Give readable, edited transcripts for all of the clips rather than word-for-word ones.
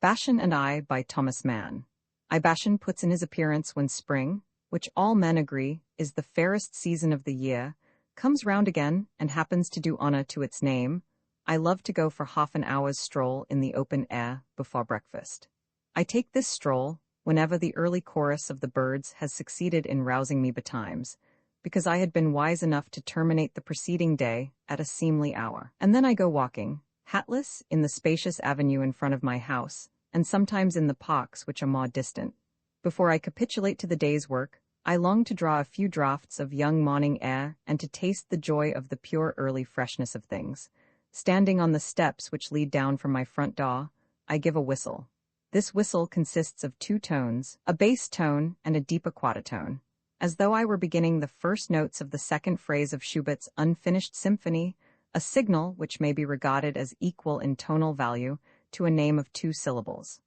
Bashan and I by Thomas Mann. Bashan puts in his appearance when spring, which all men agree is the fairest season of the year, comes round again and happens to do honor to its name. I love to go for half an hour's stroll in the open air before breakfast. I take this stroll whenever the early chorus of the birds has succeeded in rousing me betimes, because I had been wise enough to terminate the preceding day at a seemly hour. And then I go walking, hatless, in the spacious avenue in front of my house, and sometimes in the parks which are more distant. Before I capitulate to the day's work, I long to draw a few draughts of young morning air and to taste the joy of the pure early freshness of things. Standing on the steps which lead down from my front door, I give a whistle. This whistle consists of two tones, a bass tone and a deeper quarter-tone, as though I were beginning the first notes of the second phrase of Schubert's unfinished symphony, a signal which may be regarded as equal in tonal value to a name of two syllables.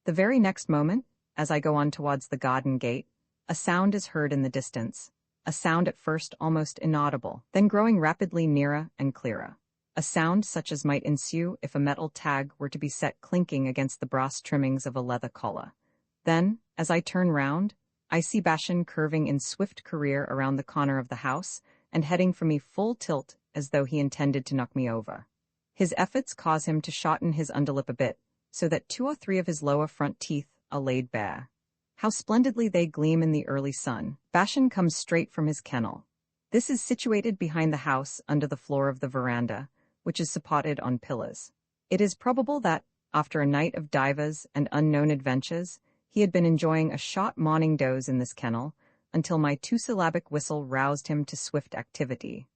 The very next moment, as I go on towards the garden gate, a sound is heard in the distance, a sound at first almost inaudible, then growing rapidly nearer and clearer. A sound such as might ensue if a metal tag were to be set clinking against the brass trimmings of a leather collar. Then, as I turn round, I see Bashan curving in swift career around the corner of the house and heading for me full tilt as though he intended to knock me over. His efforts cause him to shorten his underlip a bit, so that 2 or 3 of his lower front teeth are laid bare. How splendidly they gleam in the early sun. Bashan comes straight from his kennel. This is situated behind the house under the floor of the veranda, which is supported on pillars. It is probable that, after a night of divers and unknown adventures, he had been enjoying a short morning doze in this kennel, until my 2-syllabic whistle roused him to swift activity.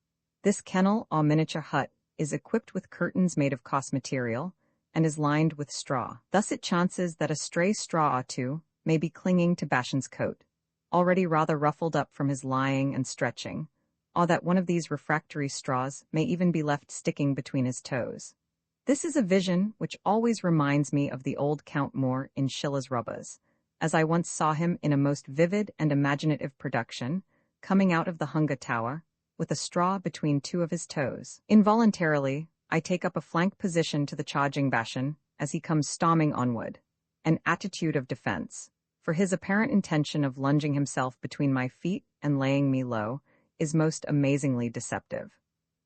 This kennel or miniature hut is equipped with curtains made of coarse material, and is lined with straw. Thus it chances that a stray straw or two may be clinging to Bashan's coat, already rather ruffled up from his lying and stretching, or that one of these refractory straws may even be left sticking between his toes. This is a vision which always reminds me of the old Count Moore in Schiller's Robbers, as I once saw him in a most vivid and imaginative production, coming out of the Hunger Tower, with a straw between 2 of his toes. Involuntarily, I take up a flank position to the charging Bashan as he comes storming onward, an attitude of defense, for his apparent intention of lunging himself between my feet and laying me low is most amazingly deceptive.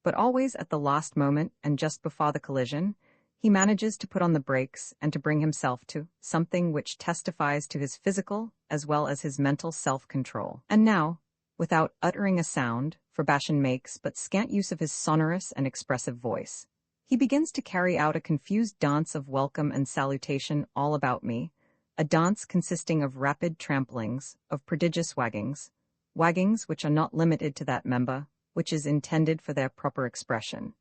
But always at the last moment and just before the collision, he manages to put on the brakes and to bring himself to something which testifies to his physical as well as his mental self-control. And now, without uttering a sound, for Bashan makes but scant use of his sonorous and expressive voice, he begins to carry out a confused dance of welcome and salutation all about me, a dance consisting of rapid tramplings, of prodigious waggings which are not limited to that member which is intended for their proper expression,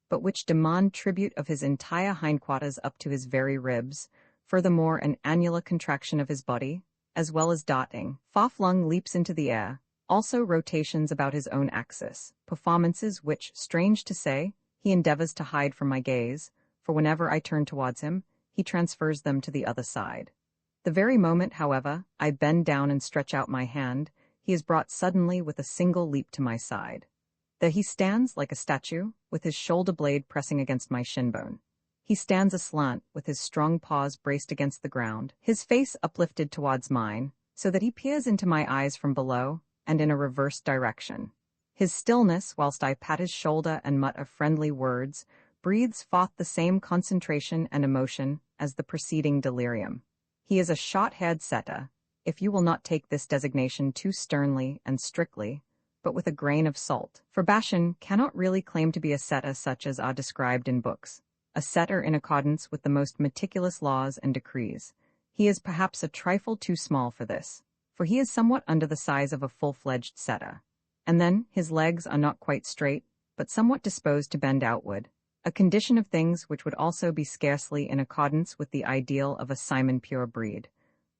but which demand tribute of his entire hindquarters up to his very ribs, furthermore an annular contraction of his body, as well as darting, far-flung leaps into the air, also rotations about his own axis, performances which, strange to say, he endeavors to hide from my gaze, for whenever I turn towards him, he transfers them to the other side. The very moment, however, I bend down and stretch out my hand, he is brought suddenly with a single leap to my side. There he stands like a statue, with his shoulder blade pressing against my shinbone. He stands aslant, with his strong paws braced against the ground, his face uplifted towards mine, so that he peers into my eyes from below, and in a reversed direction. His stillness, whilst I pat his shoulder and mutter friendly words, breathes forth the same concentration and emotion as the preceding delirium. He is a short-haired setter, if you will not take this designation too sternly and strictly, but with a grain of salt. For Bashan cannot really claim to be a setter such as are described in books, a setter in accordance with the most meticulous laws and decrees. He is perhaps a trifle too small for this, for he is somewhat under the size of a full-fledged setter. And then his legs are not quite straight, but somewhat disposed to bend outward, a condition of things which would also be scarcely in accordance with the ideal of a Simon pure breed.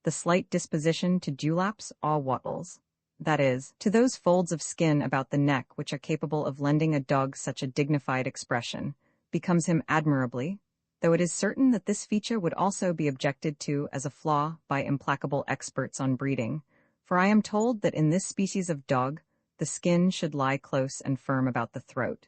The slight disposition to dewlaps or wattles, that is, to those folds of skin about the neck which are capable of lending a dog such a dignified expression, becomes him admirably, though it is certain that this feature would also be objected to as a flaw by implacable experts on breeding, for I am told that in this species of dog, the skin should lie close and firm about the throat.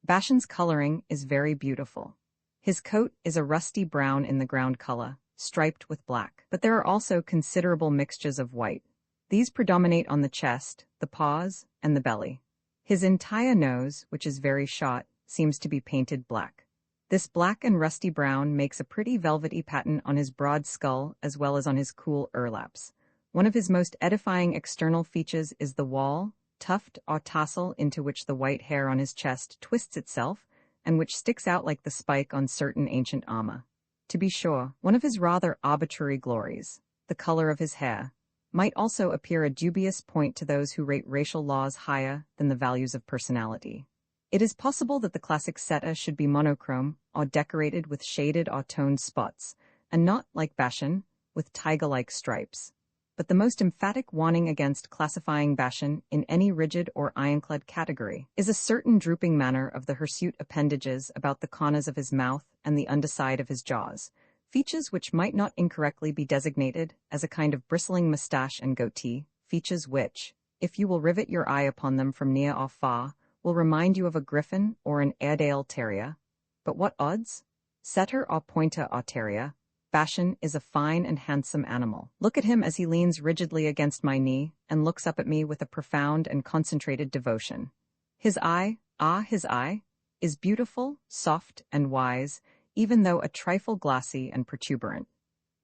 Bashan's coloring is very beautiful. His coat is a rusty brown in the ground color, striped with black. But there are also considerable mixtures of white. These predominate on the chest, the paws, and the belly. His entire nose, which is very short, seems to be painted black. This black and rusty brown makes a pretty velvety pattern on his broad skull as well as on his cool earlaps. One of his most edifying external features is the wall, tuft or tassel into which the white hair on his chest twists itself and which sticks out like the spike on certain ancient armor. To be sure, one of his rather arbitrary glories, the color of his hair, might also appear a dubious point to those who rate racial laws higher than the values of personality. It is possible that the classic setter should be monochrome or decorated with shaded or toned spots, and not, like Bashan, with tiger-like stripes. But the most emphatic warning against classifying Bashan in any rigid or ironclad category is a certain drooping manner of the hirsute appendages about the corners of his mouth and the underside of his jaws, features which might not incorrectly be designated as a kind of bristling mustache and goatee, features which, if you will rivet your eye upon them from near or far, will remind you of a griffon or an Airedale terrier. But what odds? Setter or pointer or terrier, Bashan is a fine and handsome animal. Look at him as he leans rigidly against my knee and looks up at me with a profound and concentrated devotion. His eye, his eye, is beautiful, soft, and wise, even though a trifle glossy and protuberant.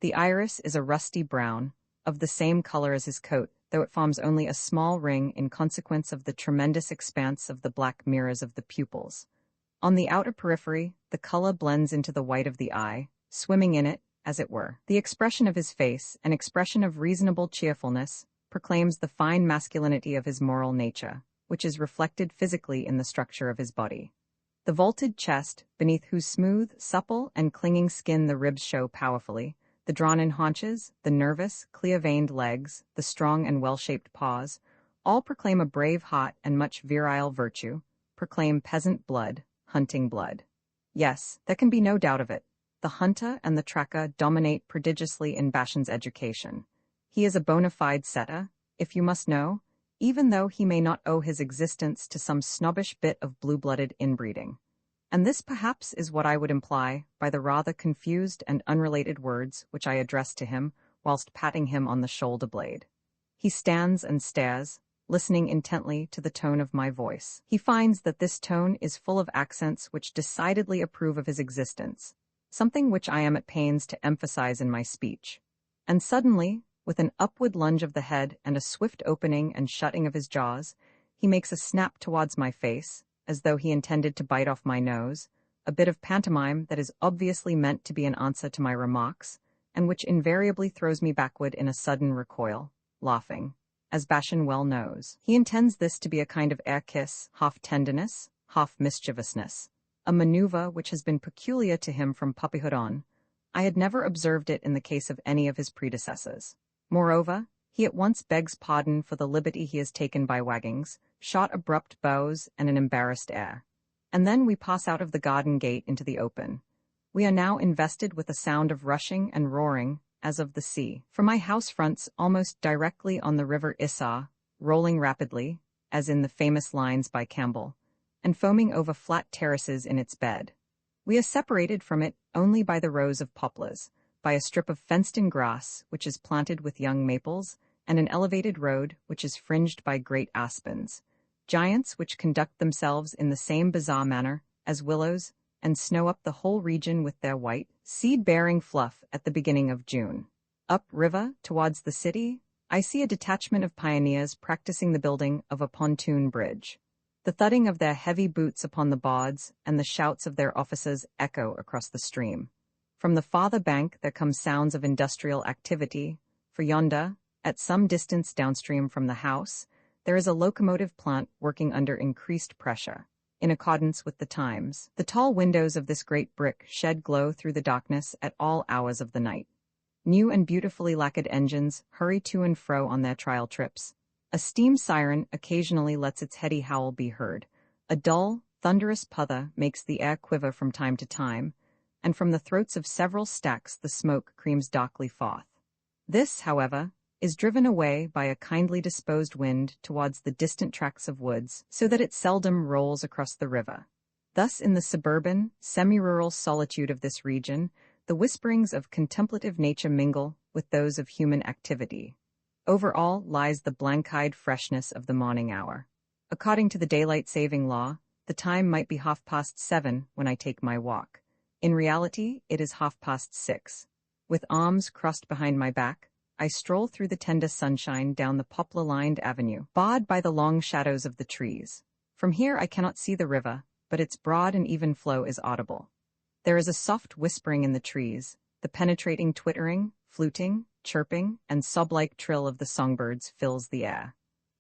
The iris is a rusty brown, of the same color as his coat, though it forms only a small ring in consequence of the tremendous expanse of the black mirrors of the pupils. On the outer periphery, the color blends into the white of the eye, swimming in it, as it were. The expression of his face, an expression of reasonable cheerfulness, proclaims the fine masculinity of his moral nature, which is reflected physically in the structure of his body. The vaulted chest, beneath whose smooth, supple, and clinging skin the ribs show powerfully, the drawn-in haunches, the nervous, clear-veined legs, the strong and well-shaped paws, all proclaim a brave heart and much virile virtue, proclaim peasant blood, hunting blood. Yes, there can be no doubt of it. The hunter and the tracker dominate prodigiously in Bashan's education. He is a bona fide setter, if you must know, even though he may not owe his existence to some snobbish bit of blue-blooded inbreeding. And this perhaps is what I would imply by the rather confused and unrelated words which I addressed to him whilst patting him on the shoulder blade. He stands and stares, listening intently to the tone of my voice. He finds that this tone is full of accents which decidedly approve of his existence, something which I am at pains to emphasize in my speech. And suddenly, with an upward lunge of the head and a swift opening and shutting of his jaws, he makes a snap towards my face, as though he intended to bite off my nose, a bit of pantomime that is obviously meant to be an answer to my remarks, and which invariably throws me backward in a sudden recoil, laughing, as Bashan well knows. He intends this to be a kind of air kiss, half tenderness, half mischievousness, a maneuver which has been peculiar to him from puppyhood on. I had never observed it in the case of any of his predecessors. Moreover, he at once begs pardon for the liberty he has taken by waggings, short abrupt bows, and an embarrassed air. And then we pass out of the garden gate into the open. We are now invested with a sound of rushing and roaring, as of the sea. For my house fronts almost directly on the river Issa, rolling rapidly, as in the famous lines by Campbell, and foaming over flat terraces in its bed. We are separated from it only by the rows of poplars, by a strip of fenced-in grass which is planted with young maples, and an elevated road which is fringed by great aspens, giants which conduct themselves in the same bizarre manner as willows, and snow up the whole region with their white, seed-bearing fluff at the beginning of June. Up river, towards the city, I see a detachment of pioneers practicing the building of a pontoon bridge. The thudding of their heavy boots upon the boards and the shouts of their officers echo across the stream. From the farther bank there come sounds of industrial activity, for yonder, at some distance downstream from the house, there is a locomotive plant working under increased pressure. In accordance with the times, the tall windows of this great brick shed glow through the darkness at all hours of the night. New and beautifully lacquered engines hurry to and fro on their trial trips. A steam siren occasionally lets its heady howl be heard. A dull, thunderous puther makes the air quiver from time to time, and from the throats of several stacks the smoke creams darkly forth. This, however, is driven away by a kindly disposed wind towards the distant tracts of woods, so that it seldom rolls across the river. Thus in the suburban, semi-rural solitude of this region, The whisperings of contemplative nature mingle with those of human activity. Over all lies the blank-eyed freshness of the morning hour. According to the daylight saving law, the time might be 7:30 when I take my walk. In reality, it is 6:30. With arms crossed behind my back, I stroll through the tender sunshine down the poplar-lined avenue, barred by the long shadows of the trees. From here I cannot see the river, but its broad and even flow is audible. There is a soft whispering in the trees, the penetrating twittering, fluting, chirping, and sob-like trill of the songbirds fills the air.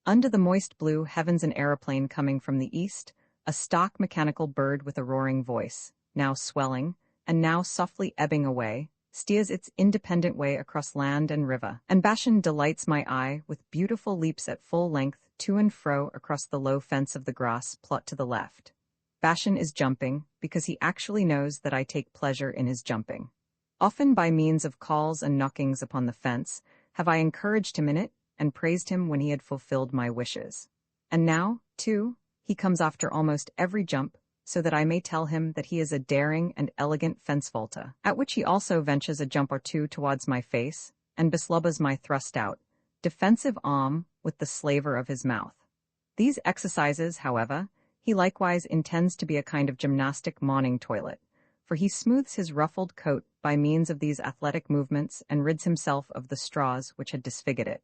Under the moist blue heavens, an aeroplane coming from the east, a stark mechanical bird with a roaring voice, now swelling, and now softly ebbing away, steers its independent way across land and river, and Bashan delights my eye with beautiful leaps at full length to and fro across the low fence of the grass plot to the left. Bashan is jumping because he actually knows that I take pleasure in his jumping. Often by means of calls and knockings upon the fence have I encouraged him in it and praised him when he had fulfilled my wishes. And now, too, he comes after almost every jump, so that I may tell him that he is a daring and elegant fence vaulter, at which he also ventures a jump or two towards my face, and beslubbers my thrust-out, defensive arm with the slaver of his mouth. These exercises, however, he likewise intends to be a kind of gymnastic morning toilet, for he smooths his ruffled coat by means of these athletic movements and rids himself of the straws which had disfigured it.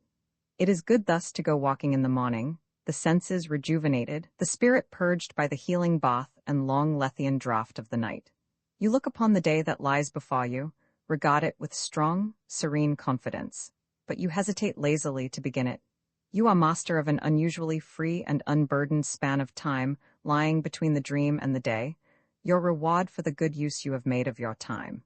It is good thus to go walking in the morning, the senses rejuvenated, the spirit purged by the healing bath and long Lethean draught of the night. You look upon the day that lies before you, regard it with strong, serene confidence, but you hesitate lazily to begin it. You are master of an unusually free and unburdened span of time lying between the dream and the day, your reward for the good use you have made of your time.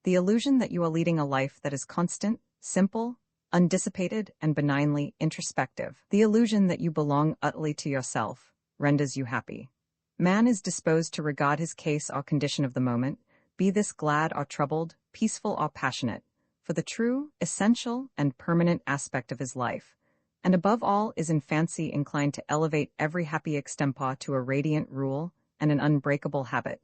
The illusion that you are leading a life that is constant, simple, undissipated, and benignly introspective, the illusion that you belong utterly to yourself, renders you happy. Man is disposed to regard his case or condition of the moment, be this glad or troubled, peaceful or passionate, for the true, essential, and permanent aspect of his life, and above all is in fancy inclined to elevate every happy extempore to a radiant rule and an unbreakable habit,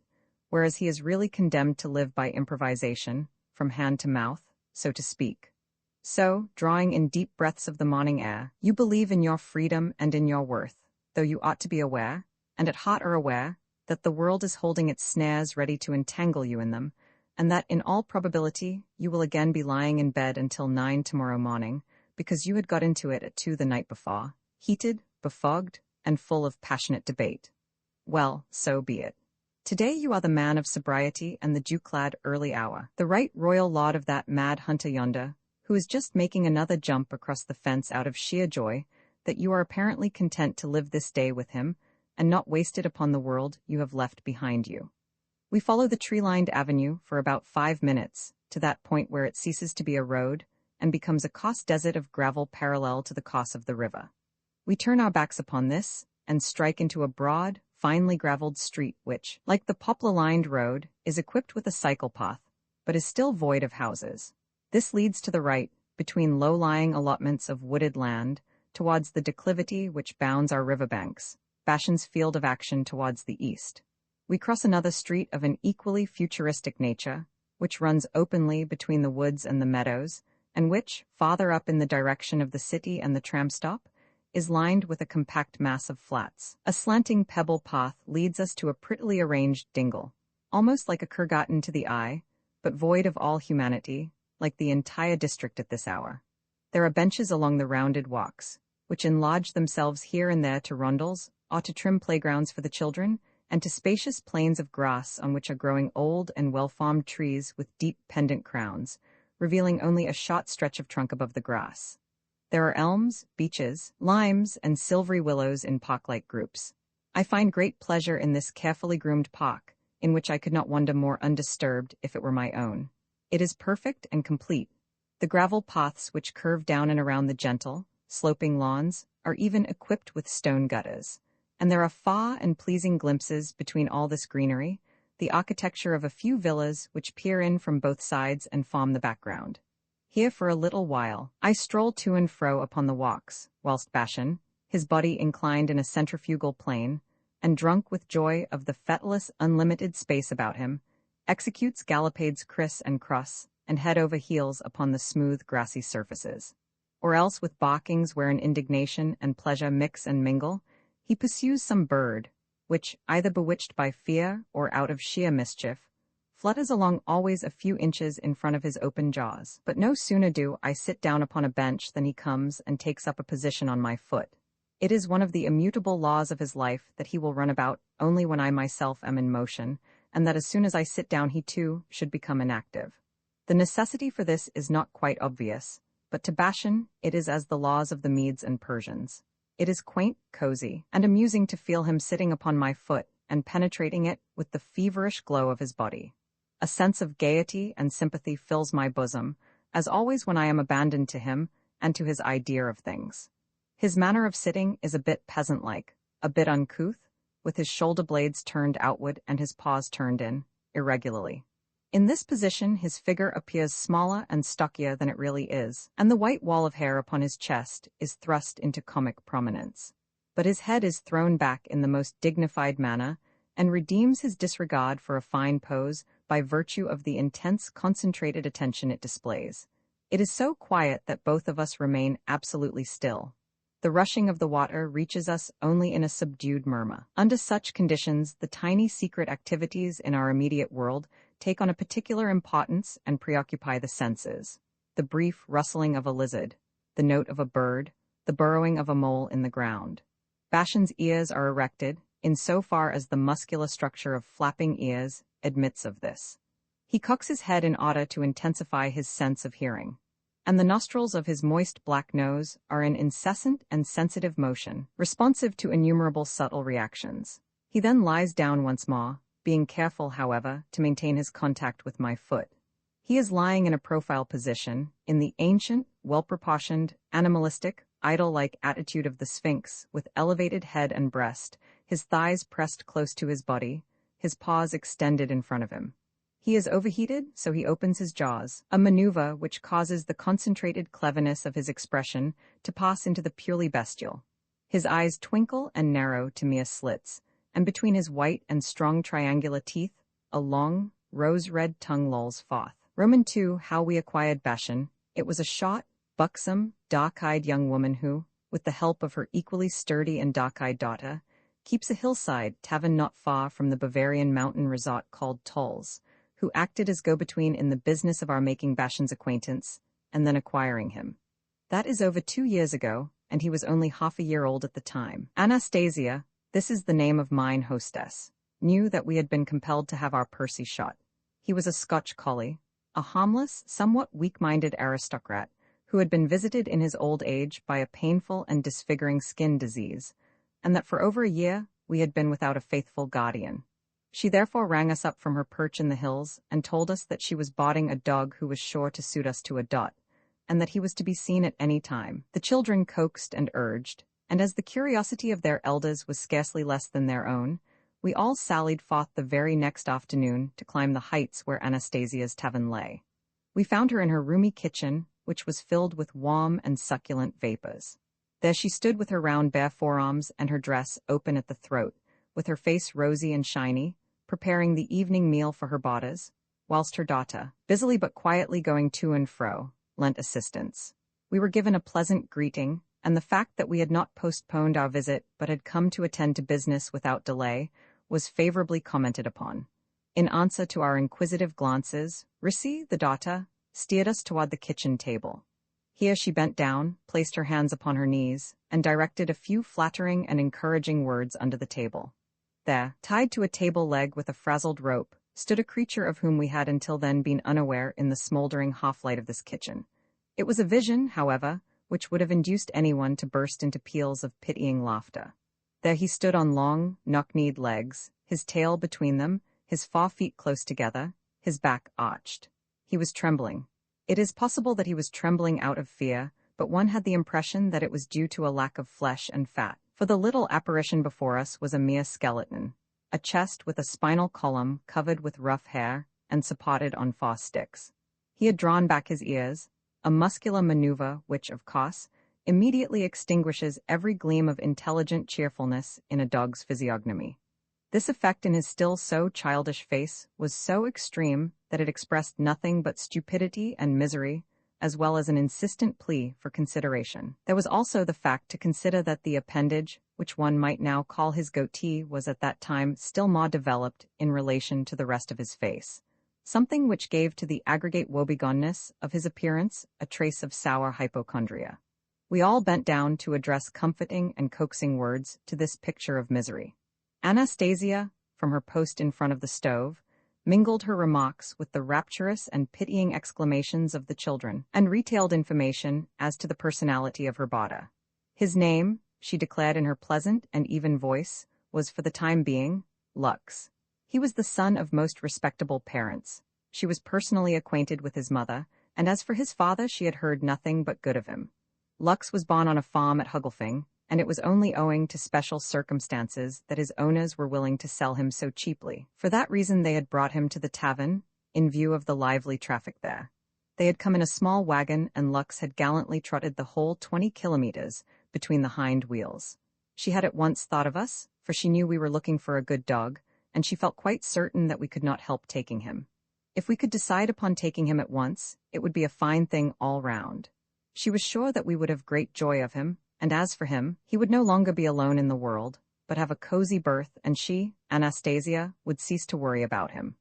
whereas he is really condemned to live by improvisation, from hand to mouth, so to speak. So, drawing in deep breaths of the morning air, you believe in your freedom and in your worth, though you ought to be aware, and at heart are aware, that the world is holding its snares ready to entangle you in them, and that in all probability you will again be lying in bed until 9 tomorrow morning, because you had got into it at 2 the night before, heated, befogged, and full of passionate debate. Well, so be it. Today you are the man of sobriety and the dew-clad early hour, the right royal lord of that mad hunter yonder, who is just making another jump across the fence out of sheer joy that you are apparently content to live this day with him and not waste it upon the world you have left behind you. We follow the tree-lined avenue for about 5 minutes, to that point where it ceases to be a road and becomes a coarse desert of gravel parallel to the course of the river. We turn our backs upon this and strike into a broad, finely gravelled street which, like the poplar-lined road, is equipped with a cycle path, but is still void of houses. This leads to the right, between low-lying allotments of wooded land, towards the declivity which bounds our riverbanks, Bashan's field of action towards the east. We cross another street of an equally futuristic nature, which runs openly between the woods and the meadows, and which, farther up in the direction of the city and the tram stop, is lined with a compact mass of flats. A slanting pebble path leads us to a prettily arranged dingle, almost like a kurgaton to the eye, but void of all humanity, like the entire district at this hour. There are benches along the rounded walks, which enlarge themselves here and there to rondels, or to trim playgrounds for the children, and to spacious plains of grass on which are growing old and well-formed trees with deep pendant crowns, revealing only a short stretch of trunk above the grass. There are elms, beeches, limes, and silvery willows in park-like groups. I find great pleasure in this carefully groomed park, in which I could not wander more undisturbed if it were my own. It is perfect and complete. The gravel paths which curve down and around the gentle, sloping lawns are even equipped with stone gutters, and there are far and pleasing glimpses between all this greenery, the architecture of a few villas which peer in from both sides and form the background. Here for a little while I stroll to and fro upon the walks, whilst Bashan, his body inclined in a centrifugal plane, and drunk with joy of the fetless, unlimited space about him, executes gallopades criss and cross, and head over heels upon the smooth, grassy surfaces. Or else with barkings wherein indignation and pleasure mix and mingle, he pursues some bird, which, either bewitched by fear or out of sheer mischief, flutters along always a few inches in front of his open jaws. But no sooner do I sit down upon a bench than he comes and takes up a position on my foot. It is one of the immutable laws of his life that he will run about only when I myself am in motion, and that as soon as I sit down he too should become inactive. The necessity for this is not quite obvious, but to Bashan it is as the laws of the Medes and Persians. It is quaint, cozy, and amusing to feel him sitting upon my foot and penetrating it with the feverish glow of his body. A sense of gaiety and sympathy fills my bosom, as always when I am abandoned to him and to his idea of things. His manner of sitting is a bit peasant-like, a bit uncouth, with his shoulder blades turned outward and his paws turned in, irregularly. In this position his figure appears smaller and stockier than it really is, and the white wall of hair upon his chest is thrust into comic prominence. But his head is thrown back in the most dignified manner, and redeems his disregard for a fine pose by virtue of the intense concentrated attention it displays. It is so quiet that both of us remain absolutely still. The rushing of the water reaches us only in a subdued murmur. Under such conditions, the tiny secret activities in our immediate world take on a particular importance and preoccupy the senses. The brief rustling of a lizard, the note of a bird, the burrowing of a mole in the ground. Bashan's ears are erected, in so far as the muscular structure of flapping ears admits of this. He cocks his head in order to intensify his sense of hearing, and the nostrils of his moist black nose are in incessant and sensitive motion, responsive to innumerable subtle reactions. He then lies down once more, being careful, however, to maintain his contact with my foot. He is lying in a profile position, in the ancient, well-proportioned, animalistic, idol-like attitude of the Sphinx, with elevated head and breast, his thighs pressed close to his body, his paws extended in front of him. He is overheated, so he opens his jaws, a maneuver which causes the concentrated cleverness of his expression to pass into the purely bestial. His eyes twinkle and narrow to mere slits, and between his white and strong triangular teeth, a long, rose-red tongue lolls forth. II. How we acquired Bashan. It was a short, buxom, dark-eyed young woman who, with the help of her equally sturdy and dark-eyed daughter, keeps a hillside tavern not far from the Bavarian mountain resort called Tolls, who acted as go-between in the business of our making Bashan's acquaintance, and then acquiring him. That is over 2 years ago, and he was only half a year old at the time. Anastasia, this is the name of mine hostess, knew that we had been compelled to have our Percy shot. He was a Scotch collie, a harmless, somewhat weak-minded aristocrat, who had been visited in his old age by a painful and disfiguring skin disease, and that for over a year we had been without a faithful guardian. She therefore rang us up from her perch in the hills and told us that she was boarding a dog who was sure to suit us to a dot, and that he was to be seen at any time. The children coaxed and urged, and as the curiosity of their elders was scarcely less than their own, we all sallied forth the very next afternoon to climb the heights where Anastasia's tavern lay. We found her in her roomy kitchen, which was filled with warm and succulent vapors. There she stood with her round bare forearms and her dress open at the throat, with her face rosy and shiny, preparing the evening meal for her boarders, whilst her daughter, busily but quietly going to and fro, lent assistance. We were given a pleasant greeting, and the fact that we had not postponed our visit but had come to attend to business without delay was favorably commented upon. In answer to our inquisitive glances, Rissy, the daughter, steered us toward the kitchen table. Here she bent down, placed her hands upon her knees, and directed a few flattering and encouraging words under the table. There, tied to a table leg with a frazzled rope, stood a creature of whom we had until then been unaware in the smoldering half-light of this kitchen. It was a vision, however, which would have induced anyone to burst into peals of pitying laughter. There he stood on long, knock-kneed legs, his tail between them, his forefeet close together, his back arched. He was trembling. It is possible that he was trembling out of fear, but one had the impression that it was due to a lack of flesh and fat, for the little apparition before us was a mere skeleton, a chest with a spinal column covered with rough hair and supported on 4 sticks. He had drawn back his ears, a muscular maneuver which, of course, immediately extinguishes every gleam of intelligent cheerfulness in a dog's physiognomy. This effect in his still so childish face was so extreme that it expressed nothing but stupidity and misery, as well as an insistent plea for consideration. There was also the fact to consider that the appendage, which one might now call his goatee, was at that time still more developed in relation to the rest of his face, something which gave to the aggregate woebegonness of his appearance a trace of sour hypochondria. We all bent down to address comforting and coaxing words to this picture of misery. Anastasia, from her post in front of the stove, mingled her remarks with the rapturous and pitying exclamations of the children, and retailed information as to the personality of her bada. His name, she declared in her pleasant and even voice, was for the time being, Lux. He was the son of most respectable parents. She was personally acquainted with his mother, and as for his father, she had heard nothing but good of him. Lux was born on a farm at Hugglefing, and it was only owing to special circumstances that his owners were willing to sell him so cheaply. For that reason they had brought him to the tavern, in view of the lively traffic there. They had come in a small wagon, and Lux had gallantly trotted the whole 20 kilometers between the hind wheels. She had at once thought of us, for she knew we were looking for a good dog, and she felt quite certain that we could not help taking him. If we could decide upon taking him at once, it would be a fine thing all round. She was sure that we would have great joy of him, and as for him, he would no longer be alone in the world, but have a cozy berth, and she, Anastasia, would cease to worry about him.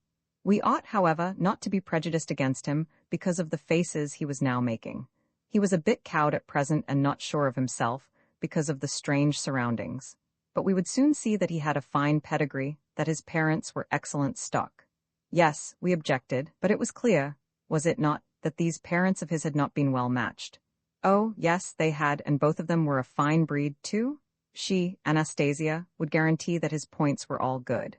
We ought, however, not to be prejudiced against him because of the faces he was now making. He was a bit cowed at present and not sure of himself because of the strange surroundings. But we would soon see that he had a fine pedigree, that his parents were excellent stock. Yes, we objected, but it was clear, was it not, that these parents of his had not been well matched? Oh, yes, they had, and both of them were a fine breed, too. She, Anastasia, would guarantee that his points were all good.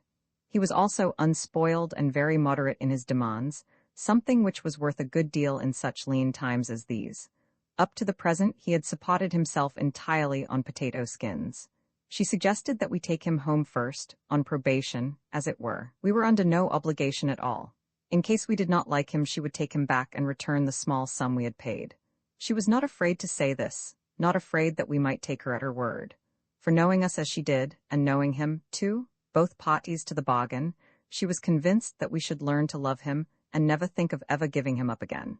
He was also unspoiled and very moderate in his demands, something which was worth a good deal in such lean times as these. Up to the present he had supported himself entirely on potato skins. She suggested that we take him home first, on probation, as it were. We were under no obligation at all. In case we did not like him, she would take him back and return the small sum we had paid. She was not afraid to say this, not afraid that we might take her at her word. For knowing us as she did, and knowing him, too, both parties to the bargain, she was convinced that we should learn to love him and never think of ever giving him up again.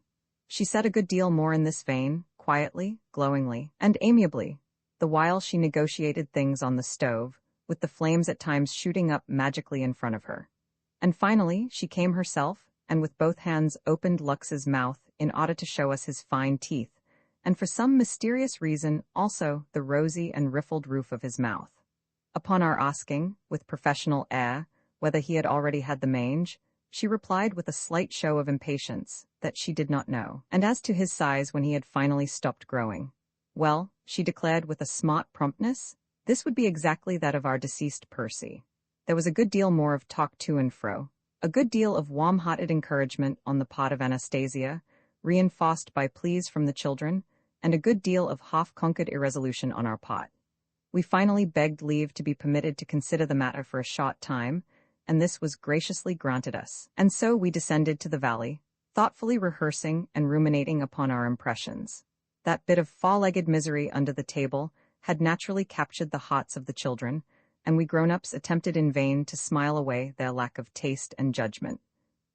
She said a good deal more in this vein, quietly, glowingly, and amiably, the while she negotiated things on the stove, with the flames at times shooting up magically in front of her. And finally she came herself, and with both hands opened Lux's mouth in order to show us his fine teeth, and for some mysterious reason also the rosy and riffled roof of his mouth. Upon our asking, with professional air, whether he had already had the mange, she replied with a slight show of impatience that she did not know. And as to his size when he had finally stopped growing, well, she declared with a smart promptness, this would be exactly that of our deceased Percy. There was a good deal more of talk to and fro, a good deal of warm-hearted encouragement on the part of Anastasia, reinforced by pleas from the children, and a good deal of half-conquered irresolution on our part. We finally begged leave to be permitted to consider the matter for a short time, and this was graciously granted us. And so we descended to the valley, thoughtfully rehearsing and ruminating upon our impressions. That bit of four-legged misery under the table had naturally captured the hearts of the children, and we grown-ups attempted in vain to smile away their lack of taste and judgment.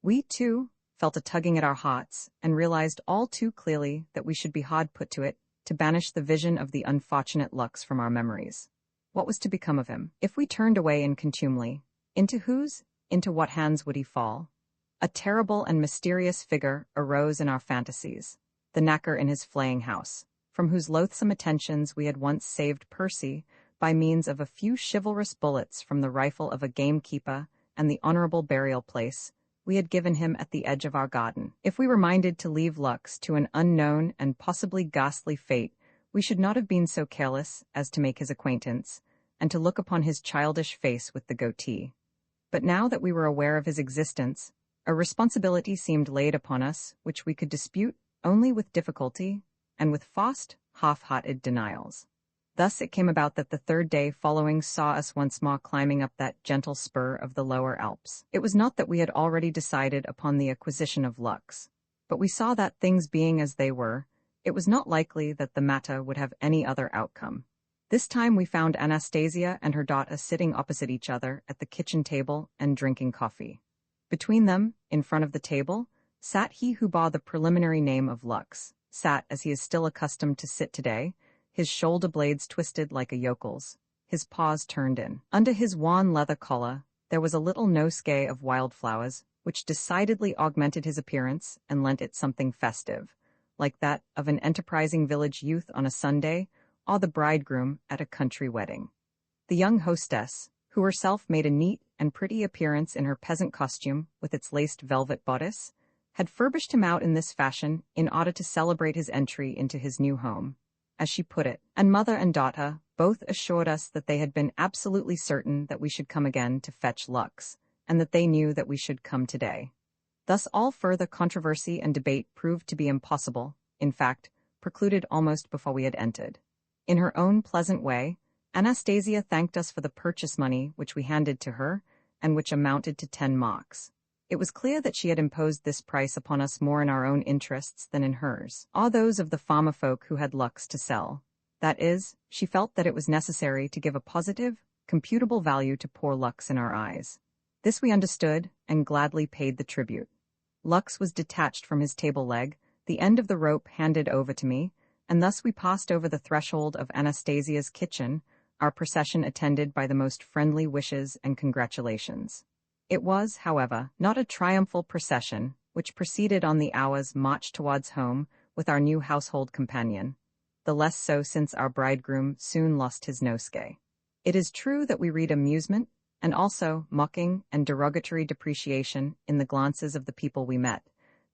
We, too, felt a tugging at our hearts, and realized all too clearly that we should be hard put to it to banish the vision of the unfortunate Lux from our memories. What was to become of him? If we turned away in contumely, into what hands would he fall? A terrible and mysterious figure arose in our fantasies, the knacker in his flaying house, from whose loathsome attentions we had once saved Percy by means of a few chivalrous bullets from the rifle of a gamekeeper and the honorable burial place we had given him at the edge of our garden. If we were minded to leave Lux to an unknown and possibly ghastly fate, we should not have been so careless as to make his acquaintance, and to look upon his childish face with the goatee. But now that we were aware of his existence, a responsibility seemed laid upon us which we could dispute only with difficulty and with forced, half-hearted denials. Thus it came about that the third day following saw us once more climbing up that gentle spur of the lower Alps. It was not that we had already decided upon the acquisition of Lux, but we saw that, things being as they were, it was not likely that the matter would have any other outcome. This time we found Anastasia and her daughter sitting opposite each other at the kitchen table and drinking coffee. Between them, in front of the table, sat he who bore the preliminary name of Lux, sat as he is still accustomed to sit today, his shoulder blades twisted like a yokel's, his paws turned in. Under his wan leather collar, there was a little nosegay of wildflowers, which decidedly augmented his appearance and lent it something festive, like that of an enterprising village youth on a Sunday, or the bridegroom at a country wedding. The young hostess, who herself made a neat and pretty appearance in her peasant costume with its laced velvet bodice, had furbished him out in this fashion in order to celebrate his entry into his new home, as she put it, and mother and daughter both assured us that they had been absolutely certain that we should come again to fetch Lux, and that they knew that we should come today. Thus all further controversy and debate proved to be impossible, in fact, precluded almost before we had entered. In her own pleasant way, Anastasia thanked us for the purchase money which we handed to her, and which amounted to 10 marks. It was clear that she had imposed this price upon us more in our own interests than in hers, or those of the farmer folk who had Lux to sell. That is, she felt that it was necessary to give a positive, computable value to poor Lux in our eyes. This we understood, and gladly paid the tribute. Lux was detached from his table leg, the end of the rope handed over to me, and thus we passed over the threshold of Anastasia's kitchen, our procession attended by the most friendly wishes and congratulations. It was, however, not a triumphal procession, which proceeded on the hour's march towards home with our new household companion, the less so since our bridegroom soon lost his nosegay. It is true that we read amusement, and also mocking and derogatory depreciation in the glances of the people we met,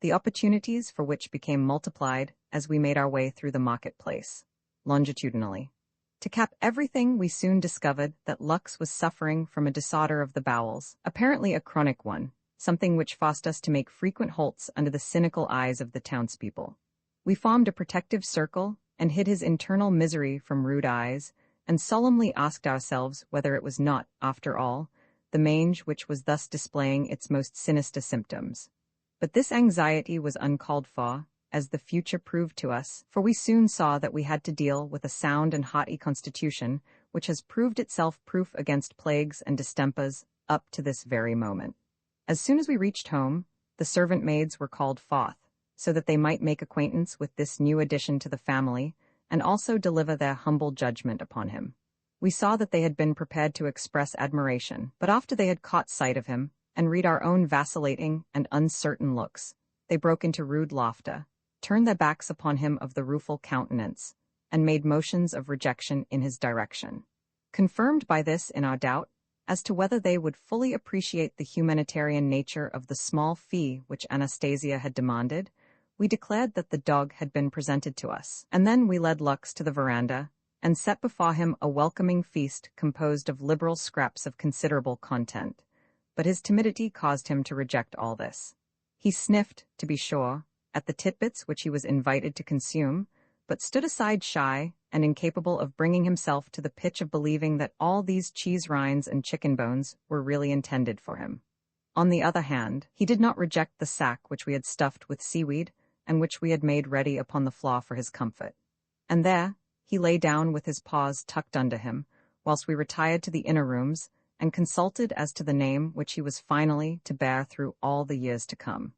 the opportunities for which became multiplied as we made our way through the marketplace, longitudinally. To cap everything, we soon discovered that Lux was suffering from a disorder of the bowels, apparently a chronic one, something which forced us to make frequent halts under the cynical eyes of the townspeople. We formed a protective circle and hid his internal misery from rude eyes, and solemnly asked ourselves whether it was not, after all, the mange which was thus displaying its most sinister symptoms. But this anxiety was uncalled for, as the future proved to us, for we soon saw that we had to deal with a sound and hearty constitution which has proved itself proof against plagues and distempers up to this very moment. As soon as we reached home, the servant maids were called forth, so that they might make acquaintance with this new addition to the family, and also deliver their humble judgment upon him. We saw that they had been prepared to express admiration, but after they had caught sight of him, and read our own vacillating and uncertain looks, they broke into rude laughter, turned their backs upon him of the rueful countenance, and made motions of rejection in his direction. Confirmed by this in our doubt as to whether they would fully appreciate the humanitarian nature of the small fee which Anastasia had demanded, we declared that the dog had been presented to us, and then we led Lux to the veranda, and set before him a welcoming feast composed of liberal scraps of considerable content. But his timidity caused him to reject all this. He sniffed, to be sure, at the titbits which he was invited to consume, but stood aside shy and incapable of bringing himself to the pitch of believing that all these cheese rinds and chicken bones were really intended for him. On the other hand, he did not reject the sack which we had stuffed with seaweed, and which we had made ready upon the floor for his comfort. And there he lay down with his paws tucked under him, whilst we retired to the inner rooms, and consulted as to the name which he was finally to bear through all the years to come.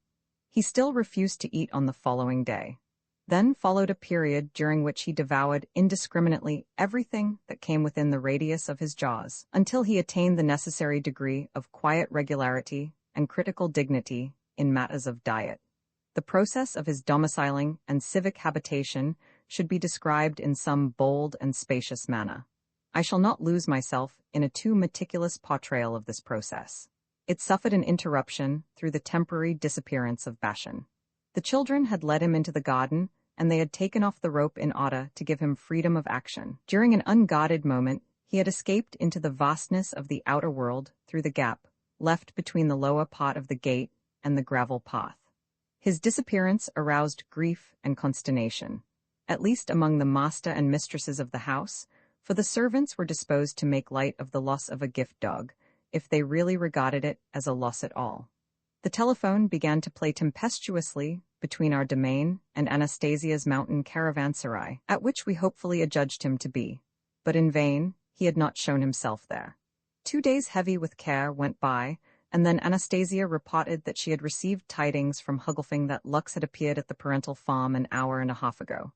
He still refused to eat on the following day. Then followed a period during which he devoured indiscriminately everything that came within the radius of his jaws, until he attained the necessary degree of quiet regularity and critical dignity in matters of diet. The process of his domiciling and civic habitation should be described in some bold and spacious manner. I shall not lose myself in a too meticulous portrayal of this process. It suffered an interruption through the temporary disappearance of Bashan. The children had led him into the garden, and they had taken off the rope in order to give him freedom of action. During an unguarded moment, he had escaped into the vastness of the outer world through the gap left between the lower part of the gate and the gravel path. His disappearance aroused grief and consternation, at least among the master and mistresses of the house, for the servants were disposed to make light of the loss of a gift dog, if they really regarded it as a loss at all. The telephone began to play tempestuously between our domain and Anastasia's mountain caravanserai, at which we hopefully adjudged him to be. but in vain, he had not shown himself there. 2 days heavy with care went by, and then Anastasia reported that she had received tidings from Huggelfing that Lux had appeared at the parental farm an hour and a half ago.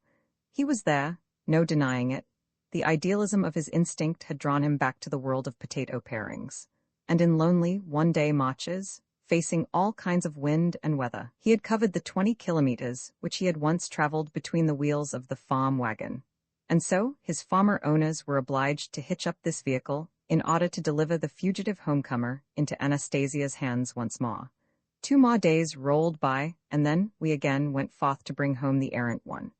He was there, no denying it. The idealism of his instinct had drawn him back to the world of potato parings. And in lonely, one-day marches, facing all kinds of wind and weather, he had covered the 20 kilometers which he had once traveled between the wheels of the farm wagon. And so, his farmer owners were obliged to hitch up this vehicle in order to deliver the fugitive homecomer into Anastasia's hands once more. 2 more days rolled by, and then we again went forth to bring home the errant one.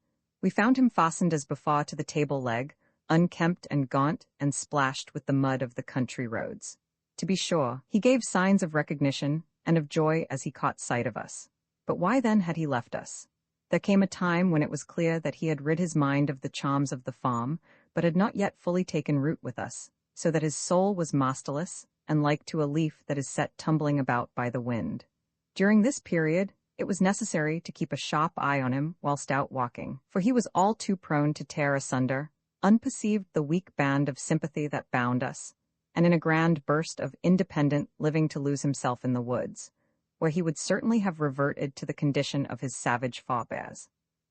We found him fastened as before to the table leg, unkempt and gaunt and splashed with the mud of the country roads. To be sure, he gave signs of recognition and of joy as he caught sight of us. But why then had he left us? There came a time when it was clear that he had rid his mind of the charms of the farm, but had not yet fully taken root with us, so that his soul was masterless and like to a leaf that is set tumbling about by the wind. During this period, it was necessary to keep a sharp eye on him whilst out walking, for he was all too prone to tear asunder, unperceived, the weak band of sympathy that bound us, and in a grand burst of independent living to lose himself in the woods, where he would certainly have reverted to the condition of his savage forebears.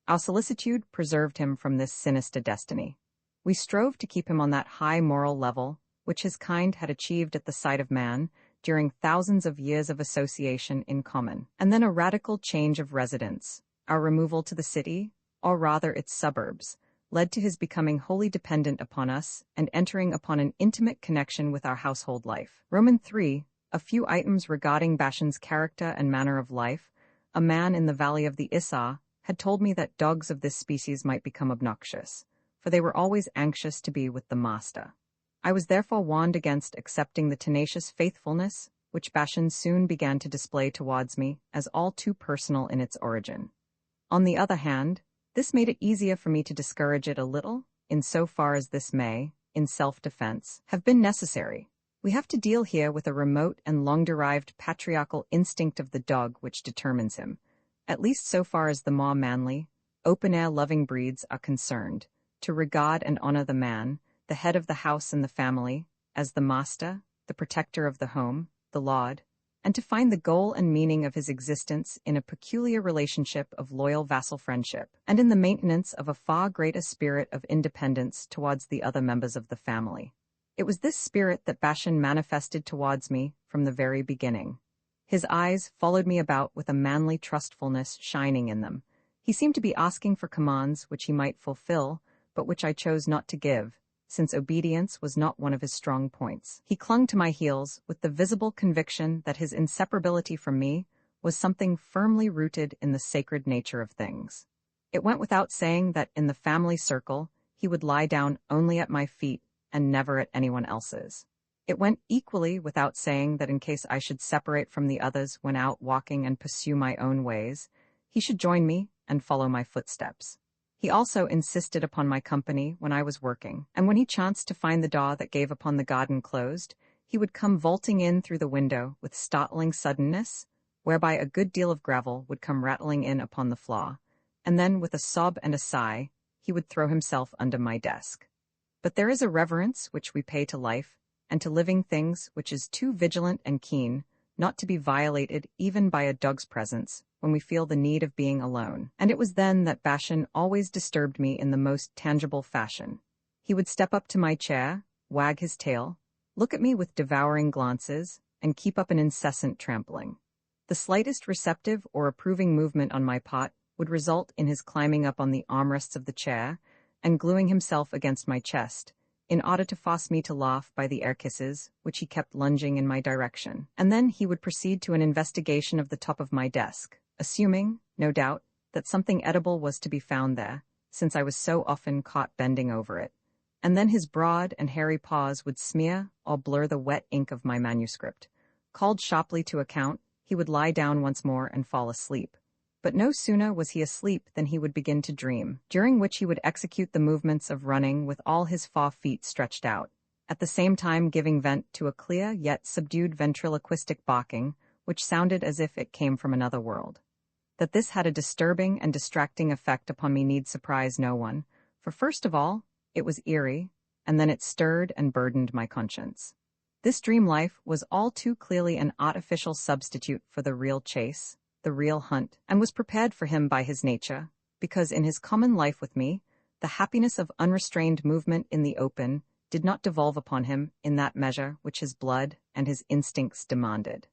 Our solicitude preserved him from this sinister destiny. We strove to keep him on that high moral level which his kind had achieved at the sight of man during thousands of years of association in common. And then a radical change of residence, our removal to the city, or rather its suburbs, led to his becoming wholly dependent upon us and entering upon an intimate connection with our household life. Roman 3. A few items regarding Bashan's character and manner of life. A man in the valley of the Isar had told me that dogs of this species might become obnoxious, for they were always anxious to be with the master. I was therefore warned against accepting the tenacious faithfulness which Bashan soon began to display towards me as all too personal in its origin. On the other hand, this made it easier for me to discourage it a little, in so far as this may, in self-defense, have been necessary. We have to deal here with a remote and long-derived patriarchal instinct of the dog which determines him, at least so far as the more manly, open-air loving breeds are concerned, to regard and honor the man, the head of the house and the family, as the master, the protector of the home, the lord, and to find the goal and meaning of his existence in a peculiar relationship of loyal vassal friendship, and in the maintenance of a far greater spirit of independence towards the other members of the family. It was this spirit that Bashan manifested towards me from the very beginning. His eyes followed me about with a manly trustfulness shining in them. He seemed to be asking for commands which he might fulfill, but which I chose not to give, since obedience was not one of his strong points. He clung to my heels with the visible conviction that his inseparability from me was something firmly rooted in the sacred nature of things. It went without saying that in the family circle he would lie down only at my feet and never at anyone else's. It went equally without saying that in case I should separate from the others when out walking and pursue my own ways, he should join me and follow my footsteps. He also insisted upon my company when I was working, and when he chanced to find the door that gave upon the garden closed, he would come vaulting in through the window with startling suddenness, whereby a good deal of gravel would come rattling in upon the floor, and then with a sob and a sigh, he would throw himself under my desk. But there is a reverence which we pay to life and to living things which is too vigilant and keen not to be violated even by a dog's presence when we feel the need of being alone. And it was then that Bashan always disturbed me in the most tangible fashion. He would step up to my chair, wag his tail, look at me with devouring glances, and keep up an incessant trampling. The slightest receptive or approving movement on my part would result in his climbing up on the armrests of the chair and gluing himself against my chest, in order to force me to laugh by the air kisses which he kept lunging in my direction. And then he would proceed to an investigation of the top of my desk, assuming, no doubt, that something edible was to be found there, since I was so often caught bending over it. And then his broad and hairy paws would smear or blur the wet ink of my manuscript. Called sharply to account, he would lie down once more and fall asleep. But no sooner was he asleep than he would begin to dream, during which he would execute the movements of running with all his 4 feet stretched out, at the same time giving vent to a clear yet subdued ventriloquistic barking, which sounded as if it came from another world. That this had a disturbing and distracting effect upon me need surprise no one, for first of all, it was eerie, and then it stirred and burdened my conscience. This dream life was all too clearly an artificial substitute for the real chase, the real hunt, and was prepared for him by his nature, because in his common life with me, the happiness of unrestrained movement in the open did not devolve upon him in that measure which his blood and his instincts demanded.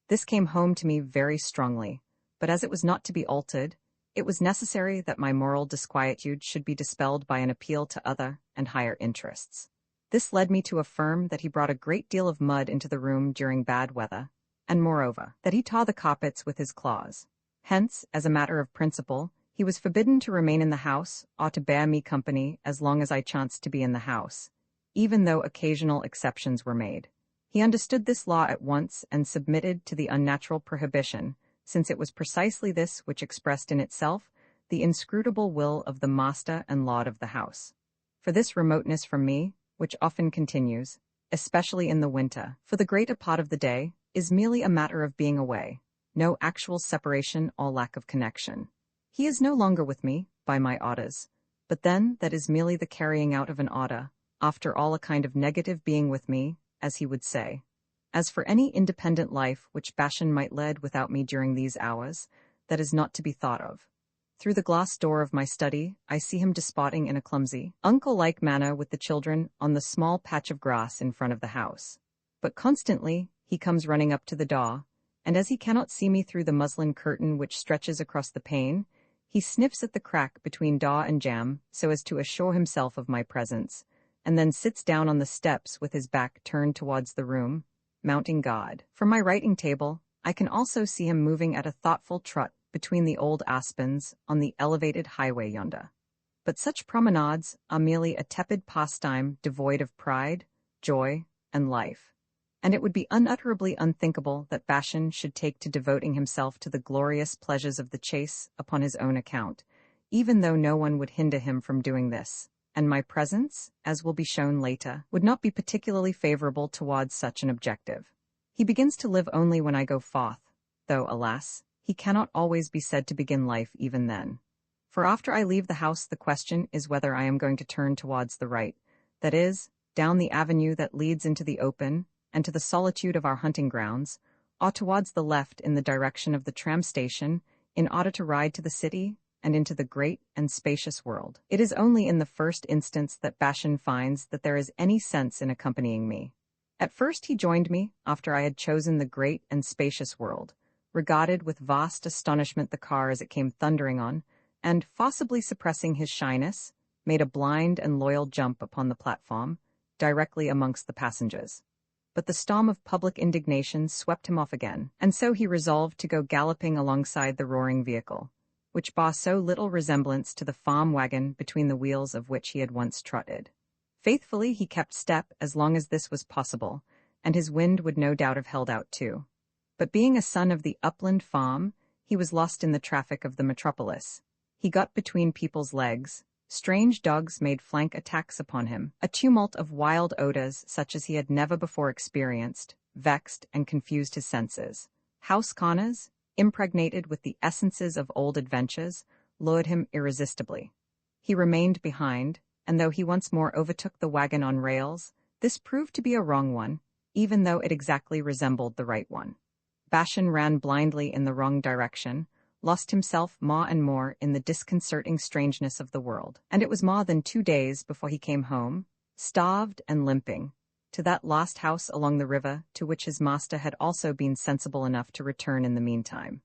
This came home to me very strongly, but as it was not to be altered, it was necessary that my moral disquietude should be dispelled by an appeal to other and higher interests. This led me to affirm that he brought a great deal of mud into the room during bad weather, and moreover, that he tore the carpets with his claws. Hence, as a matter of principle, he was forbidden to remain in the house or to bear me company as long as I chanced to be in the house, even though occasional exceptions were made. He understood this law at once and submitted to the unnatural prohibition, since it was precisely this which expressed in itself the inscrutable will of the master and lord of the house. For this remoteness from me, which often continues, especially in the winter, for the greater part of the day, is merely a matter of being away, no actual separation or lack of connection. He is no longer with me, by my orders, but then that is merely the carrying out of an order, after all a kind of negative being with me, as he would say. As for any independent life which Bashan might lead without me during these hours, that is not to be thought of. Through the glass door of my study, I see him disporting in a clumsy, uncle-like manner with the children on the small patch of grass in front of the house. But constantly, he comes running up to the door, and as he cannot see me through the muslin curtain which stretches across the pane, he sniffs at the crack between door and jamb so as to assure himself of my presence, and then sits down on the steps with his back turned towards the room, mounting guard. From my writing table, I can also see him moving at a thoughtful trot between the old aspens on the elevated highway yonder. But such promenades are merely a tepid pastime devoid of pride, joy, and life, and it would be unutterably unthinkable that Bashan should take to devoting himself to the glorious pleasures of the chase upon his own account, even though no one would hinder him from doing this, and my presence, as will be shown later, would not be particularly favorable towards such an objective. He begins to live only when I go forth, though, alas, he cannot always be said to begin life even then. For after I leave the house the question is whether I am going to turn towards the right, that is, down the avenue that leads into the open and to the solitude of our hunting grounds, or towards the left in the direction of the tram station, in order to ride to the city and into the great and spacious world. It is only in the first instance that Bashan finds that there is any sense in accompanying me. At first he joined me after I had chosen the great and spacious world, regarded with vast astonishment the car as it came thundering on, and, forcibly suppressing his shyness, made a blind and loyal jump upon the platform, directly amongst the passengers. But the storm of public indignation swept him off again, and so he resolved to go galloping alongside the roaring vehicle, which bore so little resemblance to the farm wagon between the wheels of which he had once trotted. Faithfully he kept step as long as this was possible, and his wind would no doubt have held out too. But being a son of the upland farm, he was lost in the traffic of the metropolis. He got between people's legs. Strange dogs made flank attacks upon him. A tumult of wild odors such as he had never before experienced, vexed and confused his senses. House corners, impregnated with the essences of old adventures, lured him irresistibly. He remained behind, and though he once more overtook the wagon on rails, this proved to be a wrong one, even though it exactly resembled the right one. Bashan ran blindly in the wrong direction, lost himself more and more in the disconcerting strangeness of the world, and it was more than 2 days before he came home, starved and limping, to that lost house along the river to which his master had also been sensible enough to return in the meantime.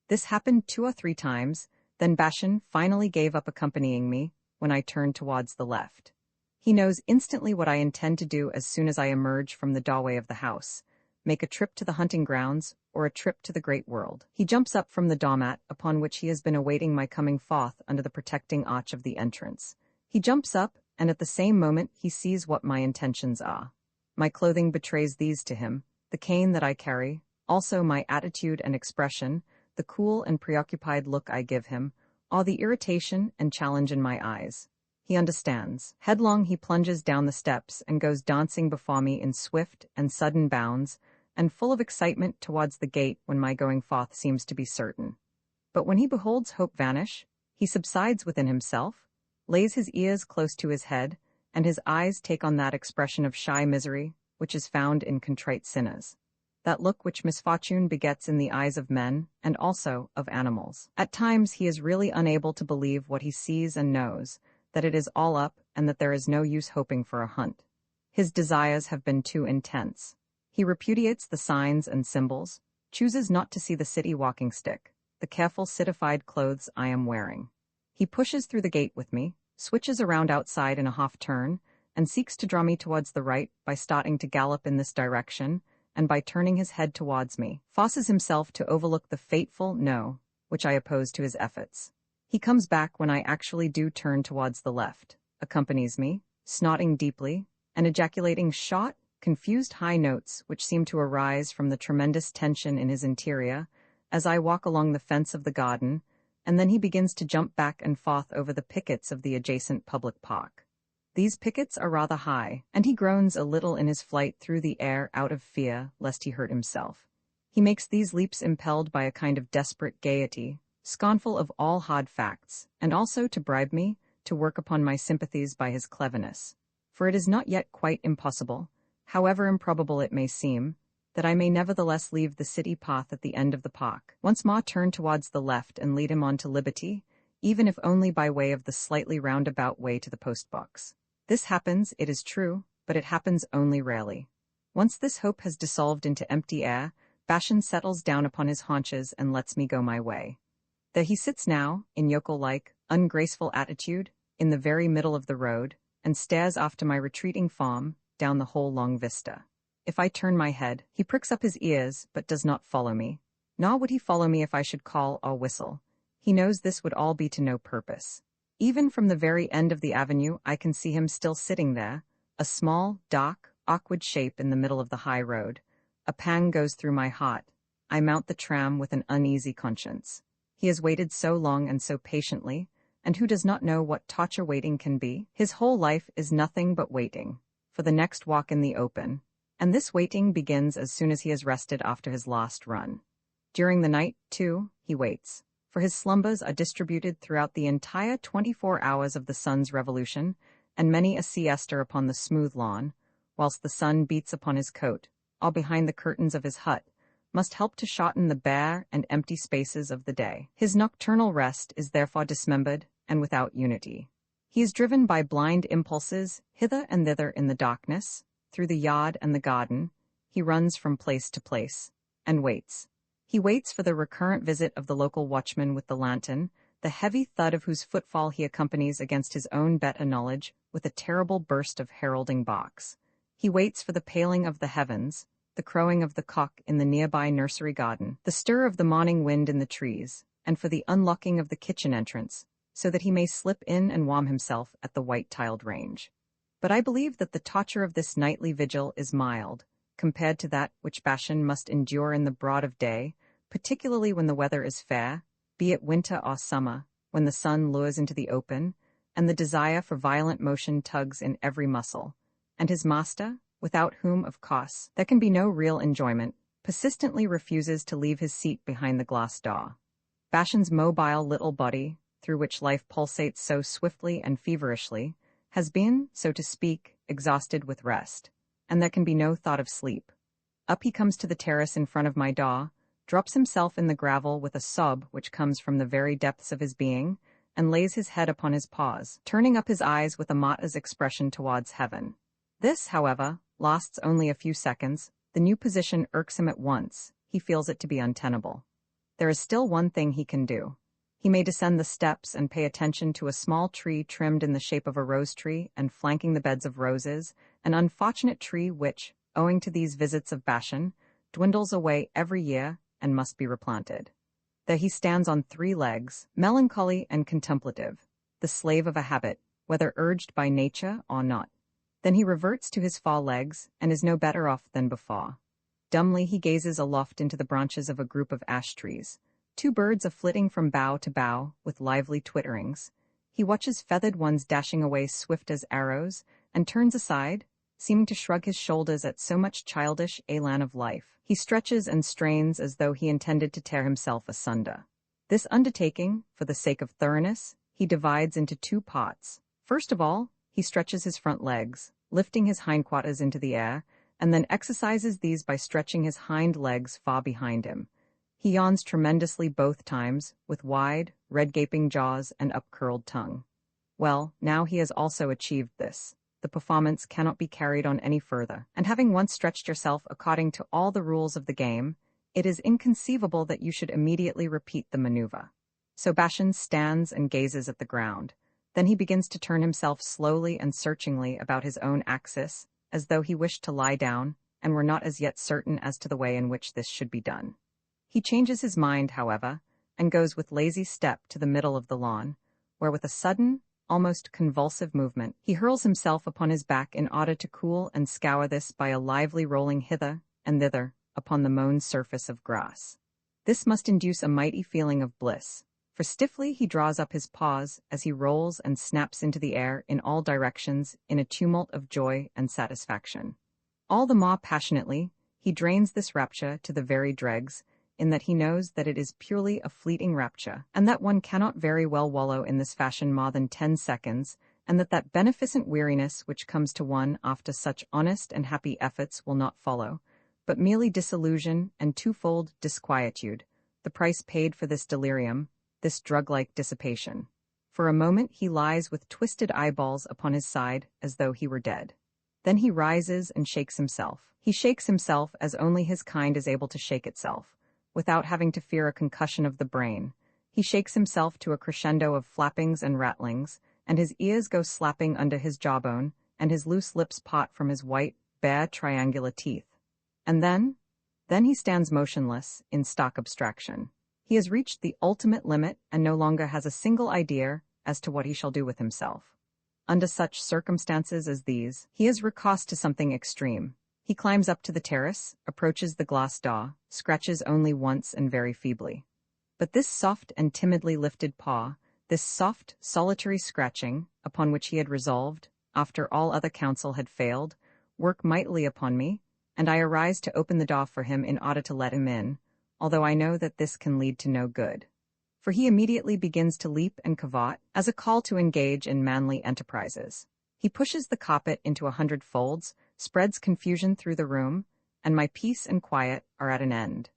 This happened 2 or 3 times, then Bashan finally gave up accompanying me when I turned towards the left. He knows instantly what I intend to do as soon as I emerge from the doorway of the house, make a trip to the hunting grounds or a trip to the great world. He jumps up from the doormat upon which he has been awaiting my coming forth under the protecting arch of the entrance. He jumps up, and at the same moment he sees what my intentions are. My clothing betrays these to him, the cane that I carry, also my attitude and expression, the cool and preoccupied look I give him, all the irritation and challenge in my eyes. He understands. Headlong he plunges down the steps and goes dancing before me in swift and sudden bounds, and full of excitement towards the gate when my going forth seems to be certain. But when he beholds hope vanish, he subsides within himself, lays his ears close to his head, and his eyes take on that expression of shy misery which is found in contrite sinners. That look which misfortune begets in the eyes of men, and also of animals. At times he is really unable to believe what he sees and knows, that it is all up and that there is no use hoping for a hunt. His desires have been too intense. He repudiates the signs and symbols, chooses not to see the city walking stick, the careful citified clothes I am wearing. He pushes through the gate with me, switches around outside in a half-turn, and seeks to draw me towards the right by starting to gallop in this direction, and by turning his head towards me, forces himself to overlook the fateful no, which I oppose to his efforts. He comes back when I actually do turn towards the left, accompanies me, snorting deeply, and ejaculating short, confused high notes which seem to arise from the tremendous tension in his interior, as I walk along the fence of the garden, and then he begins to jump back and forth over the pickets of the adjacent public park. These pickets are rather high, and he groans a little in his flight through the air out of fear lest he hurt himself. He makes these leaps impelled by a kind of desperate gaiety, scornful of all hard facts, and also to bribe me, to work upon my sympathies by his cleverness. For it is not yet quite impossible, however improbable it may seem, that I may nevertheless leave the city path at the end of the park, once more turn towards the left and lead him on to liberty, even if only by way of the slightly roundabout way to the post-box. This happens, it is true, but it happens only rarely. Once this hope has dissolved into empty air, Bashan settles down upon his haunches and lets me go my way. There he sits now, in yokel-like, ungraceful attitude, in the very middle of the road, and stares after my retreating form, down the whole long vista. If I turn my head, he pricks up his ears, but does not follow me. Nor would he follow me if I should call or whistle. He knows this would all be to no purpose. Even from the very end of the avenue I can see him still sitting there, a small, dark, awkward shape in the middle of the high road. A pang goes through my heart. I mount the tram with an uneasy conscience. He has waited so long and so patiently, and who does not know what torture waiting can be? His whole life is nothing but waiting, for the next walk in the open, and this waiting begins as soon as he has rested after his last run. During the night, too, he waits, for his slumbers are distributed throughout the entire 24 hours of the sun's revolution, and many a siesta upon the smooth lawn, whilst the sun beats upon his coat, all behind the curtains of his hut, must help to shorten the bare and empty spaces of the day. His nocturnal rest is therefore dismembered and without unity. He is driven by blind impulses hither and thither in the darkness, through the yard and the garden. He runs from place to place, and waits. He waits for the recurrent visit of the local watchman with the lantern, the heavy thud of whose footfall he accompanies against his own better knowledge with a terrible burst of heralding box. He waits for the paling of the heavens, the crowing of the cock in the nearby nursery garden, the stir of the morning wind in the trees, and for the unlocking of the kitchen entrance, so that he may slip in and warm himself at the white-tiled range. But I believe that the torture of this nightly vigil is mild, compared to that which Bashan must endure in the broad of day, particularly when the weather is fair, be it winter or summer, when the sun lures into the open, and the desire for violent motion tugs in every muscle, and his master, without whom, of course, there can be no real enjoyment, persistently refuses to leave his seat behind the glass door. Bashan's mobile little body, through which life pulsates so swiftly and feverishly, has been, so to speak, exhausted with rest, and there can be no thought of sleep. Up he comes to the terrace in front of my door, drops himself in the gravel with a sob which comes from the very depths of his being, and lays his head upon his paws, turning up his eyes with a martyr's expression towards heaven. This, however, lasts only a few seconds. The new position irks him at once. He feels it to be untenable. There is still one thing he can do. He may descend the steps and pay attention to a small tree trimmed in the shape of a rose tree and flanking the beds of roses, an unfortunate tree which, owing to these visits of Bashan, dwindles away every year and must be replanted. There he stands on 3 legs, melancholy and contemplative, the slave of a habit, whether urged by nature or not. Then he reverts to his 4 legs, and is no better off than before. Dumbly he gazes aloft into the branches of a group of ash trees. 2 birds are flitting from bough to bough, with lively twitterings. He watches feathered ones dashing away swift as arrows, and turns aside, seeming to shrug his shoulders at so much childish élan of life. He stretches and strains as though he intended to tear himself asunder. This undertaking, for the sake of thoroughness, he divides into 2 parts. First of all, he stretches his front legs, lifting his hindquarters into the air, and then exercises these by stretching his hind legs far behind him. He yawns tremendously both times, with wide, red-gaping jaws and up-curled tongue. Well, now he has also achieved this. The performance cannot be carried on any further, and having once stretched yourself according to all the rules of the game, it is inconceivable that you should immediately repeat the maneuver. So Bashan stands and gazes at the ground. Then he begins to turn himself slowly and searchingly about his own axis, as though he wished to lie down, and were not as yet certain as to the way in which this should be done. He changes his mind, however, and goes with lazy step to the middle of the lawn, where with a sudden, almost convulsive movement, he hurls himself upon his back in order to cool and scour this by a lively rolling hither and thither upon the mown surface of grass. This must induce a mighty feeling of bliss, for stiffly he draws up his paws as he rolls and snaps into the air in all directions in a tumult of joy and satisfaction. All the more passionately, he drains this rapture to the very dregs, in that he knows that it is purely a fleeting rapture, and that one cannot very well wallow in this fashion more than 10 seconds, and that beneficent weariness which comes to one after such honest and happy efforts will not follow, but merely disillusion and twofold disquietude, the price paid for this delirium, this drug-like dissipation. For a moment he lies with twisted eyeballs upon his side as though he were dead. Then he rises and shakes himself. He shakes himself as only his kind is able to shake itself, without having to fear a concussion of the brain. He shakes himself to a crescendo of flappings and rattlings, and his ears go slapping under his jawbone, and his loose lips part from his white, bare, triangular teeth. And then he stands motionless, in stark abstraction. He has reached the ultimate limit and no longer has a single idea as to what he shall do with himself. Under such circumstances as these, he is recourse to something extreme. He climbs up to the terrace, approaches the glass door, scratches only once and very feebly. But this soft and timidly lifted paw, this soft, solitary scratching, upon which he had resolved, after all other counsel had failed, work mightily upon me, and I arise to open the door for him in order to let him in, although I know that this can lead to no good. For he immediately begins to leap and cavort, as a call to engage in manly enterprises. He pushes the carpet into 100 folds, spreads confusion through the room, and my peace and quiet are at an end.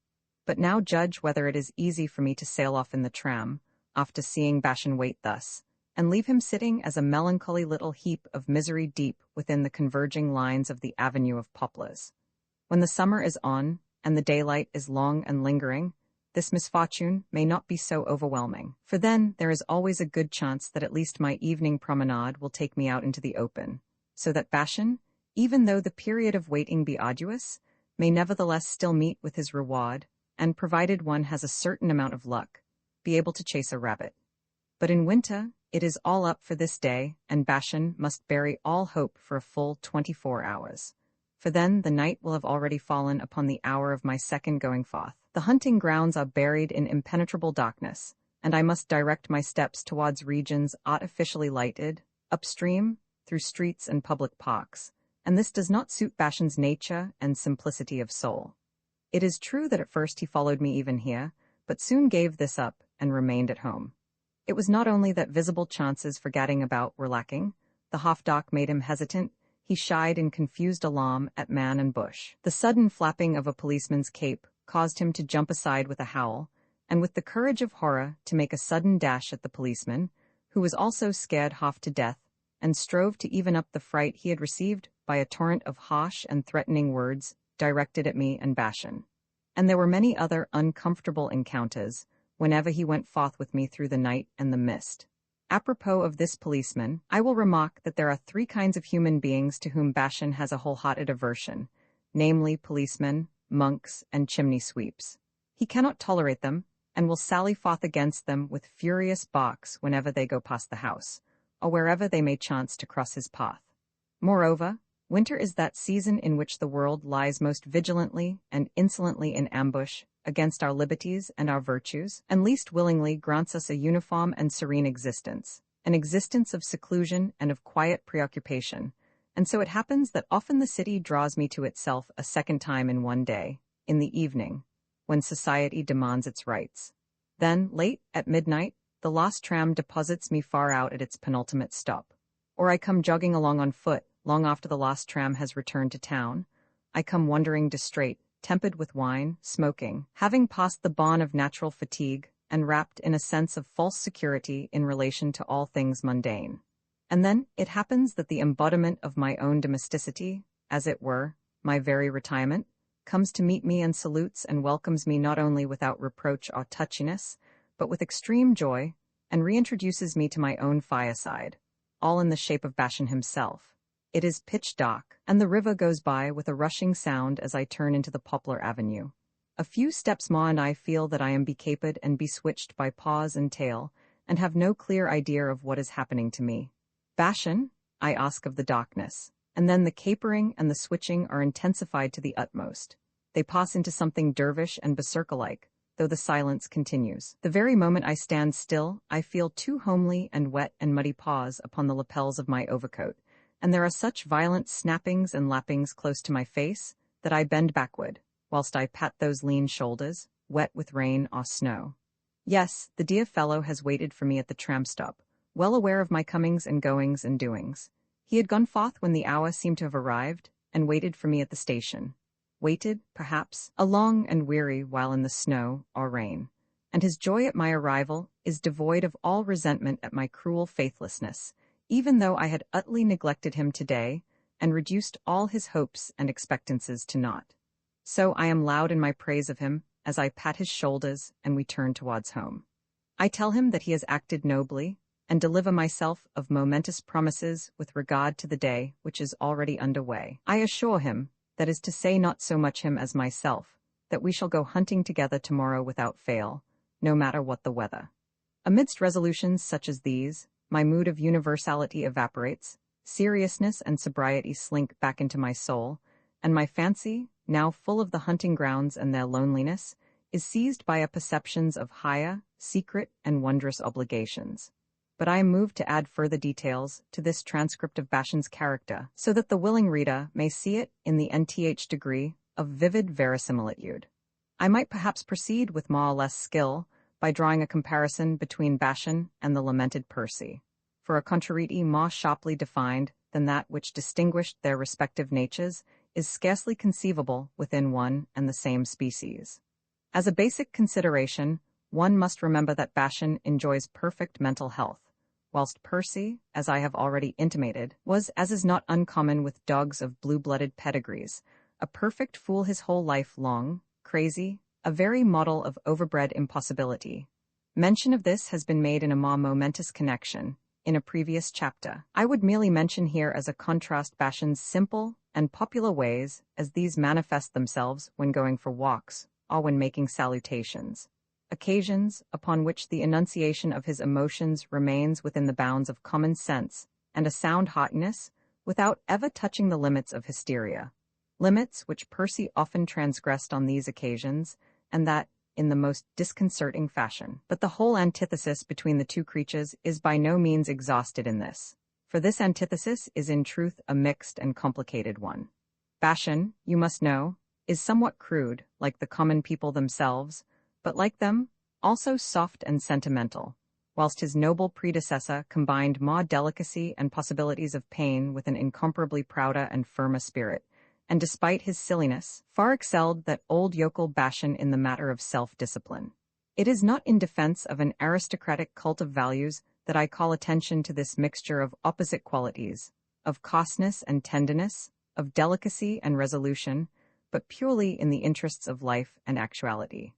But now judge whether it is easy for me to sail off in the tram, after seeing Bashan wait thus, and leave him sitting as a melancholy little heap of misery deep within the converging lines of the avenue of poplars. When the summer is on, and the daylight is long and lingering, this misfortune may not be so overwhelming, for then there is always a good chance that at least my evening promenade will take me out into the open, so that Bashan, even though the period of waiting be arduous, may nevertheless still meet with his reward, and, provided one has a certain amount of luck, be able to chase a rabbit. But in winter, it is all up for this day, and Bashan must bury all hope for a full 24 hours. For then the night will have already fallen upon the hour of my second going forth. The hunting grounds are buried in impenetrable darkness, and I must direct my steps towards regions artificially lighted, upstream, through streets and public parks, and this does not suit Bashan's nature and simplicity of soul. It is true that at first he followed me even here, but soon gave this up and remained at home. It was not only that visible chances for gadding about were lacking. The Hofdoc made him hesitant. He shied in confused alarm at man and bush. The sudden flapping of a policeman's cape caused him to jump aside with a howl, and with the courage of horror to make a sudden dash at the policeman, who was also scared half to death, and strove to even up the fright he had received by a torrent of harsh and threatening words directed at me and Bashan. And there were many other uncomfortable encounters whenever he went forth with me through the night and the mist. Apropos of this policeman, I will remark that there are 3 kinds of human beings to whom Bashan has a wholehearted aversion, namely policemen, monks, and chimney sweeps. He cannot tolerate them, and will sally forth against them with furious barks whenever they go past the house, or wherever they may chance to cross his path. Moreover, winter is that season in which the world lies most vigilantly and insolently in ambush against our liberties and our virtues, and least willingly grants us a uniform and serene existence, an existence of seclusion and of quiet preoccupation, and so it happens that often the city draws me to itself a second time in one day, in the evening, when society demands its rights. Then, late, at midnight, the lost tram deposits me far out at its penultimate stop, Or I come jogging along on foot, long after the last tram has returned to town. I come wandering distrait, tempered with wine, smoking, having passed the bourne of natural fatigue, and wrapped in a sense of false security in relation to all things mundane. And then it happens that the embodiment of my own domesticity, as it were, my very retirement, comes to meet me and salutes and welcomes me not only without reproach or touchiness, but with extreme joy, and reintroduces me to my own fireside, all in the shape of Bashan himself. It is pitch dark, and the river goes by with a rushing sound as I turn into the poplar avenue. A few steps more and I feel that I am becaped and beswitched by paws and tail, and have no clear idea of what is happening to me. Bashan, I ask of the darkness, and then the capering and the switching are intensified to the utmost. They pass into something dervish and berserker-like, though the silence continues. The very moment I stand still, I feel two homely and wet and muddy paws upon the lapels of my overcoat, and there are such violent snappings and lappings close to my face that I bend backward, whilst I pat those lean shoulders, wet with rain or snow. Yes, the dear fellow has waited for me at the tram stop, well aware of my comings and goings and doings. He had gone forth when the hour seemed to have arrived, and waited for me at the station. Waited, perhaps, a long and weary while in the snow or rain, and his joy at my arrival is devoid of all resentment at my cruel faithlessness, even though I had utterly neglected him today, and reduced all his hopes and expectances to naught. So I am loud in my praise of him, as I pat his shoulders and we turn towards home. I tell him that he has acted nobly, and deliver myself of momentous promises with regard to the day which is already under way. I assure him, that is to say not so much him as myself, that we shall go hunting together tomorrow without fail, no matter what the weather. Amidst resolutions such as these, my mood of universality evaporates, seriousness and sobriety slink back into my soul, and my fancy, now full of the hunting grounds and their loneliness, is seized by a perceptions of higher, secret, and wondrous obligations. But I am moved to add further details to this transcript of Bashan's character, so that the willing reader may see it in the nth degree of vivid verisimilitude. I might perhaps proceed with more or less skill by drawing a comparison between Bashan and the lamented Percy, for a contrariety more sharply defined than that which distinguished their respective natures is scarcely conceivable within one and the same species. As a basic consideration, one must remember that Bashan enjoys perfect mental health, whilst Percy, as I have already intimated, was, as is not uncommon with dogs of blue-blooded pedigrees, a perfect fool his whole life long, crazy, a very model of overbred impossibility. Mention of this has been made in a more momentous connection, in a previous chapter. I would merely mention here as a contrast Bashan's simple and popular ways as these manifest themselves when going for walks, or when making salutations. Occasions upon which the enunciation of his emotions remains within the bounds of common sense and a sound haughtiness, without ever touching the limits of hysteria. Limits which Percy often transgressed on these occasions, and that in the most disconcerting fashion. But the whole antithesis between the two creatures is by no means exhausted in this, for this antithesis is in truth a mixed and complicated one. Bashan, you must know, is somewhat crude, like the common people themselves, but like them, also soft and sentimental, whilst his noble predecessor combined more delicacy and possibilities of pain with an incomparably prouder and firmer spirit, and despite his silliness, far excelled that old yokel Bashan in the matter of self-discipline. It is not in defense of an aristocratic cult of values that I call attention to this mixture of opposite qualities, of coarseness and tenderness, of delicacy and resolution, but purely in the interests of life and actuality.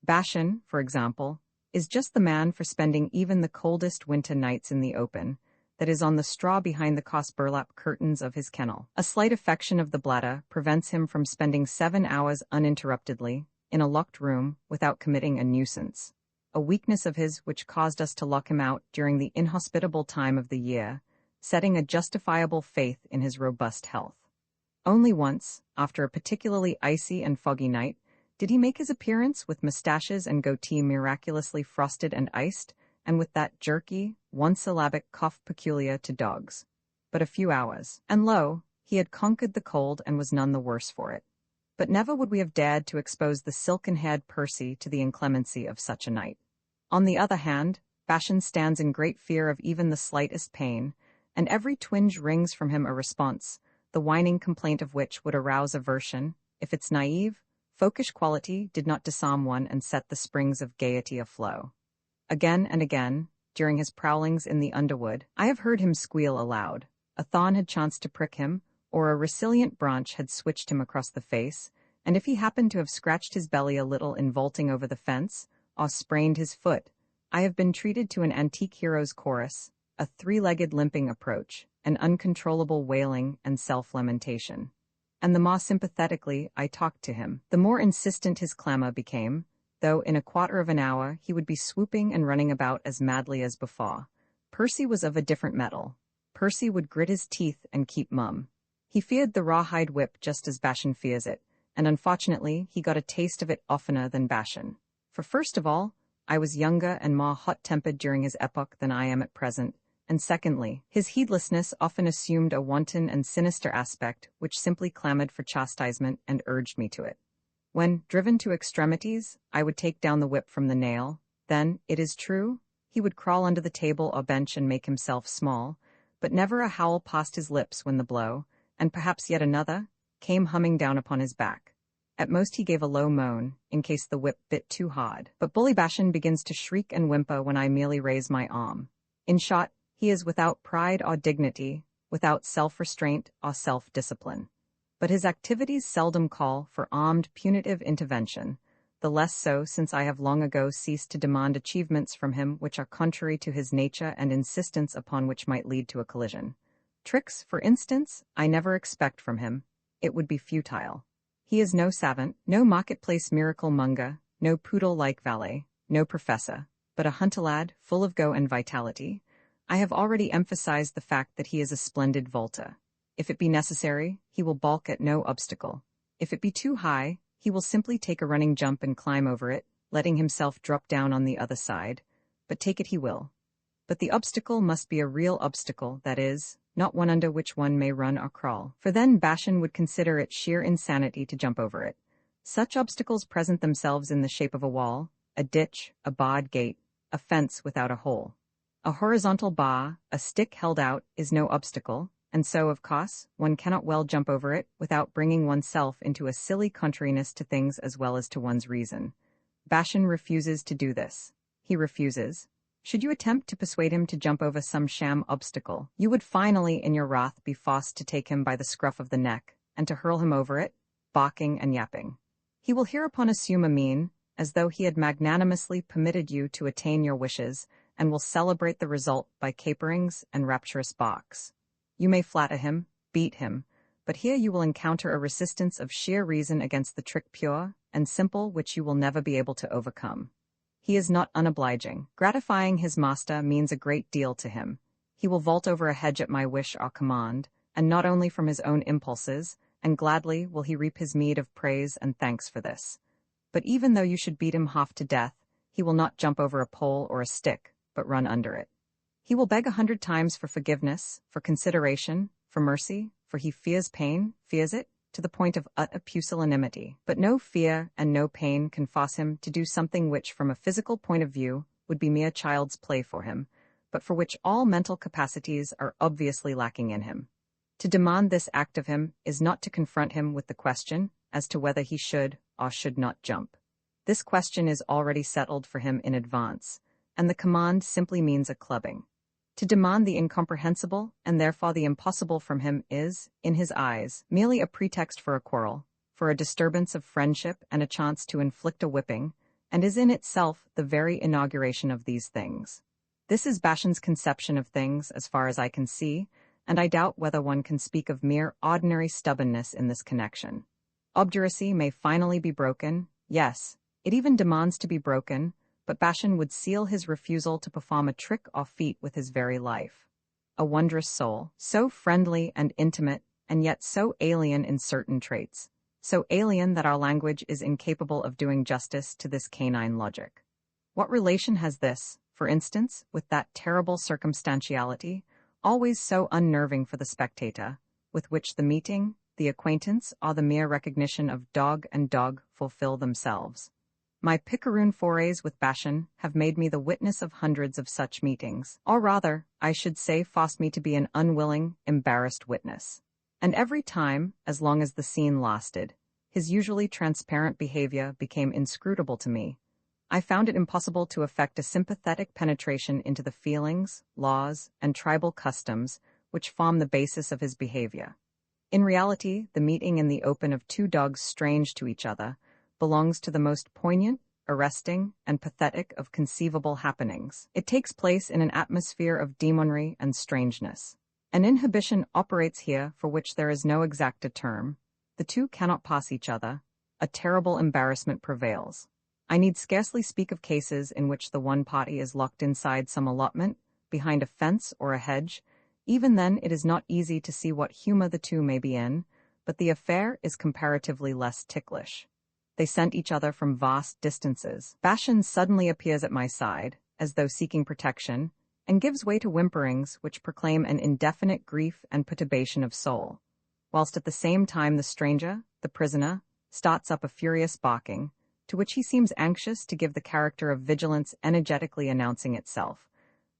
Bashan, for example, is just the man for spending even the coldest winter nights in the open, that is on the straw behind the coarse burlap curtains of his kennel. A slight affection of the bladder prevents him from spending 7 hours uninterruptedly in a locked room without committing a nuisance, a weakness of his which caused us to lock him out during the inhospitable time of the year, setting a justifiable faith in his robust health. Only once, after a particularly icy and foggy night, did he make his appearance with mustaches and goatee miraculously frosted and iced, and with that jerky, one-syllabic cough peculiar to dogs. But a few hours, and lo, he had conquered the cold and was none the worse for it. But never would we have dared to expose the silken-haired Percy to the inclemency of such a night. On the other hand, Bashan stands in great fear of even the slightest pain, and every twinge wrings from him a response, the whining complaint of which would arouse aversion, if its naive, folkish quality did not disarm one and set the springs of gaiety aflow. Again and again, during his prowlings in the underwood, I have heard him squeal aloud. A thorn had chanced to prick him, or a resilient branch had switched him across the face, and if he happened to have scratched his belly a little in vaulting over the fence, or sprained his foot, I have been treated to an antique hero's chorus, a three-legged limping approach, an uncontrollable wailing and self-lamentation. And the more sympathetically I talked to him, the more insistent his clamor became, though in a quarter of an hour he would be swooping and running about as madly as before. Percy was of a different metal. Percy would grit his teeth and keep mum. He feared the rawhide whip just as Bashan fears it, and unfortunately he got a taste of it oftener than Bashan. For first of all, I was younger and more hot-tempered during his epoch than I am at present, and secondly, his heedlessness often assumed a wanton and sinister aspect which simply clamored for chastisement and urged me to it. When, driven to extremities, I would take down the whip from the nail, then, it is true, he would crawl under the table or bench and make himself small, but never a howl passed his lips when the blow, and perhaps yet another, came humming down upon his back. At most he gave a low moan, in case the whip bit too hard, but bully Bashan begins to shriek and whimper when I merely raise my arm. In short, he is without pride or dignity, without self-restraint or self-discipline. But his activities seldom call for armed punitive intervention, the less so since I have long ago ceased to demand achievements from him which are contrary to his nature and insistence upon which might lead to a collision. Tricks, for instance, I never expect from him. It would be futile. He is no savant, no marketplace miracle monger, no poodle-like valet, no professor, but a hunter-lad, full of go and vitality. I have already emphasized the fact that he is a splendid vaulter. If it be necessary, he will balk at no obstacle. If it be too high, he will simply take a running jump and climb over it, letting himself drop down on the other side. But take it he will. But the obstacle must be a real obstacle, that is, not one under which one may run or crawl, for then Bashan would consider it sheer insanity to jump over it. Such obstacles present themselves in the shape of a wall, a ditch, a barred gate, a fence without a hole. A horizontal bar, a stick held out, is no obstacle, and so, of course, one cannot well jump over it without bringing oneself into a silly contrariness to things as well as to one's reason. Bashan refuses to do this. He refuses. Should you attempt to persuade him to jump over some sham obstacle, you would finally, in your wrath, be forced to take him by the scruff of the neck, and to hurl him over it, barking and yapping. He will hereupon assume a mien, as though he had magnanimously permitted you to attain your wishes, and will celebrate the result by caperings and rapturous barks. You may flatter him, beat him, but here you will encounter a resistance of sheer reason against the trick pure and simple which you will never be able to overcome. He is not unobliging. Gratifying his master means a great deal to him. He will vault over a hedge at my wish or command, and not only from his own impulses, and gladly will he reap his meed of praise and thanks for this. But even though you should beat him half to death, he will not jump over a pole or a stick, but run under it. He will beg 100 times for forgiveness, for consideration, for mercy, for he fears pain, fears it, to the point of utter pusillanimity. But no fear and no pain can force him to do something which, from a physical point of view, would be mere child's play for him, but for which all mental capacities are obviously lacking in him. To demand this act of him is not to confront him with the question as to whether he should or should not jump. This question is already settled for him in advance, and the command simply means a clubbing. To demand the incomprehensible, and therefore the impossible from him is, in his eyes, merely a pretext for a quarrel, for a disturbance of friendship and a chance to inflict a whipping, and is in itself the very inauguration of these things. This is Bashan's conception of things, as far as I can see, and I doubt whether one can speak of mere ordinary stubbornness in this connection. Obduracy may finally be broken, yes, it even demands to be broken, but Bashan would seal his refusal to perform a trick or feat with his very life. A wondrous soul, so friendly and intimate, and yet so alien in certain traits, so alien that our language is incapable of doing justice to this canine logic. What relation has this, for instance, with that terrible circumstantiality, always so unnerving for the spectator, with which the meeting, the acquaintance, or the mere recognition of dog and dog fulfill themselves? My picaroon forays with Bashan have made me the witness of hundreds of such meetings, or rather, I should say forced me to be an unwilling, embarrassed witness. And every time, as long as the scene lasted, his usually transparent behavior became inscrutable to me. I found it impossible to effect a sympathetic penetration into the feelings, laws, and tribal customs which form the basis of his behavior. In reality, the meeting in the open of two dogs strange to each other belongs to the most poignant, arresting, and pathetic of conceivable happenings. It takes place in an atmosphere of demonry and strangeness. An inhibition operates here for which there is no exact term. The two cannot pass each other. A terrible embarrassment prevails. I need scarcely speak of cases in which the one party is locked inside some allotment, behind a fence or a hedge. Even then it is not easy to see what humor the two may be in, but the affair is comparatively less ticklish. They scent each other from vast distances. Bashan suddenly appears at my side, as though seeking protection, and gives way to whimperings which proclaim an indefinite grief and perturbation of soul, whilst at the same time the stranger, the prisoner, starts up a furious barking, to which he seems anxious to give the character of vigilance energetically announcing itself,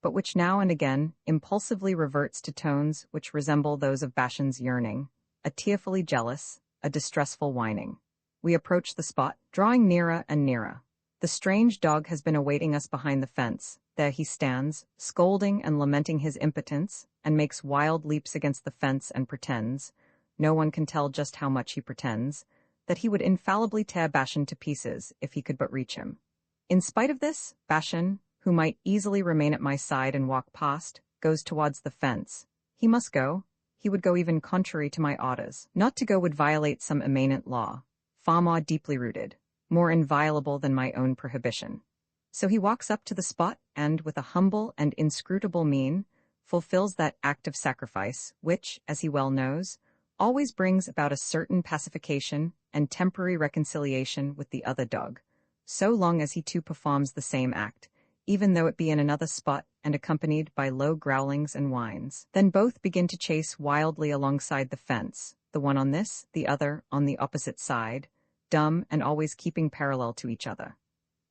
but which now and again impulsively reverts to tones which resemble those of Bashan's yearning, a tearfully jealous, a distressful whining. We approach the spot, drawing nearer and nearer. The strange dog has been awaiting us behind the fence. There he stands, scolding and lamenting his impotence, and makes wild leaps against the fence and pretends, no one can tell just how much he pretends, that he would infallibly tear Bashan to pieces if he could but reach him. In spite of this, Bashan, who might easily remain at my side and walk past, goes towards the fence. He must go. He would go even contrary to my orders. Not to go would violate some immanent law, far more deeply rooted, more inviolable than my own prohibition. So he walks up to the spot and, with a humble and inscrutable mien, fulfills that act of sacrifice which, as he well knows, always brings about a certain pacification and temporary reconciliation with the other dog, so long as he too performs the same act, even though it be in another spot and accompanied by low growlings and whines. Then both begin to chase wildly alongside the fence, the one on this, the other on the opposite side, dumb and always keeping parallel to each other.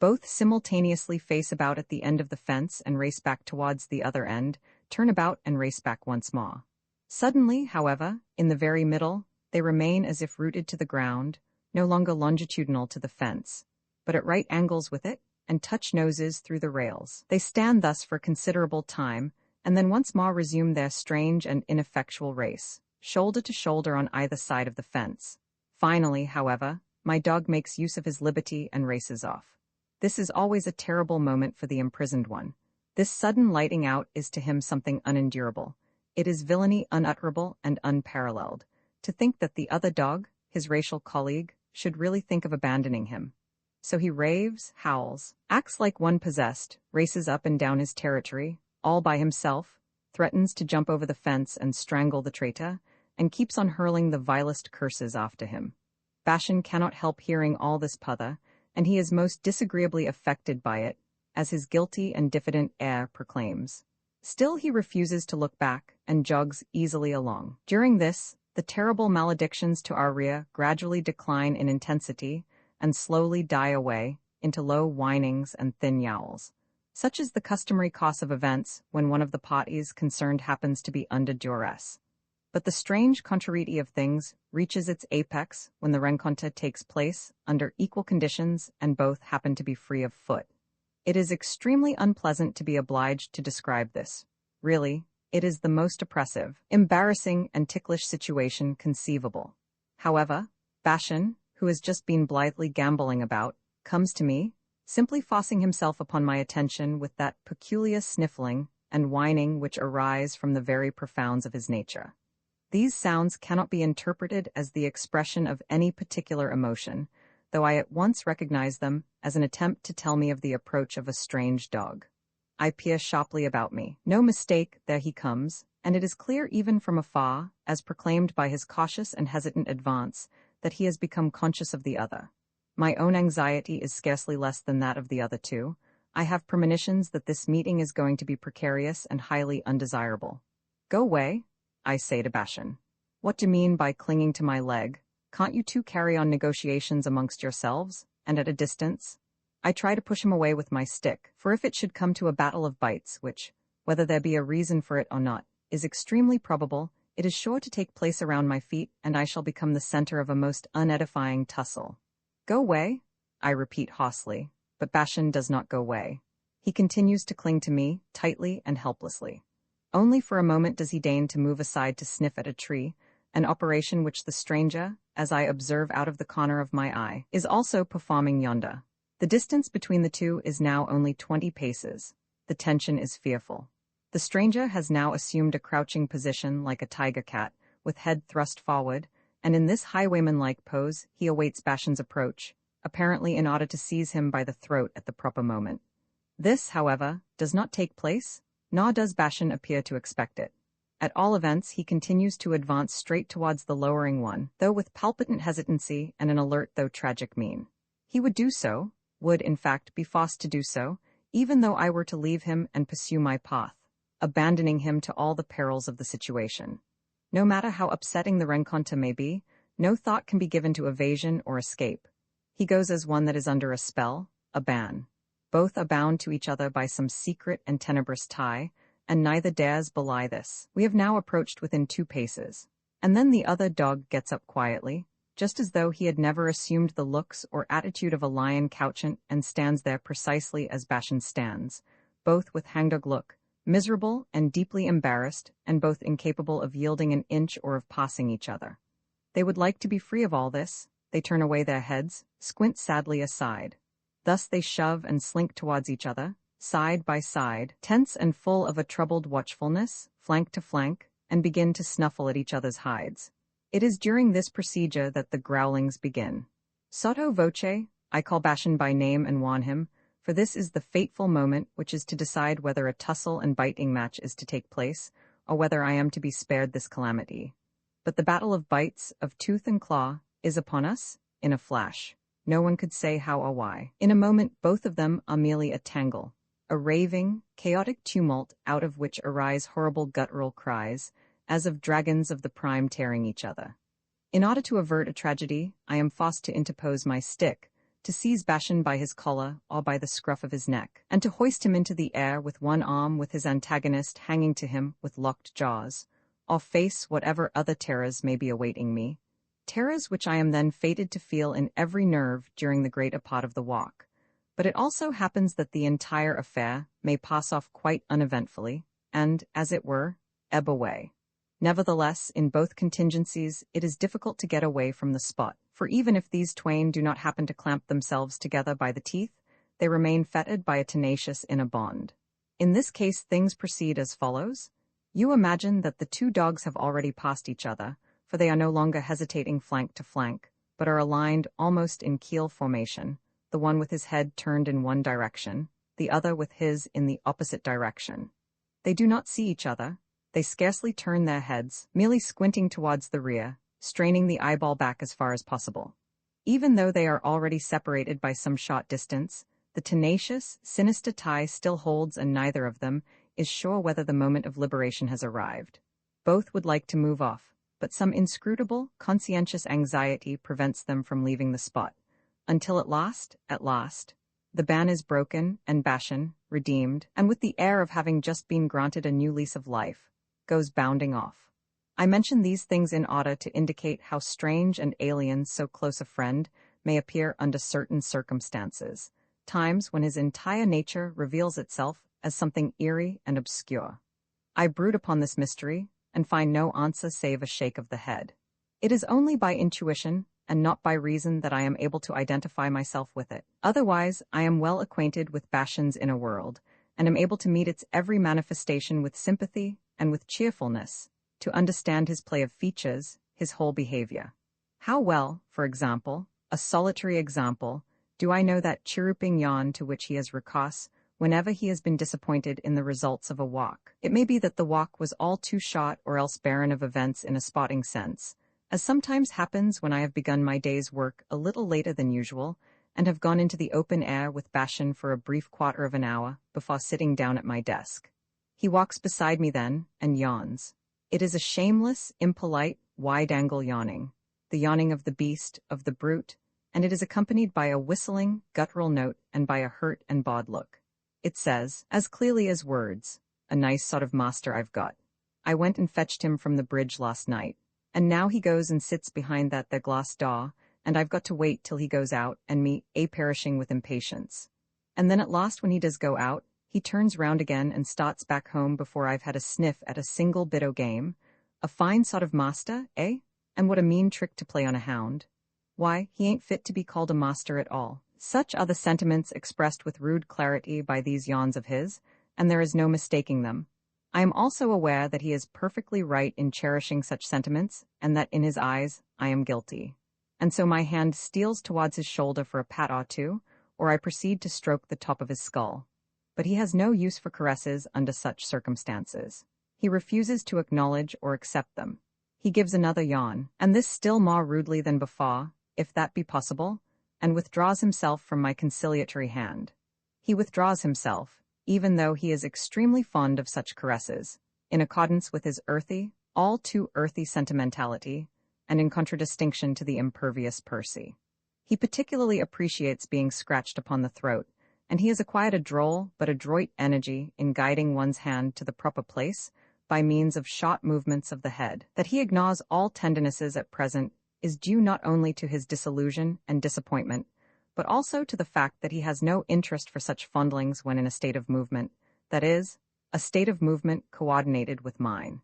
Both simultaneously face about at the end of the fence and race back towards the other end, turn about and race back once more. Suddenly, however, in the very middle, they remain as if rooted to the ground, no longer longitudinal to the fence, but at right angles with it, and touch noses through the rails. They stand thus for considerable time, and then once more resume their strange and ineffectual race, shoulder to shoulder on either side of the fence. Finally, however, my dog makes use of his liberty and races off. This is always a terrible moment for the imprisoned one. This sudden lighting out is to him something unendurable. It is villainy unutterable and unparalleled. To think that the other dog, his racial colleague, should really think of abandoning him. So he raves, howls, acts like one possessed, races up and down his territory, all by himself, threatens to jump over the fence and strangle the traitor, and keeps on hurling the vilest curses after him. Bashan cannot help hearing all this pother, and he is most disagreeably affected by it, as his guilty and diffident air proclaims. Still he refuses to look back, and jogs easily along. During this, the terrible maledictions to our rear gradually decline in intensity, and slowly die away into low whinings and thin yowls. Such is the customary course of events when one of the parties concerned happens to be under duress. But the strange contrariety of things reaches its apex when the rencontre takes place under equal conditions and both happen to be free of foot. It is extremely unpleasant to be obliged to describe this. Really, it is the most oppressive, embarrassing, and ticklish situation conceivable. However, Bashan, who has just been blithely gambolling about, comes to me, simply forcing himself upon my attention with that peculiar sniffling and whining which arise from the very profounds of his nature. These sounds cannot be interpreted as the expression of any particular emotion, though I at once recognize them as an attempt to tell me of the approach of a strange dog. I peer sharply about me. No mistake, there he comes, and it is clear even from afar, as proclaimed by his cautious and hesitant advance, that he has become conscious of the other. My own anxiety is scarcely less than that of the other two. I have premonitions that this meeting is going to be precarious and highly undesirable. Go away, I say to Bashan. What do you mean by clinging to my leg? Can't you two carry on negotiations amongst yourselves, and at a distance? I try to push him away with my stick, for if it should come to a battle of bites, which, whether there be a reason for it or not, is extremely probable, it is sure to take place around my feet, and I shall become the center of a most unedifying tussle. Go away, I repeat hoarsely, but Bashan does not go away. He continues to cling to me, tightly and helplessly. Only for a moment does he deign to move aside to sniff at a tree, an operation which the stranger, as I observe out of the corner of my eye, is also performing yonder. The distance between the two is now only 20 paces. The tension is fearful. The stranger has now assumed a crouching position like a tiger cat, with head thrust forward, and in this highwayman-like pose he awaits Bashan's approach, apparently in order to seize him by the throat at the proper moment. This, however, does not take place, nor does Bashan appear to expect it. At all events, he continues to advance straight towards the lowering one, though with palpitant hesitancy and an alert though tragic mien. He would do so, would in fact be forced to do so, even though I were to leave him and pursue my path, abandoning him to all the perils of the situation. No matter how upsetting the rencontre may be, no thought can be given to evasion or escape. He goes as one that is under a spell, a ban. Both are bound to each other by some secret and tenebrous tie, and neither dares belie this. We have now approached within 2 paces, and then the other dog gets up quietly, just as though he had never assumed the looks or attitude of a lion couchant, and stands there precisely as Bashan stands, both with hangdog look, miserable and deeply embarrassed, and both incapable of yielding an inch or of passing each other. They would like to be free of all this. They turn away their heads, squint sadly aside. Thus they shove and slink towards each other, side by side, tense and full of a troubled watchfulness, flank to flank, and begin to snuffle at each other's hides. It is during this procedure that the growlings begin. Sotto voce, I call Bashan by name and warn him, for this is the fateful moment which is to decide whether a tussle and biting match is to take place, or whether I am to be spared this calamity. But the battle of bites, of tooth and claw, is upon us, in a flash. No one could say how or why. In a moment both of them are merely a tangle, a raving, chaotic tumult out of which arise horrible guttural cries, as of dragons of the prime tearing each other. In order to avert a tragedy, I am forced to interpose my stick, to seize Bashan by his collar or by the scruff of his neck, and to hoist him into the air with one arm with his antagonist hanging to him with locked jaws, or face whatever other terrors may be awaiting me, terrors which I am then fated to feel in every nerve during the greater part of the walk. But it also happens that the entire affair may pass off quite uneventfully, and, as it were, ebb away. Nevertheless, in both contingencies, it is difficult to get away from the spot, for even if these twain do not happen to clamp themselves together by the teeth, they remain fettered by a tenacious inner bond. In this case, things proceed as follows. You imagine that the 2 dogs have already passed each other, for they are no longer hesitating flank to flank, but are aligned almost in keel formation, the one with his head turned in one direction, the other with his in the opposite direction. They do not see each other. They scarcely turn their heads, merely squinting towards the rear, straining the eyeball back as far as possible. Even though they are already separated by some short distance, the tenacious, sinister tie still holds, and neither of them is sure whether the moment of liberation has arrived. Both would like to move off, but some inscrutable, conscientious anxiety prevents them from leaving the spot, until at last, the ban is broken, and Bashan, redeemed, and with the air of having just been granted a new lease of life, goes bounding off. I mention these things in order to indicate how strange and alien so close a friend may appear under certain circumstances, times when his entire nature reveals itself as something eerie and obscure. I brood upon this mystery, and find no answer save a shake of the head. It is only by intuition, and not by reason, that I am able to identify myself with it. Otherwise, I am well acquainted with Bashan's inner world, and am able to meet its every manifestation with sympathy and with cheerfulness, to understand his play of features, his whole behavior. How well, for example, a solitary example, do I know that chirruping yawn to which he has recourse whenever he has been disappointed in the results of a walk. It may be that the walk was all too short or else barren of events in a spotting sense, as sometimes happens when I have begun my day's work a little later than usual, and have gone into the open air with Bashan for a brief quarter of an hour before sitting down at my desk. He walks beside me then, and yawns. It is a shameless, impolite, wide-angle yawning, the yawning of the beast, of the brute, and it is accompanied by a whistling, guttural note and by a hurt and bawed look. It says, as clearly as words, "A nice sort of master I've got. I went and fetched him from the bridge last night, and now he goes and sits behind that there glass door, and I've got to wait till he goes out, and me perishing with impatience. And then at last when he does go out, he turns round again and starts back home before I've had a sniff at a single bit o' game. A fine sort of master, eh? And what a mean trick to play on a hound. Why, he ain't fit to be called a master at all." Such are the sentiments expressed with rude clarity by these yawns of his, and there is no mistaking them. I am also aware that he is perfectly right in cherishing such sentiments, and that in his eyes I am guilty. And so my hand steals towards his shoulder for a pat or two, or I proceed to stroke the top of his skull. But he has no use for caresses under such circumstances. He refuses to acknowledge or accept them. He gives another yawn, and this still more rudely than before, if that be possible, and withdraws himself from my conciliatory hand. He withdraws himself, even though he is extremely fond of such caresses, in accordance with his earthy, all too earthy sentimentality, and in contradistinction to the impervious Percy. He particularly appreciates being scratched upon the throat, and he has acquired a droll but adroit energy in guiding one's hand to the proper place by means of short movements of the head. That he ignores all tendernesses at present is due not only to his disillusion and disappointment, but also to the fact that he has no interest for such fondlings when in a state of movement, that is, a state of movement coordinated with mine.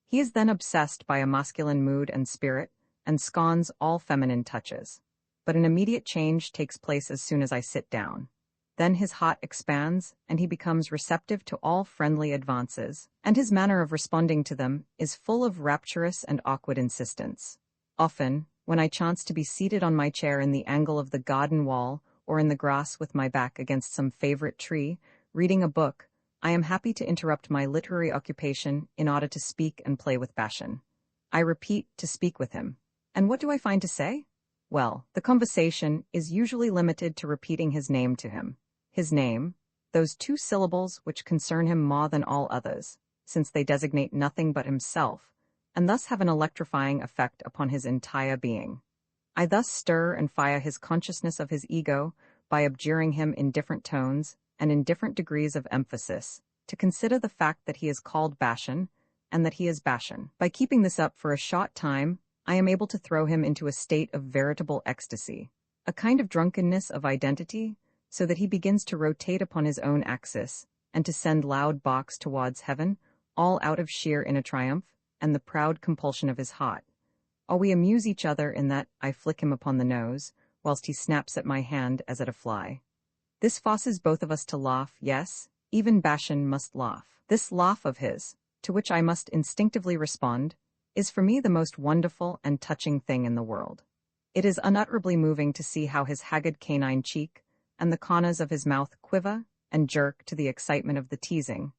He is then obsessed by a masculine mood and spirit, and scorns all feminine touches. But an immediate change takes place as soon as I sit down. Then his heart expands, and he becomes receptive to all friendly advances, and his manner of responding to them is full of rapturous and awkward insistence. Often, when I chance to be seated on my chair in the angle of the garden wall or in the grass with my back against some favorite tree, reading a book, I am happy to interrupt my literary occupation in order to speak and play with Bashan. I repeat, to speak with him. And what do I find to say? Well, the conversation is usually limited to repeating his name to him. His name, those two syllables which concern him more than all others, since they designate nothing but himself, and thus have an electrifying effect upon his entire being. I thus stir and fire his consciousness of his ego by abjuring him in different tones and in different degrees of emphasis, to consider the fact that he is called Bashan, and that he is Bashan. By keeping this up for a short time, I am able to throw him into a state of veritable ecstasy, a kind of drunkenness of identity, so that he begins to rotate upon his own axis, and to send loud barks towards heaven, all out of sheer inner triumph, and the proud compulsion of his heart. Or we amuse each other in that I flick him upon the nose, whilst he snaps at my hand as at a fly. This forces both of us to laugh, yes, even Bashan must laugh. This laugh of his, to which I must instinctively respond, is for me the most wonderful and touching thing in the world. It is unutterably moving to see how his haggard canine cheek and the corners of his mouth quiver and jerk to the excitement of the teasing,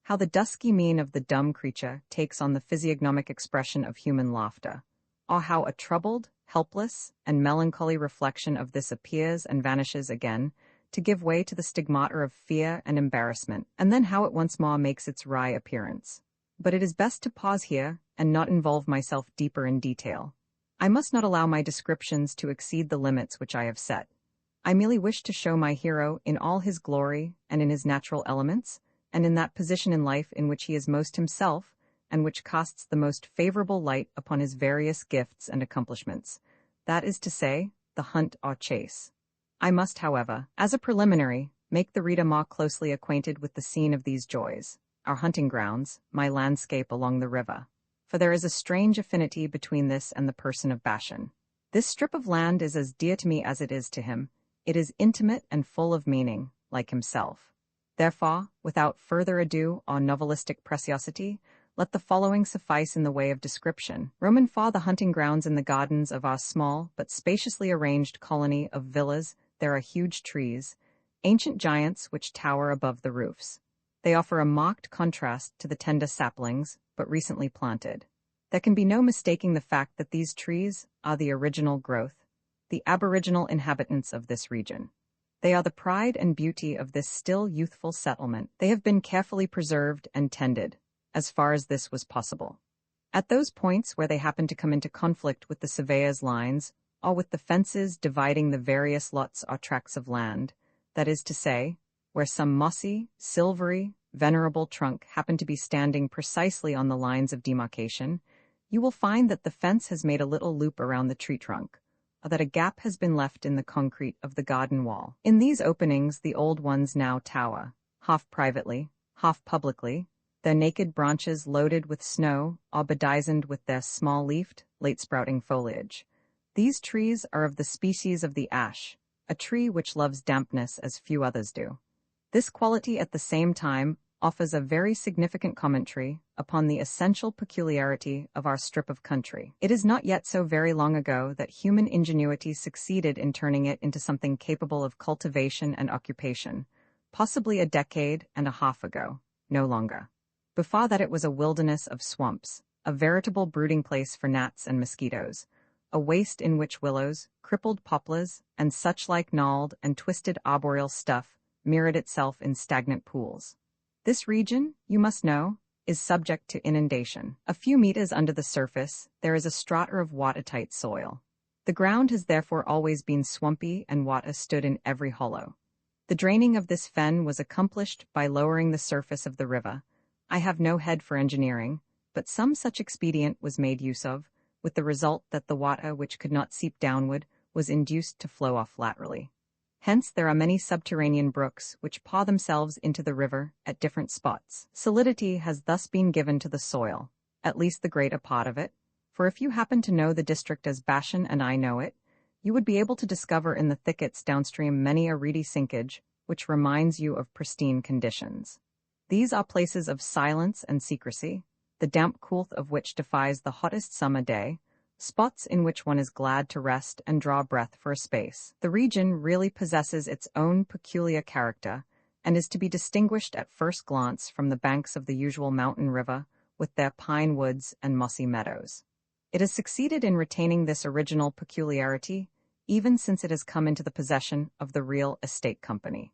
how the dusky mien of the dumb creature takes on the physiognomic expression of human laughter, or how a troubled, helpless, and melancholy reflection of this appears and vanishes again, to give way to the stigmata of fear and embarrassment, and then how it once more makes its wry appearance. But it is best to pause here and not involve myself deeper in detail. I must not allow my descriptions to exceed the limits which I have set. I merely wish to show my hero in all his glory and in his natural elements, and in that position in life in which he is most himself, and which casts the most favorable light upon his various gifts and accomplishments, that is to say, the hunt or chase. I must, however, as a preliminary, make the reader more closely acquainted with the scene of these joys, our hunting grounds, my landscape along the river. For there is a strange affinity between this and the person of Bashan. This strip of land is as dear to me as it is to him. It is intimate and full of meaning, like himself. Therefore, without further ado or novelistic preciosity, let the following suffice in the way of description. Roman for the hunting grounds in the gardens of our small but spaciously arranged colony of villas there are huge trees, ancient giants which tower above the roofs. They offer a marked contrast to the tender saplings, but recently planted. There can be no mistaking the fact that these trees are the original growth, the aboriginal inhabitants of this region. They are the pride and beauty of this still youthful settlement. They have been carefully preserved and tended, as far as this was possible. At those points where they happen to come into conflict with the surveyor's lines, all with the fences dividing the various lots or tracts of land, that is to say, where some mossy, silvery, venerable trunk happen to be standing precisely on the lines of demarcation, you will find that the fence has made a little loop around the tree trunk, or that a gap has been left in the concrete of the garden wall. In these openings the old ones now tower, half privately, half publicly, their naked branches loaded with snow or bedizened with their small-leafed, late-sprouting foliage. These trees are of the species of the ash, a tree which loves dampness as few others do. This quality at the same time offers a very significant commentary upon the essential peculiarity of our strip of country. It is not yet so very long ago that human ingenuity succeeded in turning it into something capable of cultivation and occupation, possibly a decade and a half ago, no longer. Before that it was a wilderness of swamps, a veritable brooding place for gnats and mosquitoes, a waste in which willows, crippled poplars, and such-like gnarled and twisted arboreal stuff mirrored itself in stagnant pools. This region, you must know, is subject to inundation. A few meters under the surface, there is a strata of watertight soil. The ground has therefore always been swampy and water stood in every hollow. The draining of this fen was accomplished by lowering the surface of the river. I have no head for engineering, but some such expedient was made use of, with the result that the water which could not seep downward was induced to flow off laterally. Hence there are many subterranean brooks which pour themselves into the river at different spots. Solidity has thus been given to the soil, at least the greater part of it, for if you happen to know the district as Bashan and I know it, you would be able to discover in the thickets downstream many a reedy sinkage which reminds you of pristine conditions. These are places of silence and secrecy, the damp coolth of which defies the hottest summer day, spots in which one is glad to rest and draw breath for a space. The region really possesses its own peculiar character, and is to be distinguished at first glance from the banks of the usual mountain river, with their pine woods and mossy meadows. It has succeeded in retaining this original peculiarity, even since it has come into the possession of the real estate company.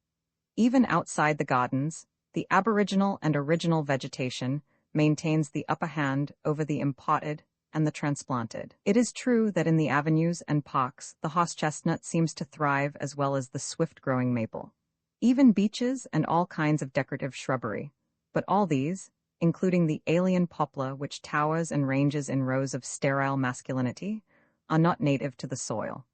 Even outside the gardens, the aboriginal and original vegetation maintains the upper hand over the imported and the transplanted. It is true that in the avenues and parks the horse chestnut seems to thrive as well as the swift-growing maple. Even beeches and all kinds of decorative shrubbery, but all these, including the alien poplar which towers and ranges in rows of sterile masculinity, are not native to the soil.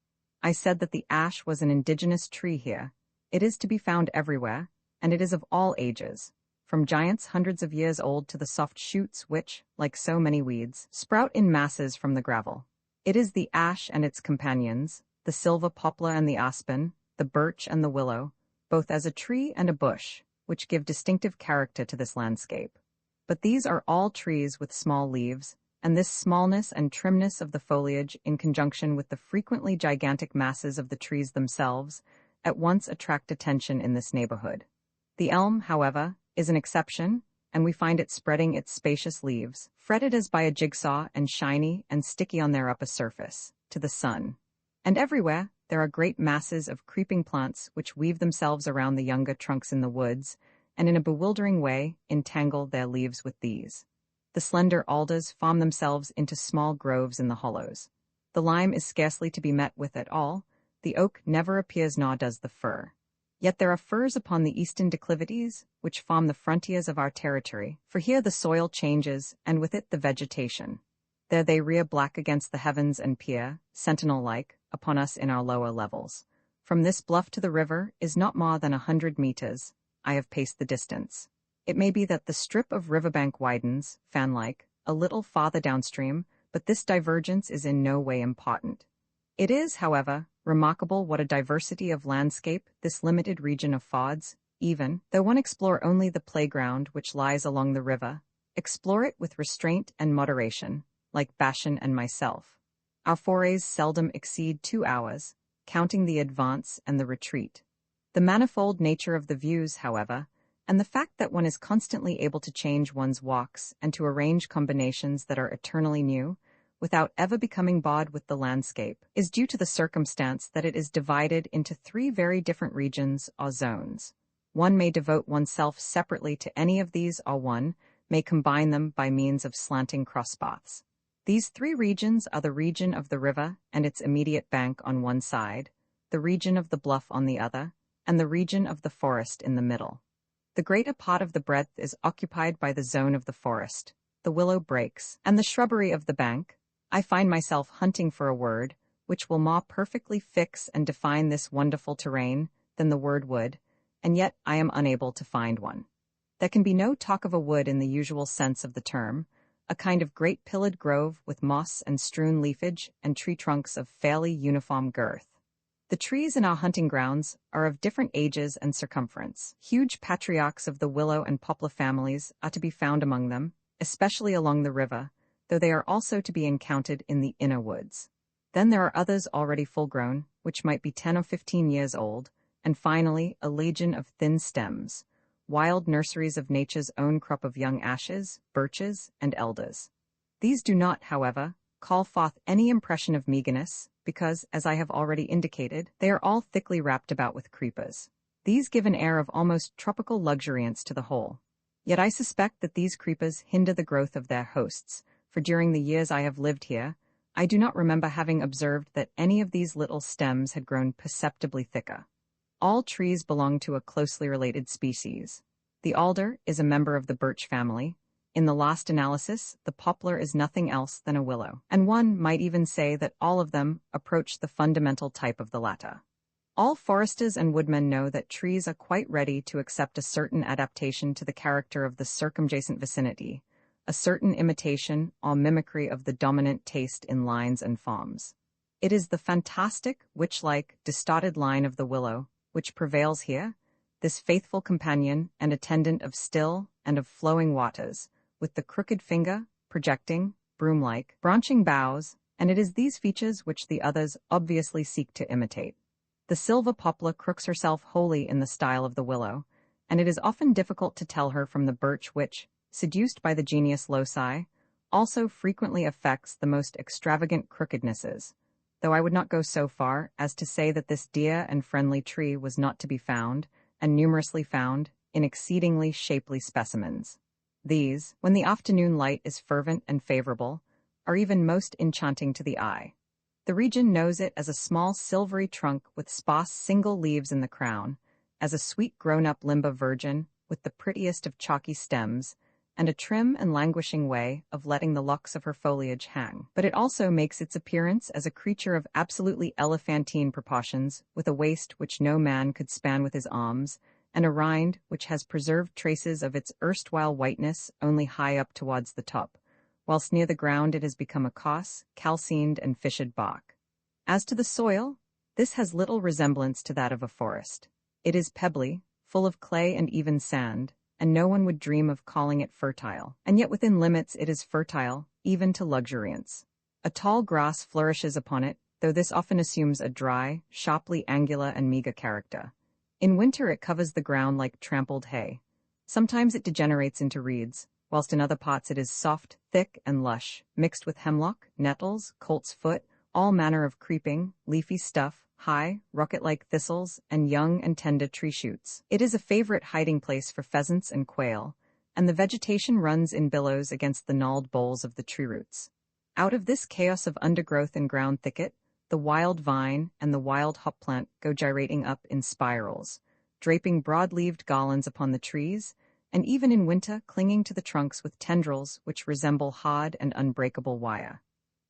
I said that the ash was an indigenous tree here. It is to be found everywhere, and it is of all ages, from giants hundreds of years old to the soft shoots which, like so many weeds, sprout in masses from the gravel. It is the ash and its companions, the silver poplar and the aspen, the birch and the willow, both as a tree and a bush, which give distinctive character to this landscape. But these are all trees with small leaves, and this smallness and trimness of the foliage in conjunction with the frequently gigantic masses of the trees themselves at once attract attention in this neighborhood. The elm, however, is an exception, and we find it spreading its spacious leaves, fretted as by a jigsaw and shiny and sticky on their upper surface, to the sun. And everywhere there are great masses of creeping plants which weave themselves around the younger trunks in the woods, and in a bewildering way entangle their leaves with these. The slender alders form themselves into small groves in the hollows. The lime is scarcely to be met with at all, the oak never appears nor does the fir. Yet there are firs upon the eastern declivities, which form the frontiers of our territory, for here the soil changes, and with it the vegetation. There they rear black against the heavens and peer, sentinel-like, upon us in our lower levels. From this bluff to the river is not more than 100 meters. I have paced the distance. It may be that the strip of riverbank widens, fan-like, a little farther downstream, but this divergence is in no way important. It is, however, remarkable what a diversity of landscape this limited region affords, even though one explore only the playground which lies along the river, explore it with restraint and moderation, like Bashan and myself. Our forays seldom exceed 2 hours, counting the advance and the retreat. The manifold nature of the views, however, and the fact that one is constantly able to change one's walks and to arrange combinations that are eternally new, without ever becoming bored with the landscape, is due to the circumstance that it is divided into 3 very different regions or zones. One may devote oneself separately to any of these, or one may combine them by means of slanting crosspaths. These three regions are the region of the river and its immediate bank on one side, the region of the bluff on the other, and the region of the forest in the middle. The greater part of the breadth is occupied by the zone of the forest, the willow brakes, and the shrubbery of the bank. I find myself hunting for a word which will more perfectly fix and define this wonderful terrain than the word wood, and yet I am unable to find one. There can be no talk of a wood in the usual sense of the term, a kind of great pillared grove with moss and strewn leafage and tree trunks of fairly uniform girth. The trees in our hunting grounds are of different ages and circumference. Huge patriarchs of the willow and poplar families are to be found among them, especially along the river, though they are also to be encountered in the inner woods. Then there are others already full-grown, which might be 10 or 15 years old, and finally a legion of thin stems, wild nurseries of nature's own crop of young ashes, birches, and elders. These do not, however, call forth any impression of meagerness, because, as I have already indicated, they are all thickly wrapped about with creepers. These give an air of almost tropical luxuriance to the whole. Yet I suspect that these creepers hinder the growth of their hosts, for during the years I have lived here, I do not remember having observed that any of these little stems had grown perceptibly thicker. All trees belong to a closely related species. The alder is a member of the birch family. In the last analysis, the poplar is nothing else than a willow, and one might even say that all of them approach the fundamental type of the latter. All foresters and woodmen know that trees are quite ready to accept a certain adaptation to the character of the circumjacent vicinity, a certain imitation or mimicry of the dominant taste in lines and forms. It is the fantastic, witch-like, distorted line of the willow which prevails here, this faithful companion and attendant of still and of flowing waters, with the crooked finger, projecting, broom-like, branching boughs, and it is these features which the others obviously seek to imitate. The silver poplar crooks herself wholly in the style of the willow, and it is often difficult to tell her from the birch which, seduced by the genius loci, also frequently affects the most extravagant crookednesses, though I would not go so far as to say that this dear and friendly tree was not to be found, and numerously found, in exceedingly shapely specimens. These, when the afternoon light is fervent and favorable, are even most enchanting to the eye. The region knows it as a small silvery trunk with sparse single leaves in the crown, as a sweet grown-up limba virgin with the prettiest of chalky stems, and a trim and languishing way of letting the locks of her foliage hang. But it also makes its appearance as a creature of absolutely elephantine proportions, with a waist which no man could span with his arms, and a rind which has preserved traces of its erstwhile whiteness only high up towards the top, whilst near the ground it has become a coarse, calcined and fissured bark. As to the soil, this has little resemblance to that of a forest. It is pebbly, full of clay and even sand, and no one would dream of calling it fertile, and yet within limits it is fertile, even to luxuriance. A tall grass flourishes upon it, though this often assumes a dry, sharply angular and meagre character. In winter it covers the ground like trampled hay. Sometimes it degenerates into reeds, whilst in other parts it is soft, thick, and lush, mixed with hemlock, nettles, colt's foot, all manner of creeping, leafy stuff, high, rocket-like thistles, and young and tender tree shoots. It is a favorite hiding place for pheasants and quail, and the vegetation runs in billows against the gnarled boles of the tree roots. Out of this chaos of undergrowth and ground thicket, the wild vine and the wild hop plant go gyrating up in spirals, draping broad-leaved garlands upon the trees, and even in winter clinging to the trunks with tendrils which resemble hard and unbreakable wire.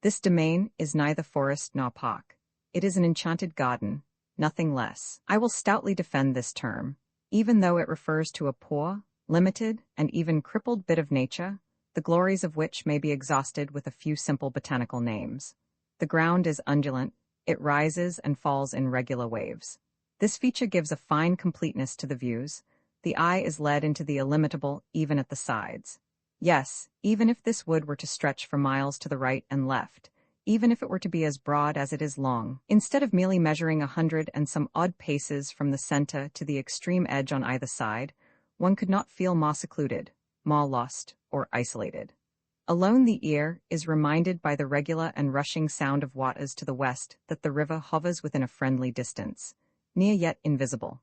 This domain is neither forest nor park. It is an enchanted garden, nothing less. I will stoutly defend this term, even though it refers to a poor, limited, and even crippled bit of nature, the glories of which may be exhausted with a few simple botanical names. The ground is undulant, it rises and falls in regular waves. This feature gives a fine completeness to the views. The eye is led into the illimitable even at the sides. Yes, even if this wood were to stretch for miles to the right and left, even if it were to be as broad as it is long, instead of merely measuring 100 and some odd paces from the center to the extreme edge on either side, one could not feel more secluded, more lost, or isolated. Alone the ear is reminded by the regular and rushing sound of waters to the west that the river hovers within a friendly distance, near yet invisible.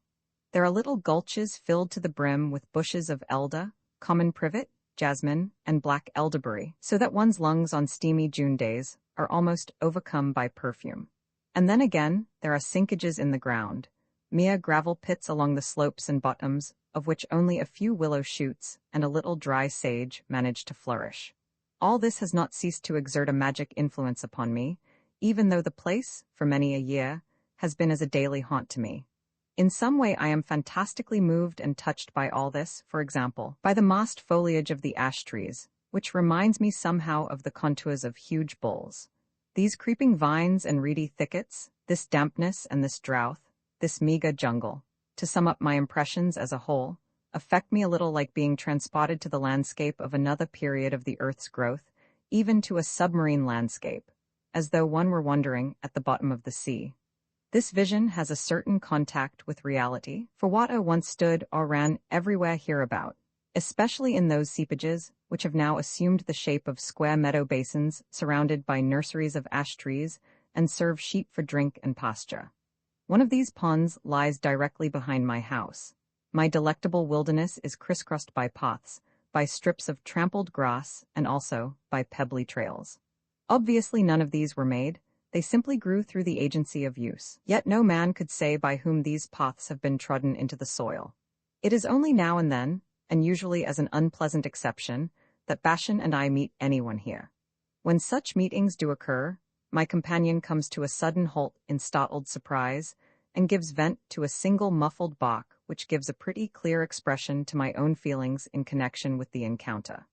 There are little gulches filled to the brim with bushes of elder, common privet, jasmine, and black elderberry, so that one's lungs on steamy June days are almost overcome by perfume. And then again, there are sinkages in the ground, mere gravel pits along the slopes and bottoms, of which only a few willow shoots and a little dry sage manage to flourish. All this has not ceased to exert a magic influence upon me, even though the place, for many a year, has been as a daily haunt to me. In some way I am fantastically moved and touched by all this, for example, by the massed foliage of the ash trees, which reminds me somehow of the contours of huge bowls. These creeping vines and reedy thickets, this dampness and this drought, this meager jungle, to sum up my impressions as a whole, affect me a little like being transported to the landscape of another period of the Earth's growth, even to a submarine landscape, as though one were wandering at the bottom of the sea. This vision has a certain contact with reality, for what once stood or ran everywhere hereabout, especially in those seepages which have now assumed the shape of square meadow basins surrounded by nurseries of ash trees and serve sheep for drink and pasture. One of these ponds lies directly behind my house. My delectable wilderness is crisscrossed by paths, by strips of trampled grass, and also by pebbly trails. Obviously none of these were made. They simply grew through the agency of use. Yet no man could say by whom these paths have been trodden into the soil. It is only now and then, and usually as an unpleasant exception, that Bashan and I meet anyone here. When such meetings do occur, my companion comes to a sudden halt in startled surprise, and gives vent to a single muffled bark which gives a pretty clear expression to my own feelings in connection with the encounter.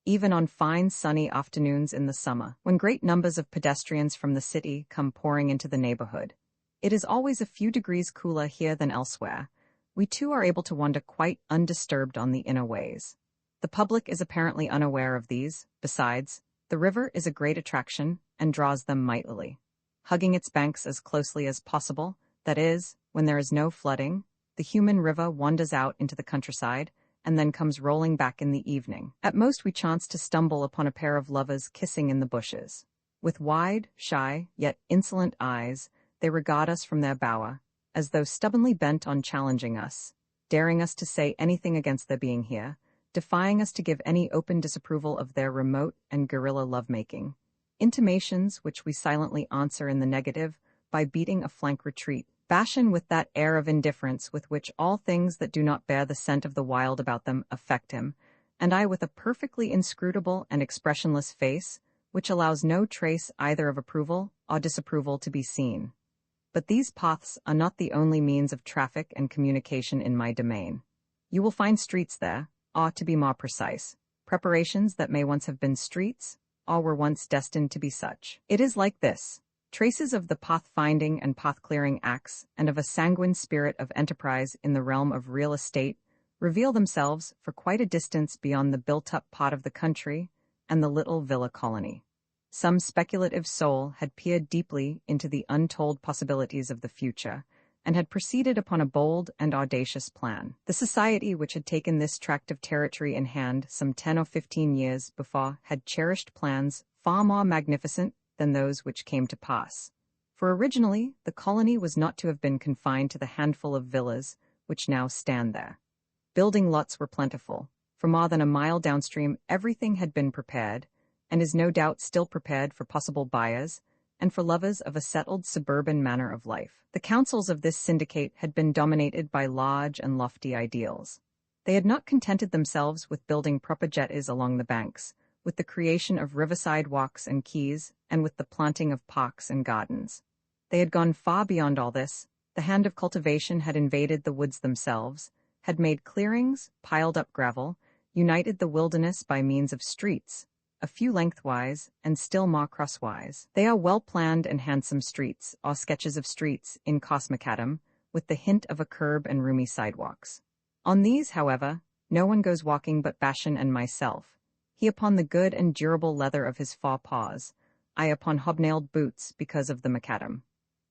Even on fine sunny afternoons in the summer, when great numbers of pedestrians from the city come pouring into the neighborhood, it is always a few degrees cooler here than elsewhere. We too are able to wander quite undisturbed on the inner ways. The public is apparently unaware of these. Besides, the river is a great attraction and draws them mightily. Hugging its banks as closely as possible, that is, when there is no flooding, the human river wanders out into the countryside, and then comes rolling back in the evening. At most we chance to stumble upon a pair of lovers kissing in the bushes. With wide, shy, yet insolent eyes, they regard us from their bower, as though stubbornly bent on challenging us, daring us to say anything against their being here, defying us to give any open disapproval of their remote and guerrilla lovemaking. Intimations which we silently answer in the negative by beating a flank retreat. Bashan with that air of indifference with which all things that do not bear the scent of the wild about them affect him, and I with a perfectly inscrutable and expressionless face, which allows no trace either of approval or disapproval to be seen. But these paths are not the only means of traffic and communication in my domain. You will find streets there, or to be more precise, preparations that may once have been streets, or were once destined to be such. It is like this. Traces of the path-finding and path-clearing acts and of a sanguine spirit of enterprise in the realm of real estate reveal themselves for quite a distance beyond the built-up part of the country and the little villa colony. Some speculative soul had peered deeply into the untold possibilities of the future and had proceeded upon a bold and audacious plan. The society which had taken this tract of territory in hand some 10 or 15 years before had cherished plans far more magnificent than those which came to pass. For originally, the colony was not to have been confined to the handful of villas which now stand there. Building lots were plentiful. For more than a mile downstream, everything had been prepared, and is no doubt still prepared for possible buyers and for lovers of a settled suburban manner of life. The councils of this syndicate had been dominated by large and lofty ideals. They had not contented themselves with building proper jetties along the banks, with the creation of riverside walks and quays, and with the planting of parks and gardens. They had gone far beyond all this. The hand of cultivation had invaded the woods themselves, had made clearings, piled up gravel, united the wilderness by means of streets, a few lengthwise and still more crosswise. They are well-planned and handsome streets, or sketches of streets, in Cosmacadam, with the hint of a curb and roomy sidewalks. On these, however, no one goes walking but Bashan and myself, he upon the good and durable leather of his fore paws, I upon hobnailed boots because of the macadam.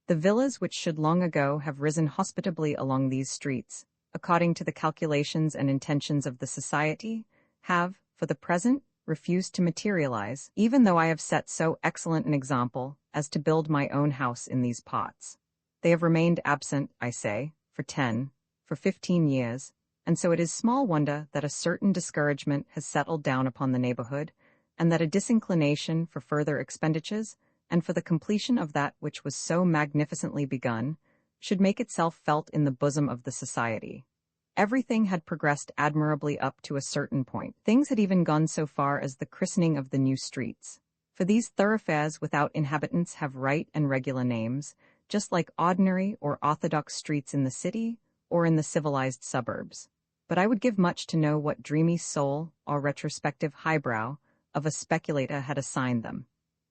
The villas which should long ago have risen hospitably along these streets, according to the calculations and intentions of the society, have, for the present, refused to materialize, even though I have set so excellent an example as to build my own house in these parts. They have remained absent, I say, for 10, for 15 years, and so it is small wonder that a certain discouragement has settled down upon the neighborhood, and that a disinclination for further expenditures, and for the completion of that which was so magnificently begun, should make itself felt in the bosom of the society. Everything had progressed admirably up to a certain point. Things had even gone so far as the christening of the new streets. For these thoroughfares without inhabitants have right and regular names, just like ordinary or orthodox streets in the city or in the civilized suburbs. But I would give much to know what dreamy soul or retrospective highbrow of a speculator had assigned them.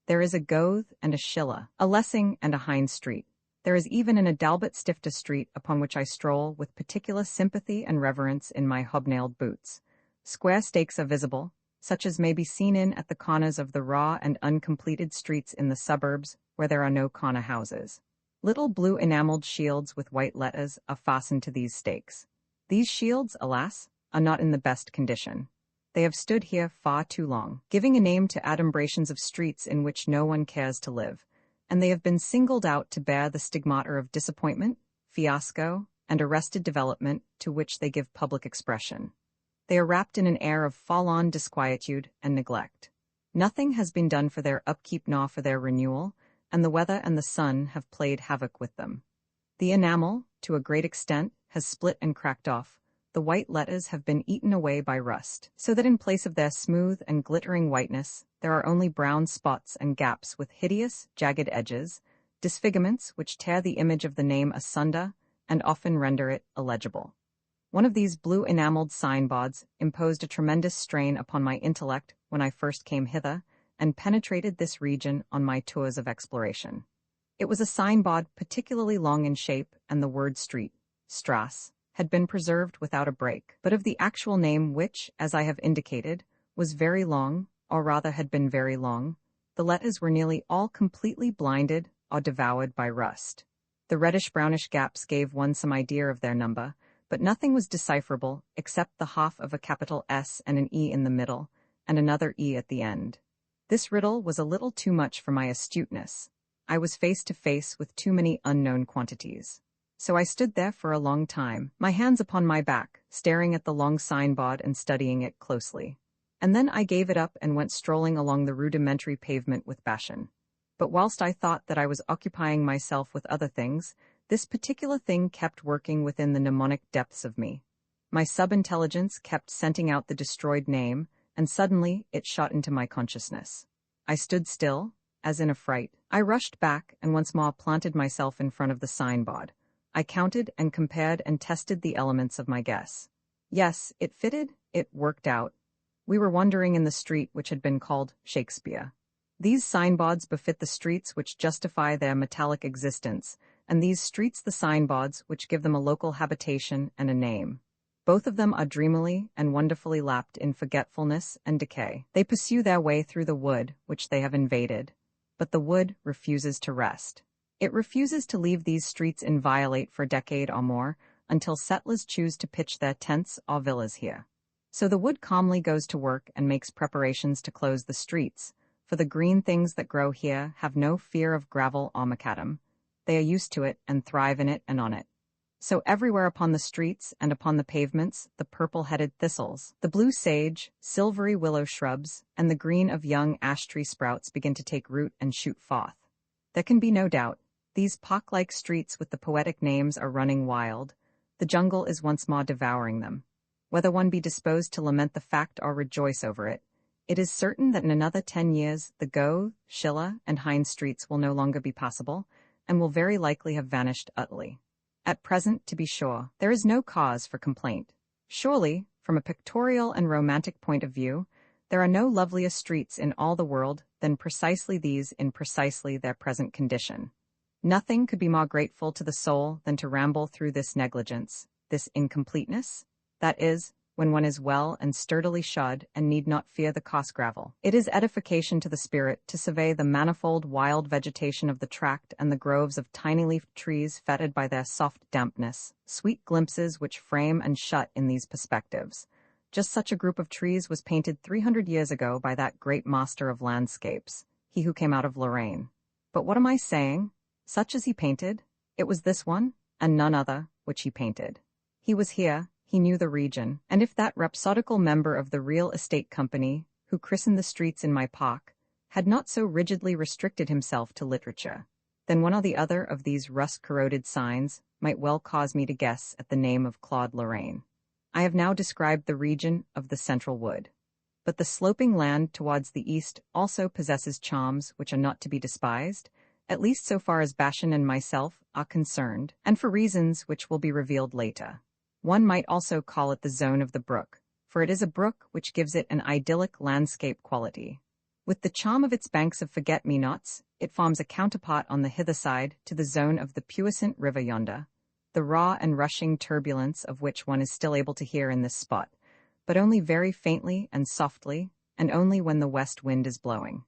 There is a Goethe and a Schiller, a Lessing and a Heinz Street. There is even an Adalbert Stifter Street upon which I stroll with particular sympathy and reverence in my hobnailed boots. Square stakes are visible, such as may be seen in at the corners of the raw and uncompleted streets in the suburbs where there are no corner houses. Little blue enameled shields with white letters are fastened to these stakes. These shields, alas, are not in the best condition. They have stood here far too long, giving a name to adumbrations of streets in which no one cares to live, and they have been singled out to bear the stigmata of disappointment, fiasco, and arrested development to which they give public expression. They are wrapped in an air of fall-on disquietude and neglect. Nothing has been done for their upkeep nor for their renewal, and the weather and the sun have played havoc with them. The enamel, to a great extent, has split and cracked off. The white letters have been eaten away by rust, so that in place of their smooth and glittering whiteness, there are only brown spots and gaps with hideous, jagged edges, disfigurements which tear the image of the name asunder and often render it illegible. One of these blue enameled signboards imposed a tremendous strain upon my intellect when I first came hither, and penetrated this region on my tours of exploration. It was a signboard particularly long in shape, and the word street, Strasse, had been preserved without a break, but of the actual name which, as I have indicated, was very long, or rather had been very long, the letters were nearly all completely blinded or devoured by rust. The reddish-brownish gaps gave one some idea of their number, but nothing was decipherable except the half of a capital S and an E in the middle, and another E at the end. This riddle was a little too much for my astuteness. I was face to face with too many unknown quantities. So I stood there for a long time, my hands upon my back, staring at the long signboard and studying it closely. And then I gave it up and went strolling along the rudimentary pavement with Bashan. But whilst I thought that I was occupying myself with other things, this particular thing kept working within the mnemonic depths of me. My sub-intelligence kept scenting out the destroyed name, and suddenly it shot into my consciousness. I stood still, as in a fright. I rushed back and once more planted myself in front of the signboard. I counted and compared and tested the elements of my guess. Yes, it fitted, it worked out. We were wandering in the street which had been called Shakespeare. These signboards befit the streets which justify their metallic existence, and these streets the signboards which give them a local habitation and a name. Both of them are dreamily and wonderfully lapped in forgetfulness and decay. They pursue their way through the wood which they have invaded, but the wood refuses to rest. It refuses to leave these streets inviolate for a decade or more, until settlers choose to pitch their tents or villas here. So the wood calmly goes to work and makes preparations to close the streets, for the green things that grow here have no fear of gravel or macadam. They are used to it and thrive in it and on it. So everywhere upon the streets and upon the pavements, the purple-headed thistles, the blue sage, silvery willow shrubs, and the green of young ash-tree sprouts begin to take root and shoot forth. There can be no doubt, these pock-like streets with the poetic names are running wild. The jungle is once more devouring them. Whether one be disposed to lament the fact or rejoice over it, it is certain that in another 10 years the Goethe, Schiller, and Heinz streets will no longer be possible, and will very likely have vanished utterly. At present, to be sure, there is no cause for complaint. Surely, from a pictorial and romantic point of view, there are no lovelier streets in all the world than precisely these in precisely their present condition. Nothing could be more grateful to the soul than to ramble through this negligence, this incompleteness, that is, when one is well and sturdily shod and need not fear the coarse gravel. It is edification to the spirit to survey the manifold wild vegetation of the tract and the groves of tiny-leafed trees fetid by their soft dampness, sweet glimpses which frame and shut in these perspectives. Just such a group of trees was painted 300 years ago by that great master of landscapes, he who came out of Lorraine. But what am I saying? Such as he painted? It was this one, and none other, which he painted. He was here, He knew the region, and if that rhapsodical member of the real estate company, who christened the streets in my park, had not so rigidly restricted himself to literature, then one or the other of these rust-corroded signs might well cause me to guess at the name of Claude Lorraine. I have now described the region of the Central Wood. But the sloping land towards the east also possesses charms which are not to be despised, at least so far as Bashan and myself are concerned, and for reasons which will be revealed later. One might also call it the zone of the brook, for it is a brook which gives it an idyllic landscape quality. With the charm of its banks of forget-me-nots, it forms a counterpart on the hither side to the zone of the puissant river yonder, the raw and rushing turbulence of which one is still able to hear in this spot, but only very faintly and softly, and only when the west wind is blowing.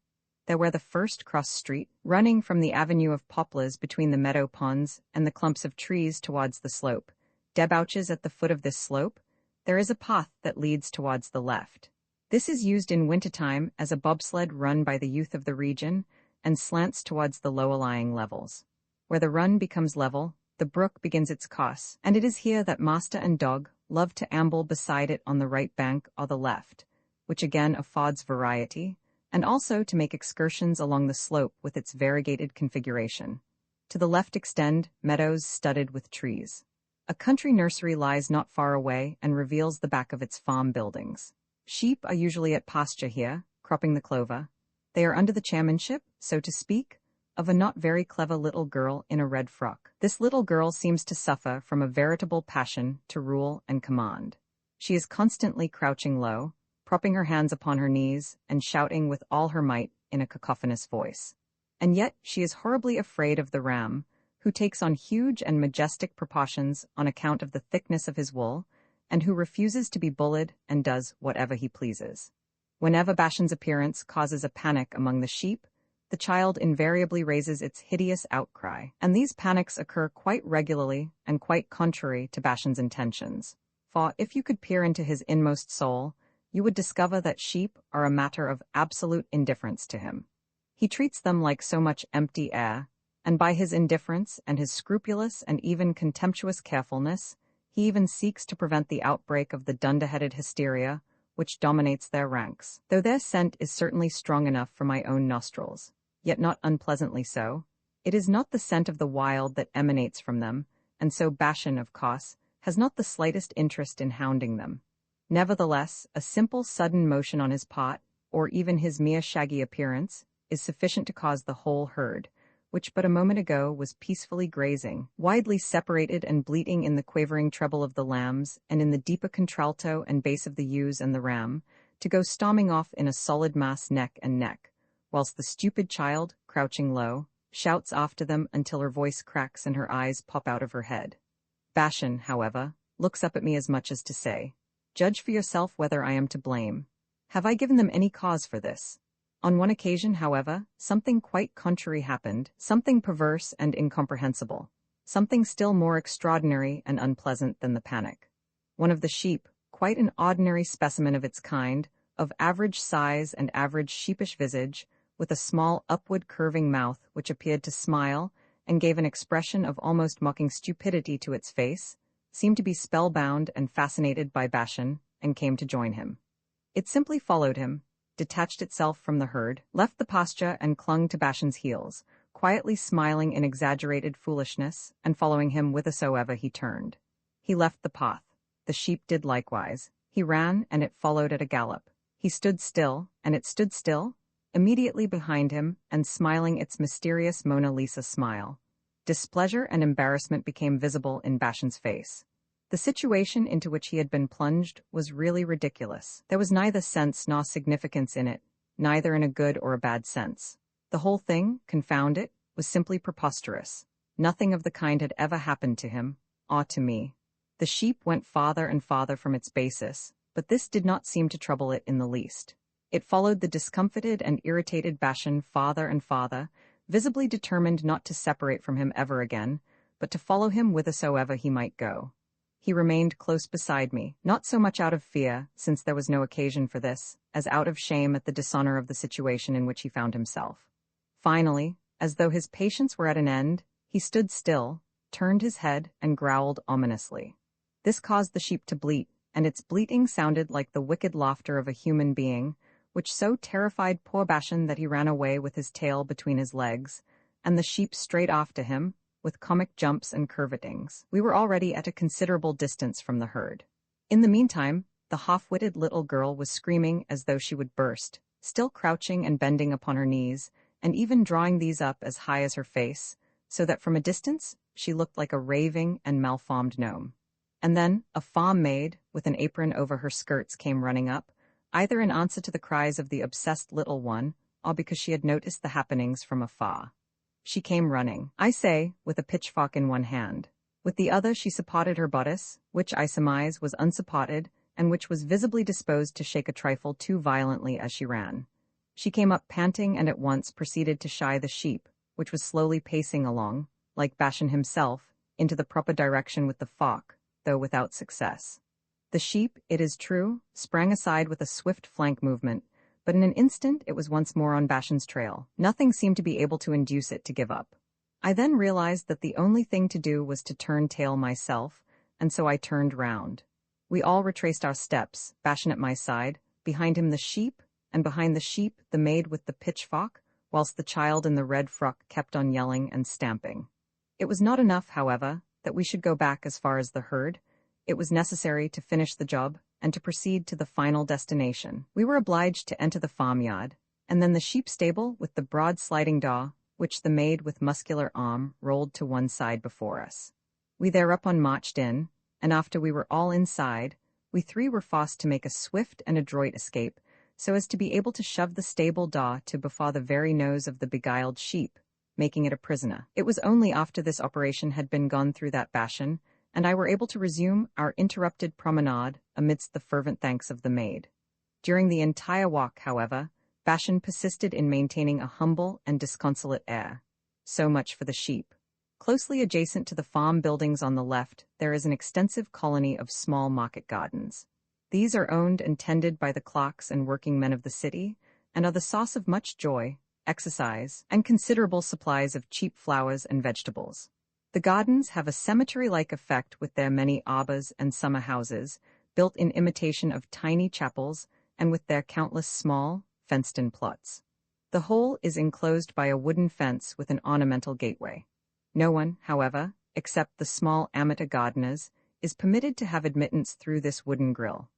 There where the first cross street, running from the avenue of poplars between the meadow ponds and the clumps of trees towards the slope, debouches at the foot of this slope, there is a path that leads towards the left. This is used in wintertime as a bobsled run by the youth of the region and slants towards the lower-lying levels. Where the run becomes level, the brook begins its course, and it is here that master and dog love to amble beside it on the right bank or the left, which again affords variety, and also to make excursions along the slope with its variegated configuration. To the left extend meadows studded with trees. A country nursery lies not far away and reveals the back of its farm buildings. Sheep are usually at pasture here, cropping the clover. They are under the chairmanship, so to speak, of a not very clever little girl in a red frock. This little girl seems to suffer from a veritable passion to rule and command. She is constantly crouching low, propping her hands upon her knees, and shouting with all her might in a cacophonous voice. And yet she is horribly afraid of the ram, who takes on huge and majestic proportions on account of the thickness of his wool, and who refuses to be bullied and does whatever he pleases. Whenever Bashan's appearance causes a panic among the sheep, the child invariably raises its hideous outcry, and these panics occur quite regularly and quite contrary to Bashan's intentions. For if you could peer into his inmost soul, you would discover that sheep are a matter of absolute indifference to him. He treats them like so much empty air, and by his indifference and his scrupulous and even contemptuous carefulness, he even seeks to prevent the outbreak of the dunderheaded hysteria which dominates their ranks. Though their scent is certainly strong enough for my own nostrils, yet not unpleasantly so, it is not the scent of the wild that emanates from them, and so Bashan, of course, has not the slightest interest in hounding them. Nevertheless, a simple sudden motion on his part, or even his mere shaggy appearance, is sufficient to cause the whole herd, which but a moment ago was peacefully grazing, widely separated and bleating in the quavering treble of the lambs and in the deeper contralto and bass of the ewes and the ram, to go storming off in a solid mass neck and neck, whilst the stupid child, crouching low, shouts after them until her voice cracks and her eyes pop out of her head. Bashan, however, looks up at me as much as to say, "Judge for yourself whether I am to blame. Have I given them any cause for this?" On one occasion, however, something quite contrary happened, something perverse and incomprehensible, something still more extraordinary and unpleasant than the panic. One of the sheep, quite an ordinary specimen of its kind, of average size and average sheepish visage, with a small upward curving mouth which appeared to smile and gave an expression of almost mocking stupidity to its face, seemed to be spellbound and fascinated by Bashan, and came to join him. It simply followed him, detached itself from the herd, left the pasture and clung to Bashan's heels, quietly smiling in exaggerated foolishness, and following him whithersoever he turned. He left the path. The sheep did likewise. He ran, and it followed at a gallop. He stood still, and it stood still, immediately behind him, and smiling its mysterious Mona Lisa smile. Displeasure and embarrassment became visible in Bashan's face. The situation into which he had been plunged was really ridiculous. There was neither sense nor significance in it, neither in a good or a bad sense. The whole thing, confound it, was simply preposterous. Nothing of the kind had ever happened to him, or to me. The sheep went farther and farther from its basis, but this did not seem to trouble it in the least. It followed the discomfited and irritated Bashan farther and farther, visibly determined not to separate from him ever again, but to follow him whithersoever he might go. He remained close beside me, not so much out of fear, since there was no occasion for this, as out of shame at the dishonor of the situation in which he found himself. Finally, as though his patience were at an end, he stood still, turned his head, and growled ominously. This caused the sheep to bleat, and its bleating sounded like the wicked laughter of a human being, which so terrified poor Bashan that he ran away with his tail between his legs, and the sheep straight after him, with comic jumps and curvetings. We were already at a considerable distance from the herd. In the meantime, the half-witted little girl was screaming as though she would burst, still crouching and bending upon her knees, and even drawing these up as high as her face, so that from a distance she looked like a raving and malformed gnome. And then a farm maid, with an apron over her skirts, came running up, either in answer to the cries of the obsessed little one, or because she had noticed the happenings from afar. She came running, I say, with a pitchfork in one hand. With the other she supported her bodice, which I surmise was unsupported, and which was visibly disposed to shake a trifle too violently as she ran. She came up panting and at once proceeded to shy the sheep, which was slowly pacing along, like Bashan himself, into the proper direction with the fork, though without success. The sheep, it is true, sprang aside with a swift flank movement, but in an instant it was once more on Bashan's trail. Nothing seemed to be able to induce it to give up. I then realized that the only thing to do was to turn tail myself, and so I turned round. We all retraced our steps, Bashan at my side, behind him the sheep, and behind the sheep the maid with the pitchfork, whilst the child in the red frock kept on yelling and stamping. It was not enough, however, that we should go back as far as the herd. It was necessary to finish the job and to proceed to the final destination. We were obliged to enter the farmyard, and then the sheep stable with the broad sliding door, which the maid with muscular arm rolled to one side before us. We thereupon marched in, and after we were all inside, we three were forced to make a swift and adroit escape, so as to be able to shove the stable door to before the very nose of the beguiled sheep, making it a prisoner. It was only after this operation had been gone through that Bashan and I were able to resume our interrupted promenade amidst the fervent thanks of the maid. During the entire walk, however, Bashan persisted in maintaining a humble and disconsolate air. So much for the sheep. Closely adjacent to the farm buildings on the left, there is an extensive colony of small market gardens. These are owned and tended by the clerks and working men of the city, and are the source of much joy, exercise, and considerable supplies of cheap flowers and vegetables. The gardens have a cemetery-like effect with their many arbors and summer houses, built in imitation of tiny chapels, and with their countless small, fenced-in plots. The whole is enclosed by a wooden fence with an ornamental gateway. No one, however, except the small amateur gardeners, is permitted to have admittance through this wooden grill.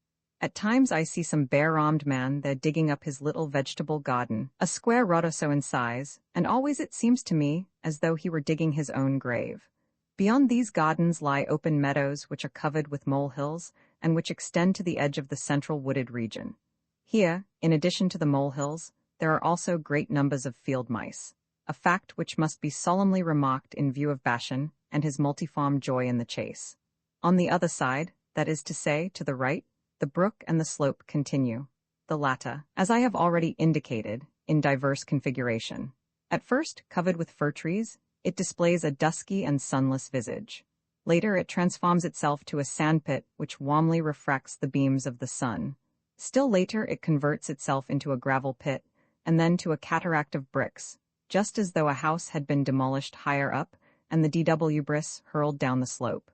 At times I see some bare-armed man there digging up his little vegetable garden, a square rod or so in size, and always it seems to me as though he were digging his own grave. Beyond these gardens lie open meadows which are covered with molehills, and which extend to the edge of the central wooded region. Here, in addition to the molehills, there are also great numbers of field mice, a fact which must be solemnly remarked in view of Bashan and his multiform joy in the chase. On the other side, that is to say, to the right, the brook and the slope continue, the latter, as I have already indicated, in diverse configuration. At first, covered with fir trees, it displays a dusky and sunless visage. Later it transforms itself to a sandpit which warmly refracts the beams of the sun. Still later it converts itself into a gravel pit, and then to a cataract of bricks, just as though a house had been demolished higher up and the DW bricks hurled down the slope.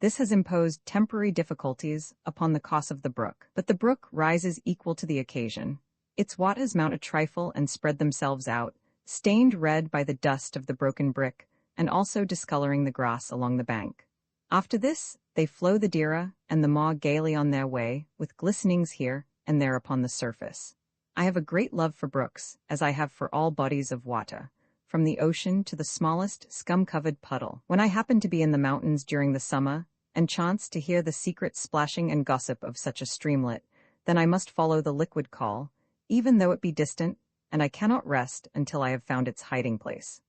This has imposed temporary difficulties upon the course of the brook, but the brook rises equal to the occasion. Its waters mount a trifle and spread themselves out, stained red by the dust of the broken brick, and also discoloring the grass along the bank. After this, they flow the Dira and the Maw gaily on their way, with glistenings here and there upon the surface. I have a great love for brooks, as I have for all bodies of water, from the ocean to the smallest scum-covered puddle. When I happen to be in the mountains during the summer, and chance to hear the secret splashing and gossip of such a streamlet, then I must follow the liquid call, even though it be distant, and I cannot rest until I have found its hiding place.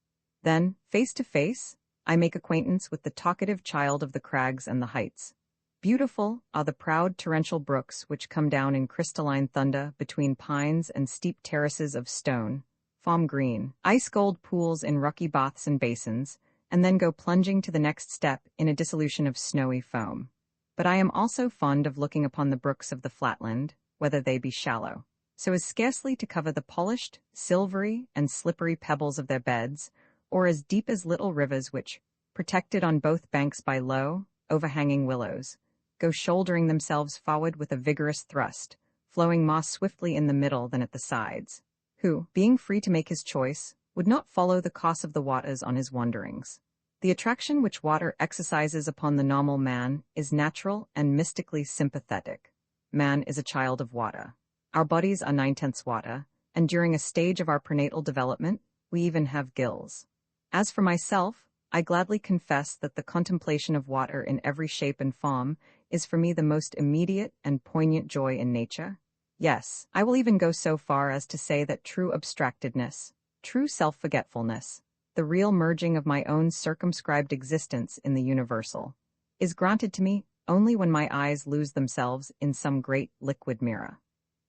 Then, face to face, I make acquaintance with the talkative child of the crags and the heights. Beautiful are the proud torrential brooks which come down in crystalline thunder between pines and steep terraces of stone, form green, ice-gold pools in rocky baths and basins, and then go plunging to the next step in a dissolution of snowy foam. But I am also fond of looking upon the brooks of the flatland, whether they be shallow, so as scarcely to cover the polished, silvery, and slippery pebbles of their beds, or as deep as little rivers which, protected on both banks by low, overhanging willows, go shouldering themselves forward with a vigorous thrust, flowing more swiftly in the middle than at the sides, who, being free to make his choice, would not follow the course of the waters on his wanderings. The attraction which water exercises upon the normal man is natural and mystically sympathetic. Man is a child of water. Our bodies are 9/10 water, and during a stage of our prenatal development, we even have gills. As for myself, I gladly confess that the contemplation of water in every shape and form is for me the most immediate and poignant joy in nature. Yes, I will even go so far as to say that true abstractedness, true self-forgetfulness, the real merging of my own circumscribed existence in the universal, is granted to me only when my eyes lose themselves in some great liquid mirror.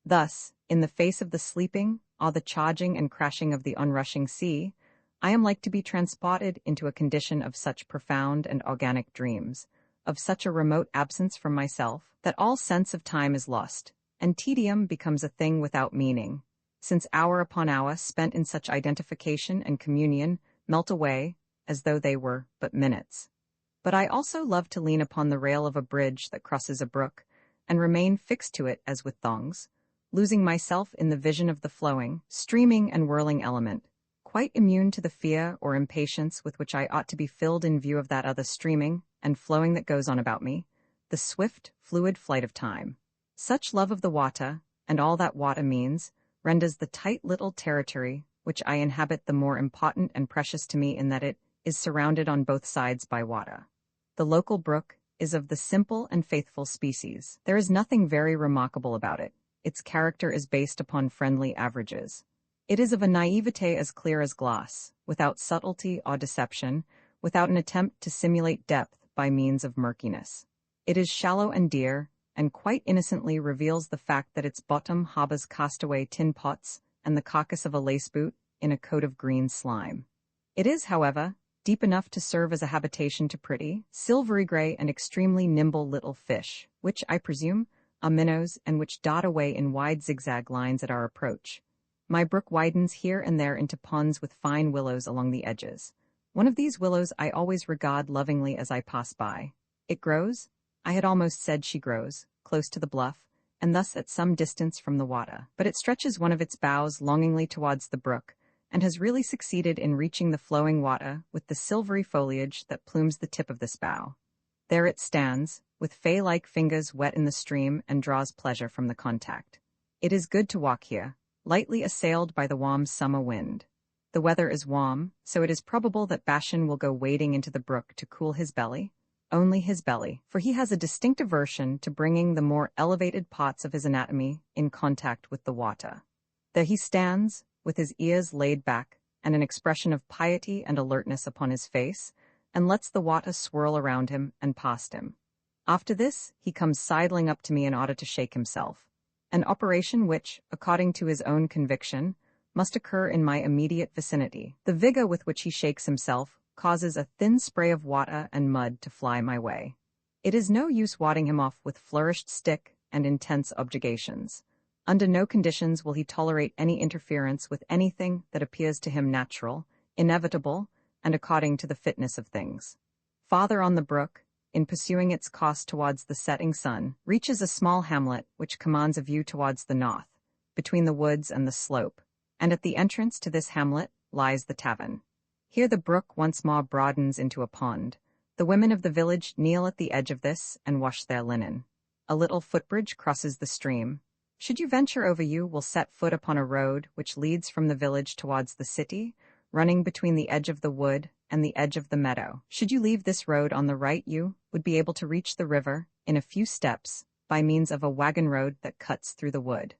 Thus, in the face of the sleeping, or the charging and crashing of the onrushing sea, I am like to be transported into a condition of such profound and organic dreams, of such a remote absence from myself, that all sense of time is lost, and tedium becomes a thing without meaning, since hour upon hour spent in such identification and communion melt away as though they were but minutes. But I also love to lean upon the rail of a bridge that crosses a brook, and remain fixed to it as with thongs, losing myself in the vision of the flowing, streaming and whirling element, quite immune to the fear or impatience with which I ought to be filled in view of that other streaming and flowing that goes on about me, the swift, fluid flight of time. Such love of the water, and all that water means, renders the tight little territory which I inhabit the more important and precious to me in that it is surrounded on both sides by water. The local brook is of the simple and faithful species. There is nothing very remarkable about it. Its character is based upon friendly averages. It is of a naivete as clear as glass, without subtlety or deception, without an attempt to simulate depth by means of murkiness. It is shallow and dear, and quite innocently reveals the fact that its bottom harbors castaway tin pots and the carcass of a lace boot in a coat of green slime. It is, however, deep enough to serve as a habitation to pretty, silvery gray and extremely nimble little fish, which, I presume, are minnows and which dot away in wide zigzag lines at our approach. My brook widens here and there into ponds with fine willows along the edges. One of these willows I always regard lovingly as I pass by. It grows, I had almost said she grows, close to the bluff, and thus at some distance from the water, but it stretches one of its boughs longingly towards the brook, and has really succeeded in reaching the flowing water with the silvery foliage that plumes the tip of this bough. There it stands, with fay-like fingers wet in the stream, and draws pleasure from the contact. It is good to walk here, lightly assailed by the warm summer wind. The weather is warm, so it is probable that Bashan will go wading into the brook to cool his belly, only his belly, for he has a distinct aversion to bringing the more elevated parts of his anatomy in contact with the water. There he stands, with his ears laid back, and an expression of piety and alertness upon his face, and lets the water swirl around him and past him. After this, he comes sidling up to me in order to shake himself, an operation which, according to his own conviction, must occur in my immediate vicinity. The vigor with which he shakes himself causes a thin spray of water and mud to fly my way. It is no use wadding him off with flourished stick and intense objurgations. Under no conditions will he tolerate any interference with anything that appears to him natural, inevitable, and according to the fitness of things. Farther on the brook, in pursuing its course towards the setting sun, reaches a small hamlet which commands a view towards the north, between the woods and the slope, and at the entrance to this hamlet lies the tavern. Here the brook once more broadens into a pond. The women of the village kneel at the edge of this and wash their linen. A little footbridge crosses the stream. Should you venture over, you will set foot upon a road which leads from the village towards the city, running between the edge of the wood and the edge of the meadow. Should you leave this road on the right, you would be able to reach the river in a few steps by means of a wagon road that cuts through the wood.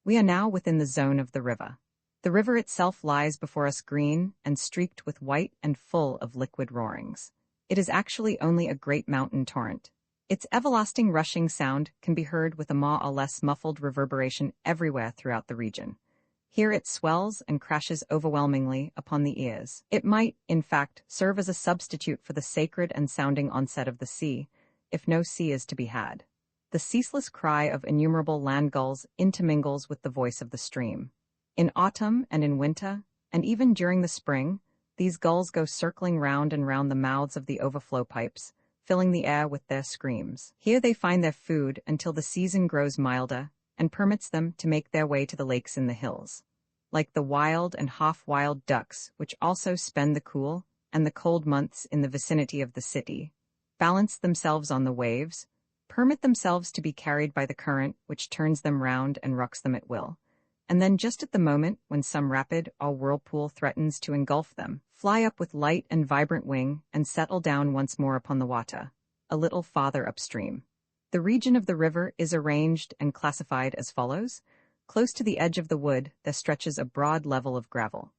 We are now within the zone of the river. The river itself lies before us green and streaked with white and full of liquid roarings. It is actually only a great mountain torrent. Its everlasting rushing sound can be heard with a more or less muffled reverberation everywhere throughout the region. Here it swells and crashes overwhelmingly upon the ears. It might, in fact, serve as a substitute for the sacred and sounding onset of the sea, if no sea is to be had. The ceaseless cry of innumerable land gulls intermingles with the voice of the stream. In autumn and in winter, and even during the spring, these gulls go circling round and round the mouths of the overflow pipes, filling the air with their screams. Here they find their food until the season grows milder and permits them to make their way to the lakes in the hills. Like the wild and half-wild ducks, which also spend the cool and the cold months in the vicinity of the city, balance themselves on the waves, permit themselves to be carried by the current which turns them round and rocks them at will, and then just at the moment when some rapid or whirlpool threatens to engulf them, fly up with light and vibrant wing and settle down once more upon the water, a little farther upstream. The region of the river is arranged and classified as follows. Close to the edge of the wood, there stretches a broad level of gravel.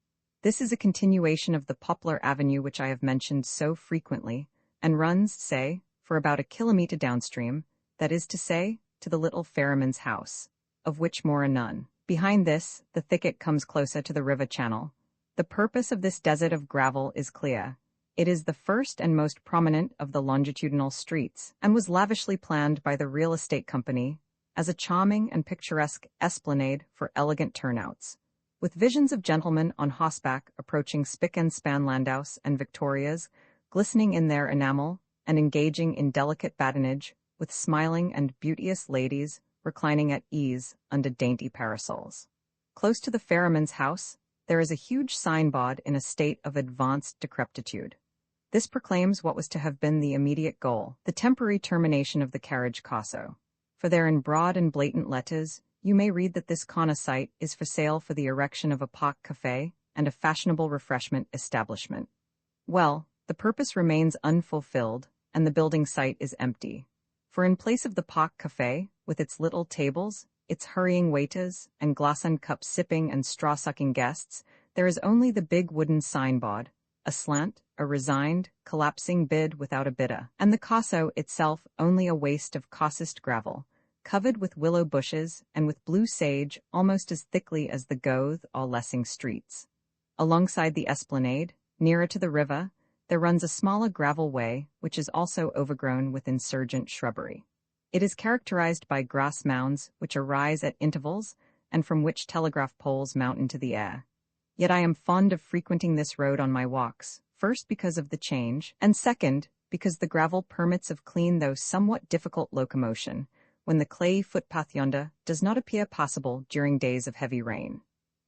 This is a continuation of the Poplar Avenue which I have mentioned so frequently, and runs, say, for about a kilometer downstream, that is to say, to the little ferryman's house, of which more anon. Behind this, the thicket comes closer to the river channel. The purpose of this desert of gravel is clear. It is the first and most prominent of the longitudinal streets, and was lavishly planned by the real estate company as a charming and picturesque esplanade for elegant turnouts, with visions of gentlemen on horseback approaching spick-and-span landaus and victorias, glistening in their enamel and engaging in delicate badinage, with smiling and beauteous ladies reclining at ease under dainty parasols. Close to the ferryman's house, there is a huge signboard in a state of advanced decrepitude. This proclaims what was to have been the immediate goal, the temporary termination of the carriage corso. For there in broad and blatant letters, you may read that this corner site is for sale for the erection of a park cafe and a fashionable refreshment establishment. Well, the purpose remains unfulfilled, and the building site is empty. For in place of the park cafe, with its little tables, its hurrying waiters, and glass-and cup sipping and straw-sucking guests, there is only the big wooden signboard, aslant, a resigned, collapsing bid without a bidder, and the corso itself only a waste of coarsest gravel, covered with willow bushes and with blue sage almost as thickly as the Goethe or Lessing streets. Alongside the esplanade, nearer to the river, there runs a smaller gravel way which is also overgrown with insurgent shrubbery. It is characterized by grass mounds which arise at intervals and from which telegraph poles mount into the air. Yet I am fond of frequenting this road on my walks, first because of the change, and second, because the gravel permits of clean though somewhat difficult locomotion, when the clayey footpath yonder does not appear passable during days of heavy rain.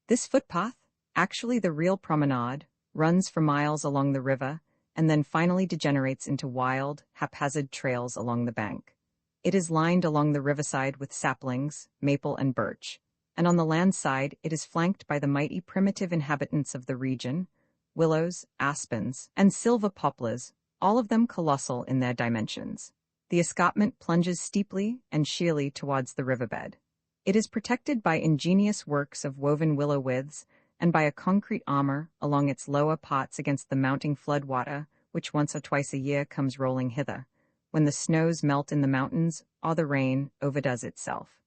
This footpath, actually the real promenade, runs for miles along the river, and then finally degenerates into wild, haphazard trails along the bank. It is lined along the riverside with saplings, maple and birch, and on the land side it is flanked by the mighty primitive inhabitants of the region, willows, aspens, and silver poplars, all of them colossal in their dimensions. The escarpment plunges steeply and sheerly towards the riverbed. It is protected by ingenious works of woven willow withes, and by a concrete armor along its lower parts against the mounting flood water, which once or twice a year comes rolling hither, when the snows melt in the mountains or the rain overdoes itself.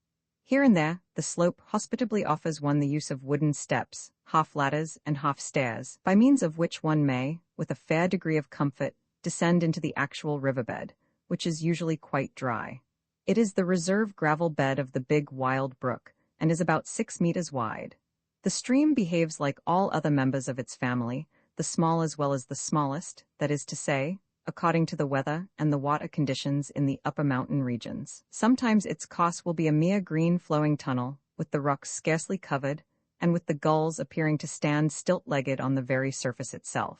Here and there, the slope hospitably offers one the use of wooden steps, half ladders and half stairs, by means of which one may, with a fair degree of comfort, descend into the actual riverbed, which is usually quite dry. It is the reserve gravel bed of the big wild brook, and is about 6 meters wide. The stream behaves like all other members of its family, the small as well as the smallest, that is to say, according to the weather and the water conditions in the upper mountain regions. Sometimes its course will be a mere green flowing tunnel, with the rocks scarcely covered, and with the gulls appearing to stand stilt-legged on the very surface itself.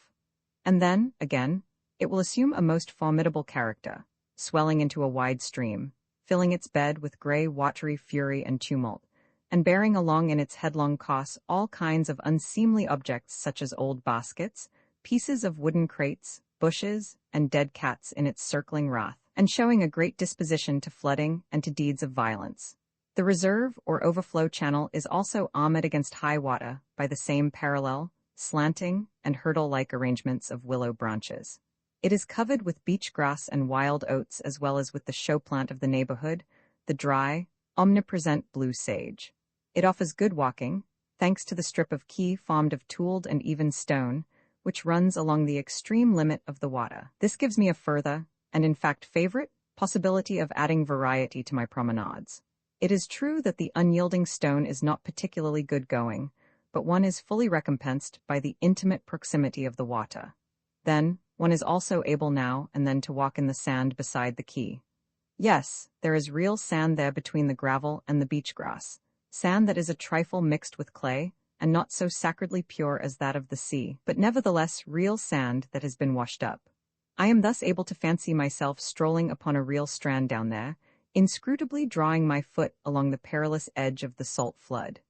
And then, again, it will assume a most formidable character, swelling into a wide stream, filling its bed with grey watery fury and tumult, and bearing along in its headlong course all kinds of unseemly objects such as old baskets, pieces of wooden crates, bushes, and dead cats in its circling wrath, and showing a great disposition to flooding and to deeds of violence. The reserve or overflow channel is also armored against high water by the same parallel, slanting, and hurdle-like arrangements of willow branches. It is covered with beach grass and wild oats as well as with the show plant of the neighborhood, the dry, omnipresent blue sage. It offers good walking, thanks to the strip of quay formed of tooled and even stone, which runs along the extreme limit of the water. This gives me a further, and in fact favorite, possibility of adding variety to my promenades. It is true that the unyielding stone is not particularly good going, but one is fully recompensed by the intimate proximity of the water. Then, One is also able now and then to walk in the sand beside the quay. Yes, there is real sand there between the gravel and the beach grass, sand that is a trifle mixed with clay, and not so sacredly pure as that of the sea, but nevertheless real sand that has been washed up. I am thus able to fancy myself strolling upon a real strand down there, inscrutably drawing my foot along the perilous edge of the salt flood.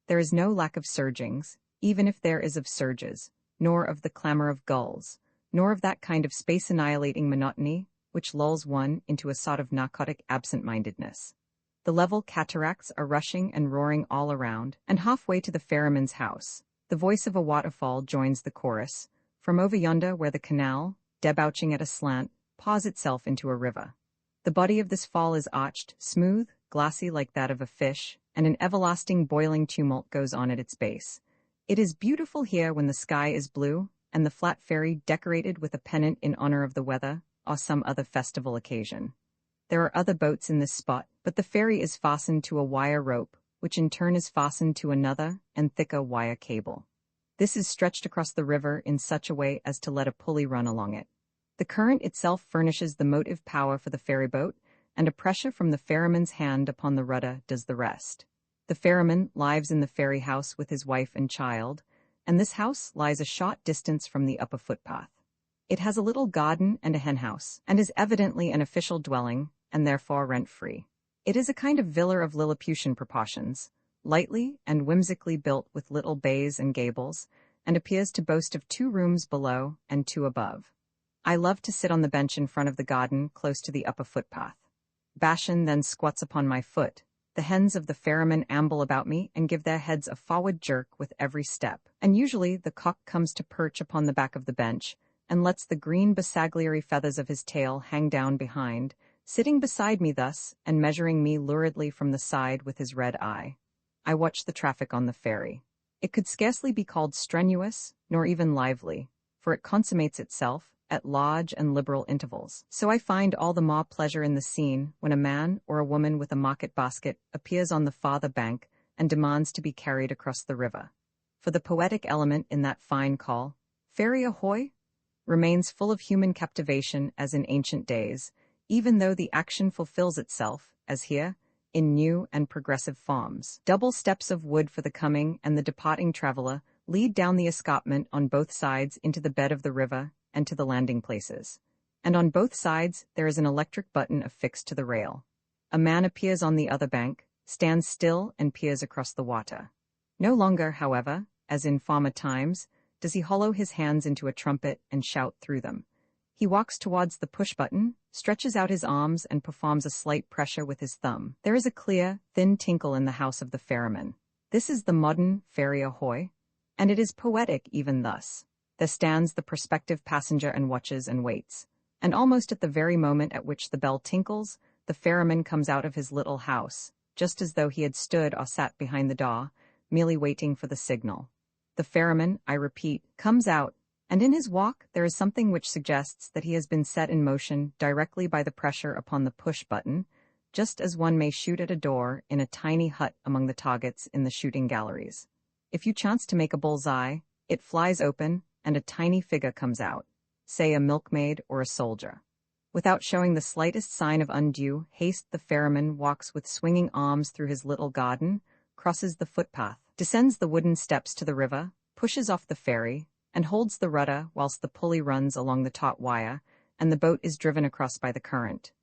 There is no lack of surgings, even if there is of surges, nor of the clamor of gulls, nor of that kind of space-annihilating monotony which lulls one into a sort of narcotic absent-mindedness. The level cataracts are rushing and roaring all around, and halfway to the ferryman's house, the voice of a waterfall joins the chorus, from over yonder where the canal, debouching at a slant, pours itself into a river. The body of this fall is arched, smooth, glassy like that of a fish, and an everlasting boiling tumult goes on at its base. It is beautiful here when the sky is blue, and the flat ferry decorated with a pennant in honor of the weather, or some other festival occasion. There are other boats in this spot, but the ferry is fastened to a wire rope, which in turn is fastened to another and thicker wire cable. This is stretched across the river in such a way as to let a pulley run along it. The current itself furnishes the motive power for the ferry boat, and a pressure from the ferryman's hand upon the rudder does the rest. The ferryman lives in the ferry house with his wife and child, and this house lies a short distance from the upper footpath. It has a little garden and a henhouse, and is evidently an official dwelling, and therefore rent-free. It is a kind of villa of Lilliputian proportions, lightly and whimsically built with little bays and gables, and appears to boast of 2 rooms below and 2 above. I love to sit on the bench in front of the garden close to the upper footpath. Bashan then squats upon my foot. The hens of the ferryman amble about me and give their heads a forward jerk with every step, and usually the cock comes to perch upon the back of the bench, and lets the green basagliary feathers of his tail hang down behind, sitting beside me thus, and measuring me luridly from the side with his red eye. I watch the traffic on the ferry. It could scarcely be called strenuous, nor even lively, for it consummates itself at large and liberal intervals. So I find all the more pleasure in the scene when a man or a woman with a market basket appears on the farther bank and demands to be carried across the river. For the poetic element in that fine call, "Ferry ahoy!" remains full of human captivation as in ancient days, even though the action fulfills itself, as here, in new and progressive forms. Double steps of wood for the coming and the departing traveler lead down the escarpment on both sides into the bed of the river and to the landing places. And on both sides there is an electric button affixed to the rail. A man appears on the other bank, stands still and peers across the water. No longer, however, as in former times, does he hollow his hands into a trumpet and shout through them. He walks towards the push-button, stretches out his arms and performs a slight pressure with his thumb. There is a clear, thin tinkle in the house of the ferryman. This is the modern ferry ahoy, and it is poetic even thus. There stands the prospective passenger and watches and waits, and almost at the very moment at which the bell tinkles, the ferryman comes out of his little house, just as though he had stood or sat behind the door, merely waiting for the signal. The ferryman, I repeat, comes out, and in his walk there is something which suggests that he has been set in motion directly by the pressure upon the push-button, just as one may shoot at a door in a tiny hut among the targets in the shooting galleries. If you chance to make a bull's-eye, it flies open, and a tiny figure comes out, say a milkmaid or a soldier. Without showing the slightest sign of undue haste, the ferryman walks with swinging arms through his little garden, crosses the footpath, descends the wooden steps to the river, pushes off the ferry, and holds the rudder whilst the pulley runs along the taut wire, and the boat is driven across by the current.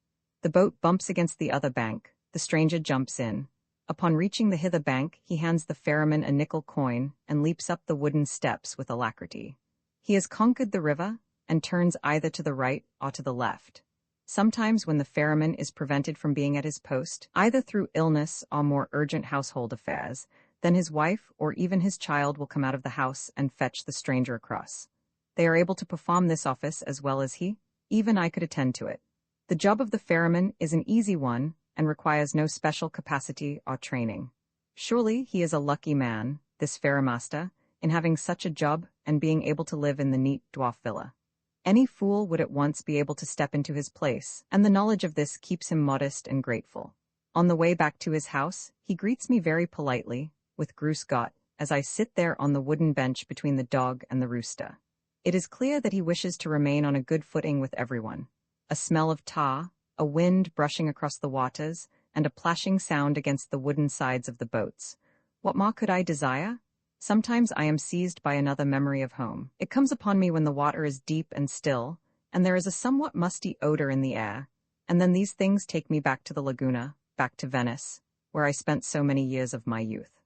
The boat bumps against the other bank. The stranger jumps in. Upon reaching the hither bank, he hands the ferryman a nickel coin and leaps up the wooden steps with alacrity. He has conquered the river and turns either to the right or to the left. Sometimes when the ferryman is prevented from being at his post, either through illness or more urgent household affairs, then his wife or even his child will come out of the house and fetch the stranger across. They are able to perform this office as well as he. Even I could attend to it. The job of the ferryman is an easy one and requires no special capacity or training. Surely he is a lucky man, this ferrymaster, in having such a job and being able to live in the neat dwarf villa. Any fool would at once be able to step into his place, and the knowledge of this keeps him modest and grateful. On the way back to his house, he greets me very politely, with Grüß Gott, as I sit there on the wooden bench between the dog and the rooster. It is clear that he wishes to remain on a good footing with everyone. A smell of tar, a wind brushing across the waters, and a plashing sound against the wooden sides of the boats. What more could I desire? Sometimes I am seized by another memory of home. It comes upon me when the water is deep and still, and there is a somewhat musty odor in the air, and then these things take me back to the Laguna, back to Venice, where I spent so many years of my youth.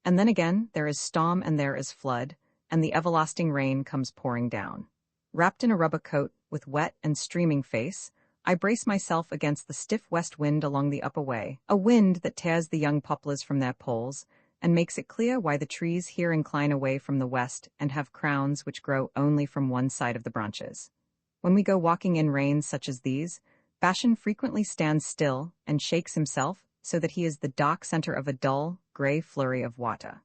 And then again, there is storm and there is flood, and the everlasting rain comes pouring down. Wrapped in a rubber coat, with wet and streaming face, I brace myself against the stiff west wind along the upper way, a wind that tears the young poplars from their poles, and makes it clear why the trees here incline away from the west and have crowns which grow only from one side of the branches. When we go walking in rains such as these, Bashan frequently stands still and shakes himself so that he is the dark center of a dull, gray flurry of water.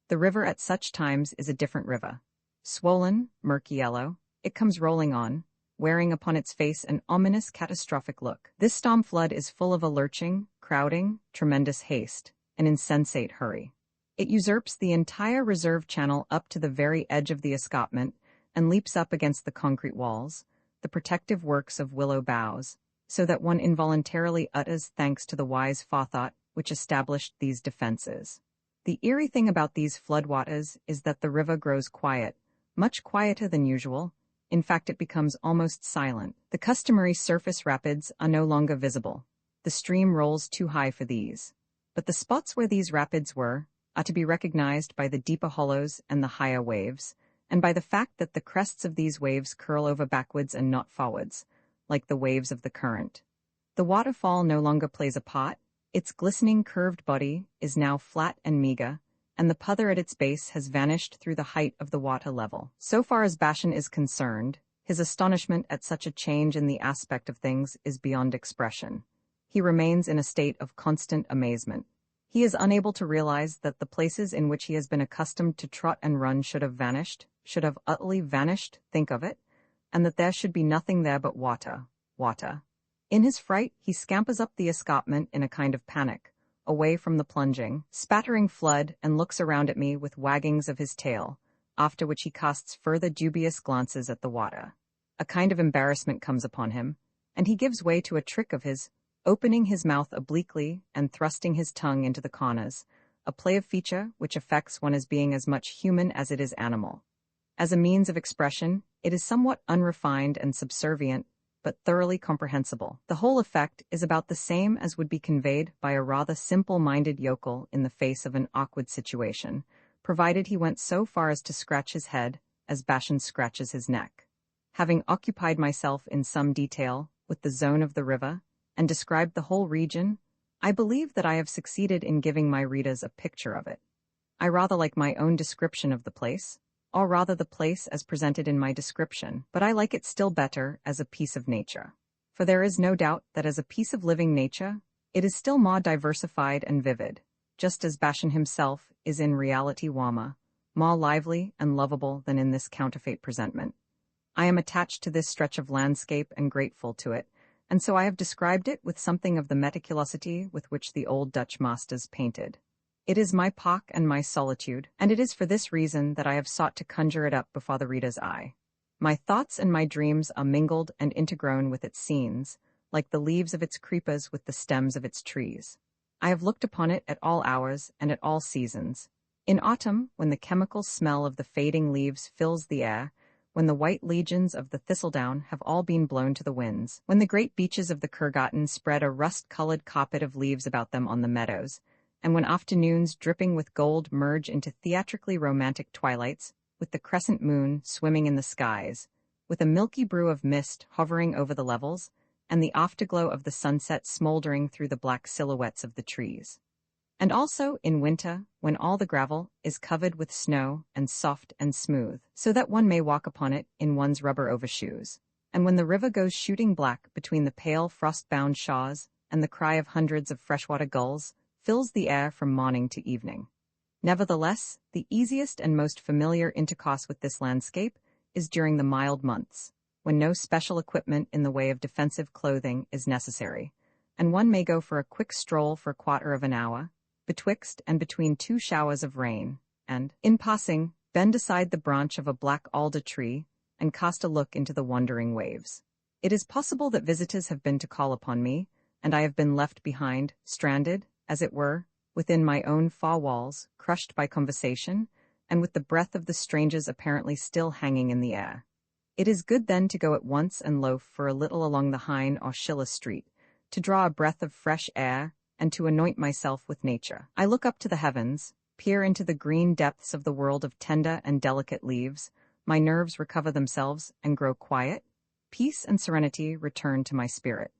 The river at such times is a different river. Swollen, murky yellow, it comes rolling on, wearing upon its face an ominous, catastrophic look. This storm flood is full of a lurching, crowding, tremendous haste, an insensate hurry. It usurps the entire reserve channel up to the very edge of the escarpment and leaps up against the concrete walls, the protective works of willow boughs, so that one involuntarily utters thanks to the wise forethought which established these defenses. The eerie thing about these floodwaters is that the river grows quiet, much quieter than usual. In fact, it becomes almost silent. The customary surface rapids are no longer visible. The stream rolls too high for these. But the spots where these rapids were are to be recognized by the deeper hollows and the higher waves, and by the fact that the crests of these waves curl over backwards and not forwards, like the waves of the current. The waterfall no longer plays a part. Its glistening curved body is now flat and meager, and the puddle at its base has vanished through the height of the water level. So far as Bashan is concerned, his astonishment at such a change in the aspect of things is beyond expression. He remains in a state of constant amazement. He is unable to realize that the places in which he has been accustomed to trot and run should have vanished, should have utterly vanished, think of it, and that there should be nothing there but water, water. In his fright, he scampers up the escarpment in a kind of panic, away from the plunging, spattering flood, and looks around at me with waggings of his tail, after which he casts further dubious glances at the water. A kind of embarrassment comes upon him, and he gives way to a trick of his, opening his mouth obliquely and thrusting his tongue into the corners, a play of feature which affects one as being as much human as it is animal. As a means of expression, it is somewhat unrefined and subservient, but thoroughly comprehensible. The whole effect is about the same as would be conveyed by a rather simple-minded yokel in the face of an awkward situation, provided he went so far as to scratch his head, as Bashan scratches his neck. Having occupied myself in some detail with the zone of the river, and described the whole region, I believe that I have succeeded in giving my readers a picture of it. I rather like my own description of the place, or rather the place as presented in my description, but I like it still better as a piece of nature. For there is no doubt that as a piece of living nature, it is still more diversified and vivid, just as Bashan himself is in reality warmer, more lively and lovable than in this counterfeit presentment. I am attached to this stretch of landscape and grateful to it, and so I have described it with something of the meticulosity with which the old Dutch masters painted. It is my park and my solitude, and it is for this reason that I have sought to conjure it up before the reader's eye. My thoughts and my dreams are mingled and intergrown with its scenes, like the leaves of its creepers with the stems of its trees. I have looked upon it at all hours and at all seasons. In autumn, when the chemical smell of the fading leaves fills the air, when the white legions of the thistledown have all been blown to the winds, when the great beeches of the Kurgaten spread a rust-colored carpet of leaves about them on the meadows, and when afternoons dripping with gold merge into theatrically romantic twilights, with the crescent moon swimming in the skies, with a milky brew of mist hovering over the levels, and the afterglow of the sunset smoldering through the black silhouettes of the trees. And also in winter, when all the gravel is covered with snow and soft and smooth, so that one may walk upon it in one's rubber overshoes, and when the river goes shooting black between the pale frost-bound shaws, and the cry of hundreds of freshwater gulls fills the air from morning to evening. Nevertheless, the easiest and most familiar intercourse with this landscape is during the mild months, when no special equipment in the way of defensive clothing is necessary, and one may go for a quick stroll for a quarter of an hour, betwixt and between two showers of rain, and, in passing, bend aside the branch of a black alder tree, and cast a look into the wandering waves. It is possible that visitors have been to call upon me, and I have been left behind, stranded, as it were, within my own four walls, crushed by conversation, and with the breath of the strangers apparently still hanging in the air. It is good then to go at once and loaf for a little along the Hine or Schiller Street, to draw a breath of fresh air, and to anoint myself with nature. I look up to the heavens, peer into the green depths of the world of tender and delicate leaves, my nerves recover themselves and grow quiet, peace and serenity return to my spirit.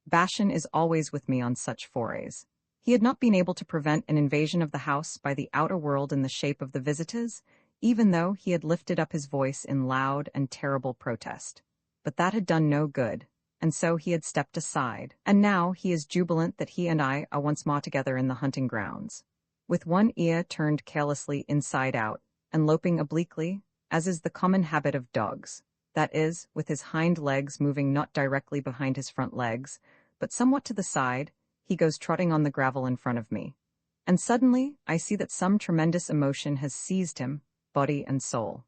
Bashan is always with me on such forays. He had not been able to prevent an invasion of the house by the outer world in the shape of the visitors, even though he had lifted up his voice in loud and terrible protest. But that had done no good, and so he had stepped aside, and now he is jubilant that he and I are once more together in the hunting grounds. With one ear turned carelessly inside out, and loping obliquely, as is the common habit of dogs, that is, with his hind legs moving not directly behind his front legs, but somewhat to the side, he goes trotting on the gravel in front of me. And suddenly I see that some tremendous emotion has seized him, body and soul.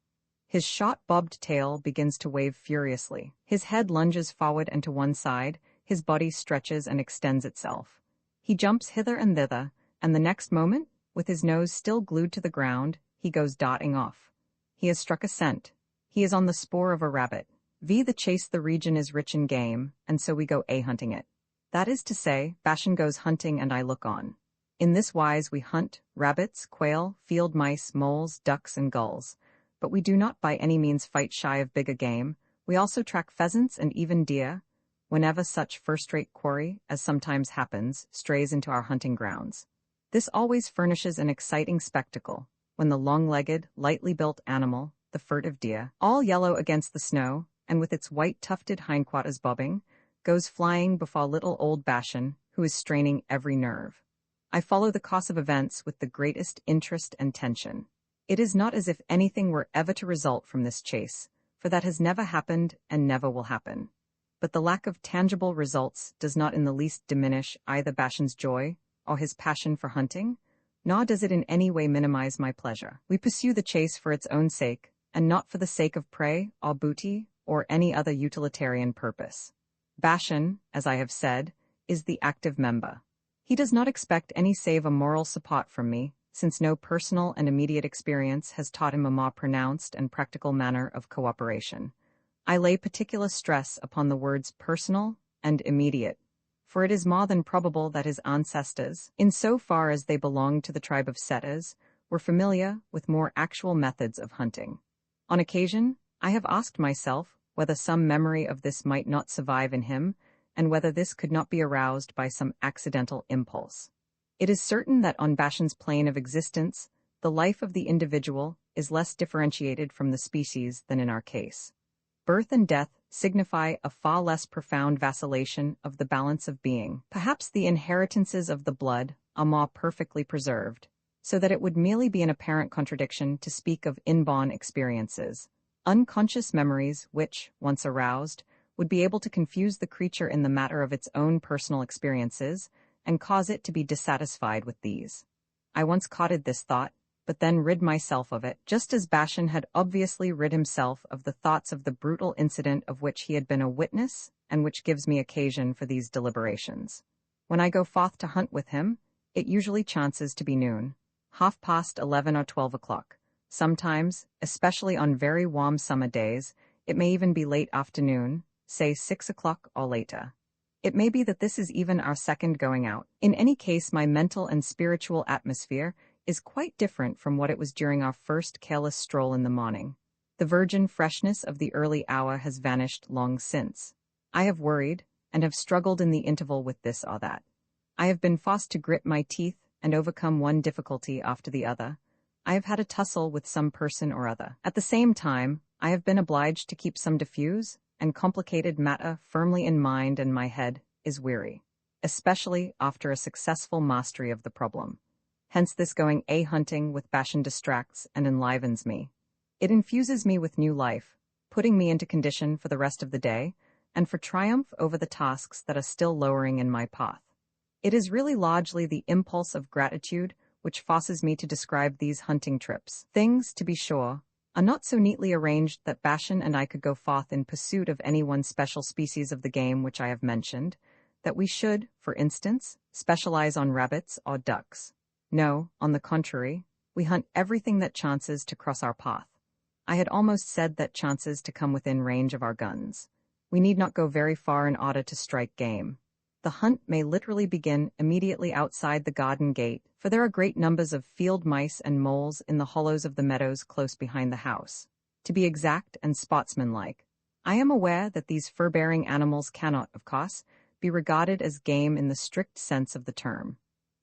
His short-bobbed tail begins to wave furiously. His head lunges forward and to one side, his body stretches and extends itself. He jumps hither and thither, and the next moment, with his nose still glued to the ground, he goes darting off. He has struck a scent. He is on the spoor of a rabbit. The chase the region is rich in game, and so we go hunting it. That is to say, Bashan goes hunting and I look on. In this wise we hunt rabbits, quail, field mice, moles, ducks, and gulls. But we do not by any means fight shy of bigger game. We also track pheasants and even deer, whenever such first-rate quarry, as sometimes happens, strays into our hunting grounds. This always furnishes an exciting spectacle, when the long-legged, lightly built animal, the furtive deer, all yellow against the snow, and with its white tufted hindquarters bobbing, goes flying before little old Bashan, who is straining every nerve. I follow the course of events with the greatest interest and tension. It is not as if anything were ever to result from this chase, for that has never happened and never will happen. But the lack of tangible results does not in the least diminish either Bashan's joy or his passion for hunting, nor does it in any way minimize my pleasure. We pursue the chase for its own sake, and not for the sake of prey or booty or any other utilitarian purpose. Bashan, as I have said, is the active member. He does not expect any save a moral support from me, since no personal and immediate experience has taught him a more pronounced and practical manner of cooperation. I lay particular stress upon the words personal and immediate, for it is more than probable that his ancestors, in so far as they belonged to the tribe of setters, were familiar with more actual methods of hunting. On occasion, I have asked myself whether some memory of this might not survive in him, and whether this could not be aroused by some accidental impulse. It is certain that on Bashan's plane of existence, the life of the individual is less differentiated from the species than in our case. Birth and death signify a far less profound vacillation of the balance of being. Perhaps the inheritances of the blood are more perfectly preserved, so that it would merely be an apparent contradiction to speak of inborn experiences, unconscious memories which, once aroused, would be able to confuse the creature in the matter of its own personal experiences and cause it to be dissatisfied with these. I once courted this thought, but then rid myself of it, just as Bashan had obviously rid himself of the thoughts of the brutal incident of which he had been a witness and which gives me occasion for these deliberations. When I go forth to hunt with him, it usually chances to be noon, 11:30 or 12 o'clock. Sometimes, especially on very warm summer days, it may even be late afternoon, say 6 o'clock or later. It may be that this is even our second going out. In any case, my mental and spiritual atmosphere is quite different from what it was during our first careless stroll in the morning. The virgin freshness of the early hour has vanished long since. I have worried, and have struggled in the interval with this or that. I have been forced to grit my teeth and overcome one difficulty after the other. I have had a tussle with some person or other. At the same time, I have been obliged to keep some diffuse and complicated matter firmly in mind, and my head is weary, especially after a successful mastery of the problem. Hence this going hunting with Bashan distracts and enlivens me. It infuses me with new life, putting me into condition for the rest of the day, and for triumph over the tasks that are still lowering in my path. It is really largely the impulse of gratitude which forces me to describe these hunting trips. Things, to be sure, are not so neatly arranged that Bashan and I could go forth in pursuit of any one special species of the game which I have mentioned, that we should, for instance, specialize on rabbits or ducks. No, on the contrary, we hunt everything that chances to cross our path. I had almost said that chances to come within range of our guns. We need not go very far in order to strike game. The hunt may literally begin immediately outside the garden gate, for there are great numbers of field mice and moles in the hollows of the meadows close behind the house. To be exact and sportsmanlike, I am aware that these fur-bearing animals cannot, of course, be regarded as game in the strict sense of the term.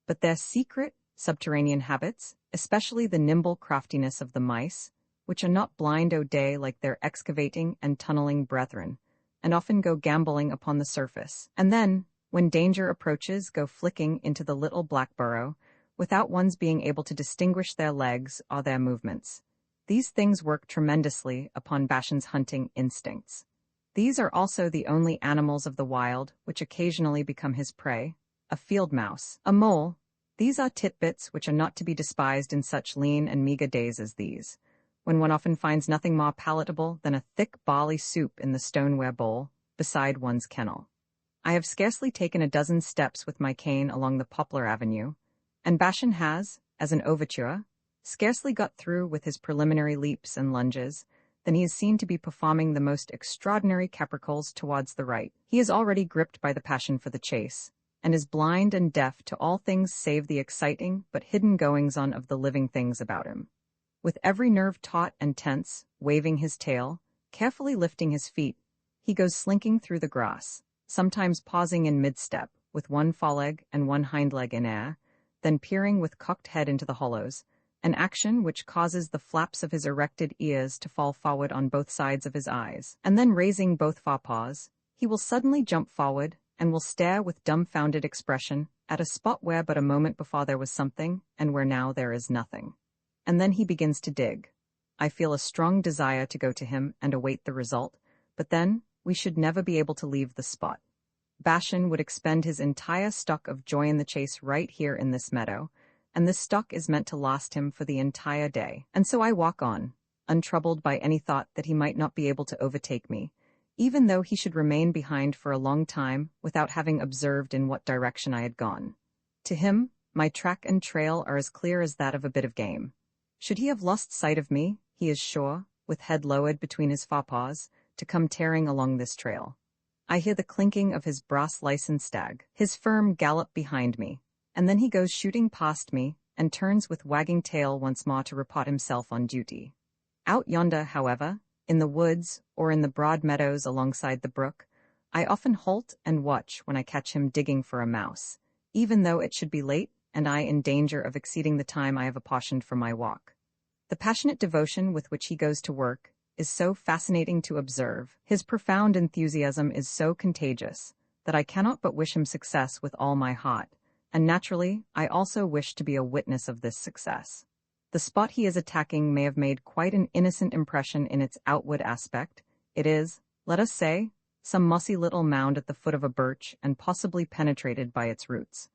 But their secret, subterranean habits, especially the nimble craftiness of the mice, which are not blind o' day like their excavating and tunneling brethren, and often go gambolling upon the surface, and then, when danger approaches, go flicking into the little black burrow, without one's being able to distinguish their legs or their movements. These things work tremendously upon Bashan's hunting instincts. These are also the only animals of the wild which occasionally become his prey: a field mouse, a mole. These are titbits which are not to be despised in such lean and meagre days as these, when one often finds nothing more palatable than a thick barley soup in the stoneware bowl beside one's kennel. I have scarcely taken a dozen steps with my cane along the poplar avenue, and Bashan has, as an overture, scarcely got through with his preliminary leaps and lunges, than he is seen to be performing the most extraordinary capricles towards the right. He is already gripped by the passion for the chase, and is blind and deaf to all things save the exciting but hidden goings-on of the living things about him. With every nerve taut and tense, waving his tail, carefully lifting his feet, he goes slinking through the grass, sometimes pausing in mid-step, with one foreleg and one hind leg in air, then peering with cocked head into the hollows, an action which causes the flaps of his erected ears to fall forward on both sides of his eyes, and then raising both forepaws, he will suddenly jump forward, and will stare with dumbfounded expression at a spot where but a moment before there was something, and where now there is nothing. And then he begins to dig. I feel a strong desire to go to him and await the result, but then we should never be able to leave the spot. Bashan would expend his entire stock of joy in the chase right here in this meadow, and this stock is meant to last him for the entire day. And so I walk on, untroubled by any thought that he might not be able to overtake me, even though he should remain behind for a long time without having observed in what direction I had gone. To him, my track and trail are as clear as that of a bit of game. Should he have lost sight of me, he is sure, with head lowered between his forepaws, to come tearing along this trail. I hear the clinking of his brass-licensed stag, his firm gallop behind me, and then he goes shooting past me and turns with wagging tail once more to report himself on duty. Out yonder, however, in the woods or in the broad meadows alongside the brook, I often halt and watch when I catch him digging for a mouse, even though it should be late and I in danger of exceeding the time I have apportioned for my walk. The passionate devotion with which he goes to work is so fascinating to observe, his profound enthusiasm is so contagious, that I cannot but wish him success with all my heart, and naturally I also wish to be a witness of this success. The spot he is attacking may have made quite an innocent impression in its outward aspect. It is, let us say, some mossy little mound at the foot of a birch and possibly penetrated by its roots.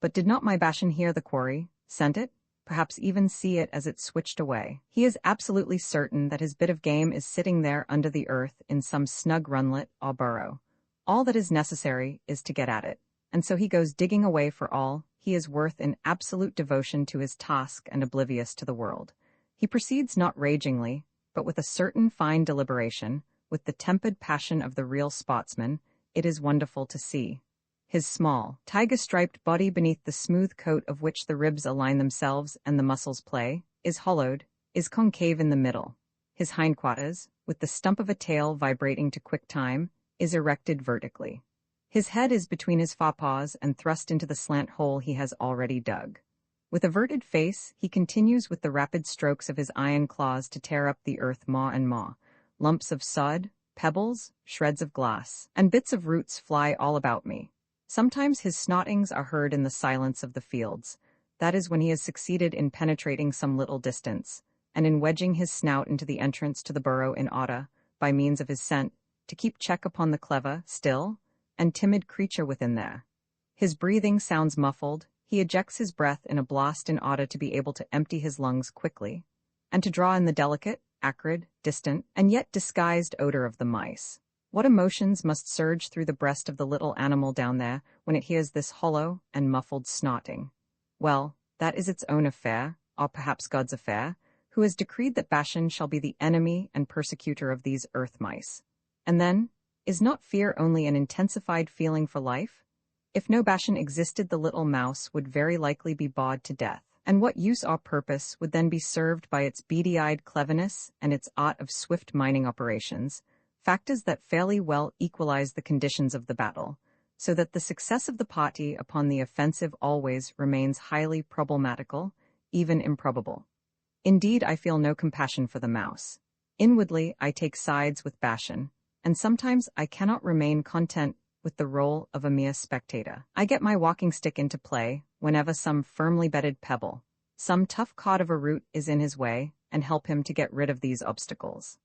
But did not my Bashan hear the quarry, scent it, perhaps even see it as it switched away? He is absolutely certain that his bit of game is sitting there under the earth in some snug runlet or burrow. All that is necessary is to get at it, and so he goes digging away for all he is worth in absolute devotion to his task and oblivious to the world. He proceeds not ragingly, but with a certain fine deliberation, with the tempered passion of the real sportsman. It is wonderful to see. His small, tiger-striped body, beneath the smooth coat of which the ribs align themselves and the muscles play, is hollowed, is concave in the middle. His hindquarters, with the stump of a tail vibrating to quick time, is erected vertically. His head is between his forepaws and thrust into the slant hole he has already dug. With averted face, he continues with the rapid strokes of his iron claws to tear up the earth maw and maw. Lumps of sod, pebbles, shreds of glass, and bits of roots fly all about me. Sometimes his snottings are heard in the silence of the fields. That is when he has succeeded in penetrating some little distance, and in wedging his snout into the entrance to the burrow in order, by means of his scent, to keep check upon the clever, still, and timid creature within there. His breathing sounds muffled. He ejects his breath in a blast in order to be able to empty his lungs quickly, and to draw in the delicate, acrid, distant, and yet disguised odor of the mice. What emotions must surge through the breast of the little animal down there when it hears this hollow and muffled snotting? Well, that is its own affair, or perhaps God's affair, who has decreed that Bashan shall be the enemy and persecutor of these earth mice. And then, is not fear only an intensified feeling for life? If no Bashan existed, the little mouse would very likely be bawed to death. And what use or purpose would then be served by its beady-eyed cleverness and its art of swift mining operations, factors that fairly well equalize the conditions of the battle, so that the success of the party upon the offensive always remains highly problematical, even improbable. Indeed, I feel no compassion for the mouse. Inwardly, I take sides with Bashan, and sometimes I cannot remain content with the role of a mere spectator. I get my walking stick into play whenever some firmly bedded pebble, some tough cod of a root is in his way, and help him to get rid of these obstacles.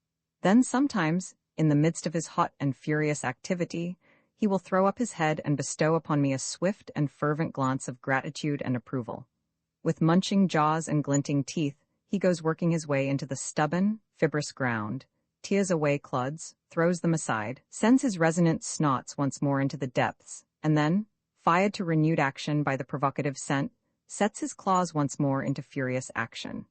Then sometimes, in the midst of his hot and furious activity, he will throw up his head and bestow upon me a swift and fervent glance of gratitude and approval. With munching jaws and glinting teeth, he goes working his way into the stubborn, fibrous ground, tears away clods, throws them aside, sends his resonant snots once more into the depths, and then, fired to renewed action by the provocative scent, sets his claws once more into furious action.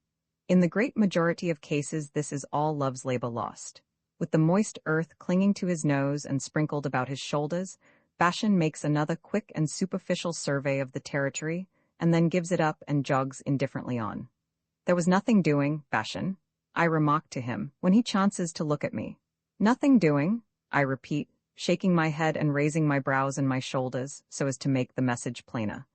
In the great majority of cases, this is all love's labor lost. With the moist earth clinging to his nose and sprinkled about his shoulders, Bashan makes another quick and superficial survey of the territory, and then gives it up and jogs indifferently on. There was nothing doing, Bashan, I remark to him, when he chances to look at me. Nothing doing, I repeat, shaking my head and raising my brows and my shoulders so as to make the message plainer.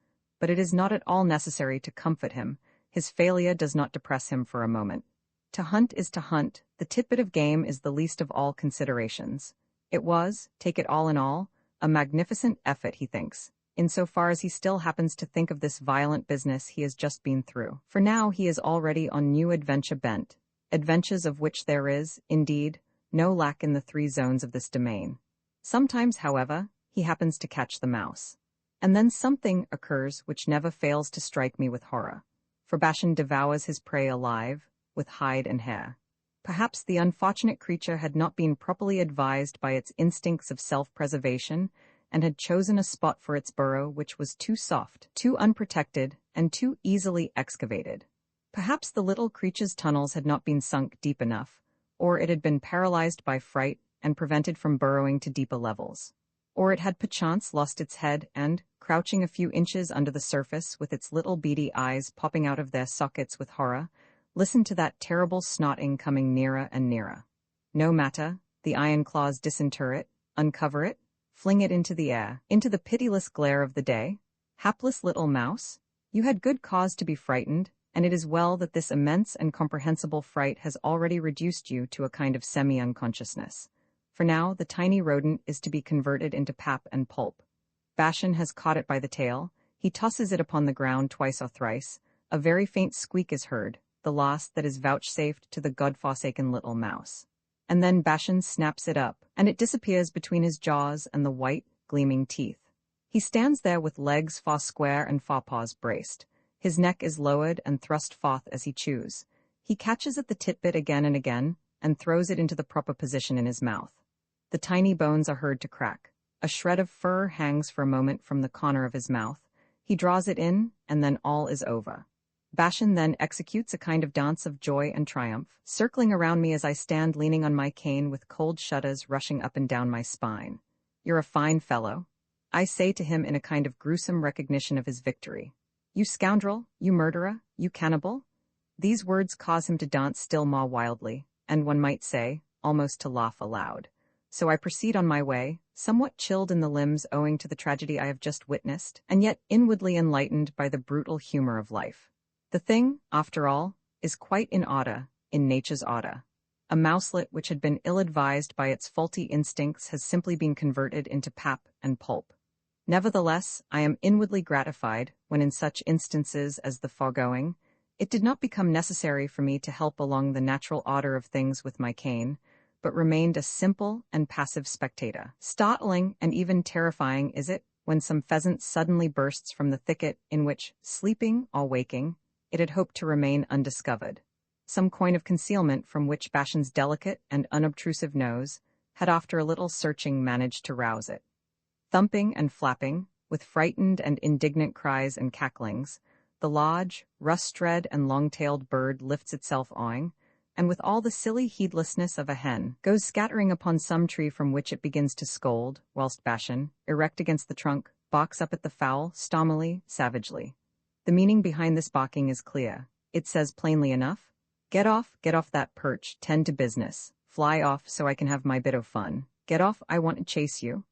But it is not at all necessary to comfort him. His failure does not depress him for a moment. To hunt is to hunt. The tidbit of game is the least of all considerations. It was, take it all in all, a magnificent effort, he thinks, insofar as he still happens to think of this violent business he has just been through. For now he is already on new adventure bent, adventures of which there is, indeed, no lack in the 3 zones of this domain. Sometimes, however, he happens to catch the mouse. And then something occurs which never fails to strike me with horror. For Bashan devours his prey alive, with hide and hair. Perhaps the unfortunate creature had not been properly advised by its instincts of self-preservation, and had chosen a spot for its burrow which was too soft, too unprotected, and too easily excavated. Perhaps the little creature's tunnels had not been sunk deep enough, or it had been paralyzed by fright and prevented from burrowing to deeper levels. Or it had perchance lost its head and, crouching a few inches under the surface with its little beady eyes popping out of their sockets with horror, listened to that terrible snotting coming nearer and nearer. No matter, the iron claws disinter it, uncover it, fling it into the air, into the pitiless glare of the day. Hapless little mouse, you had good cause to be frightened, and it is well that this immense and comprehensible fright has already reduced you to a kind of semi-unconsciousness. For now the tiny rodent is to be converted into pap and pulp. Bashan has caught it by the tail, he tosses it upon the ground twice or thrice, a very faint squeak is heard, the loss that is vouchsafed to the God-forsaken little mouse. And then Bashan snaps it up, and it disappears between his jaws and the white, gleaming teeth. He stands there with legs fore square and forepaws braced. His neck is lowered and thrust forth as he chews. He catches at the titbit again and again, and throws it into the proper position in his mouth. The tiny bones are heard to crack. A shred of fur hangs for a moment from the corner of his mouth. He draws it in, and then all is over. Bashan then executes a kind of dance of joy and triumph, circling around me as I stand leaning on my cane with cold shudders rushing up and down my spine. You're a fine fellow, I say to him in a kind of gruesome recognition of his victory. You scoundrel, you murderer, you cannibal. These words cause him to dance still more wildly, and one might say, almost to laugh aloud. So I proceed on my way, somewhat chilled in the limbs owing to the tragedy I have just witnessed, and yet inwardly enlightened by the brutal humor of life. The thing, after all, is quite in order, in nature's order. A mouselet which had been ill-advised by its faulty instincts has simply been converted into pap and pulp. Nevertheless, I am inwardly gratified when in such instances as the foregoing, it did not become necessary for me to help along the natural order of things with my cane, but remained a simple and passive spectator. Startling and even terrifying is it when some pheasant suddenly bursts from the thicket in which, sleeping or waking, it had hoped to remain undiscovered. some coign of concealment from which Bashan's delicate and unobtrusive nose had after a little searching managed to rouse it. Thumping and flapping, with frightened and indignant cries and cacklings, the large, rust-red and long-tailed bird lifts itself awing, and with all the silly heedlessness of a hen, goes scattering upon some tree from which it begins to scold, whilst Bashan, erect against the trunk, barks up at the fowl, stormily, savagely. The meaning behind this barking is clear. It says plainly enough, get off that perch, tend to business, fly off so I can have my bit of fun, get off, I want to chase you.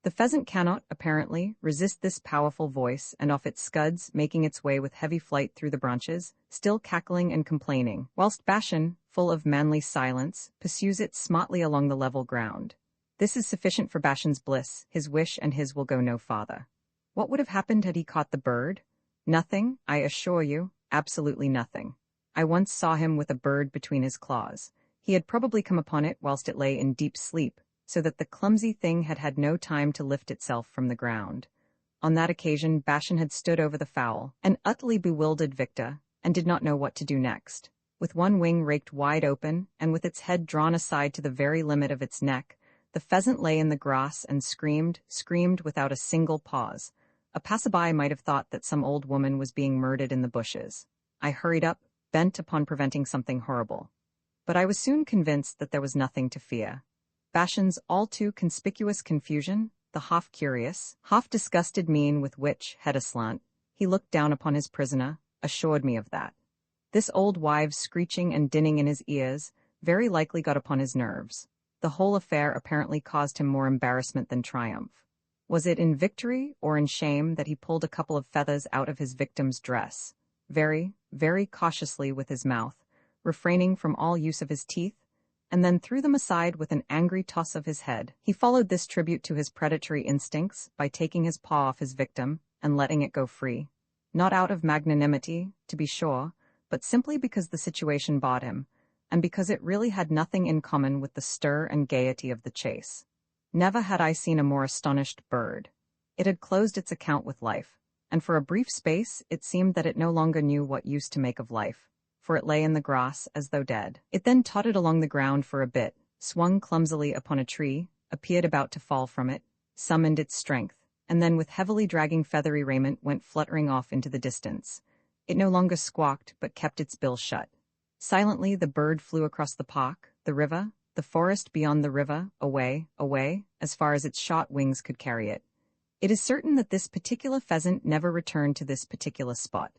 The pheasant cannot, apparently, resist this powerful voice, and off it scuds, making its way with heavy flight through the branches, still cackling and complaining, whilst Bashan, full of manly silence, pursues it smartly along the level ground. This is sufficient for Bashan's bliss, his wish and his will go no farther. What would have happened had he caught the bird? Nothing, I assure you, absolutely nothing. I once saw him with a bird between his claws. He had probably come upon it whilst it lay in deep sleep, so that the clumsy thing had had no time to lift itself from the ground. On that occasion Bashan had stood over the fowl, an utterly bewildered victor, and did not know what to do next. With one wing raked wide open, and with its head drawn aside to the very limit of its neck, the pheasant lay in the grass and screamed without a single pause. A passerby might have thought that some old woman was being murdered in the bushes. I hurried up, bent upon preventing something horrible. But I was soon convinced that there was nothing to fear. Bashan's all too conspicuous confusion, the half-curious, half-disgusted mien with which, head aslant, he looked down upon his prisoner, assured me of that. This old wive's screeching and dinning in his ears very likely got upon his nerves. The whole affair apparently caused him more embarrassment than triumph. Was it in victory or in shame that he pulled a couple of feathers out of his victim's dress, very, very cautiously with his mouth, refraining from all use of his teeth, and then threw them aside with an angry toss of his head? He followed this tribute to his predatory instincts by taking his paw off his victim and letting it go free. Not out of magnanimity, to be sure, but simply because the situation bought him, and because it really had nothing in common with the stir and gaiety of the chase. Never had I seen a more astonished bird. It had closed its account with life, and for a brief space it seemed that it no longer knew what use to make of life, for it lay in the grass as though dead. It then tottered along the ground for a bit, swung clumsily upon a tree, appeared about to fall from it, summoned its strength, and then with heavily dragging feathery raiment went fluttering off into the distance. It no longer squawked, but kept its bill shut. Silently the bird flew across the park, the river, the forest beyond the river, away, as far as its short wings could carry it. It is certain that this particular pheasant never returned to this particular spot.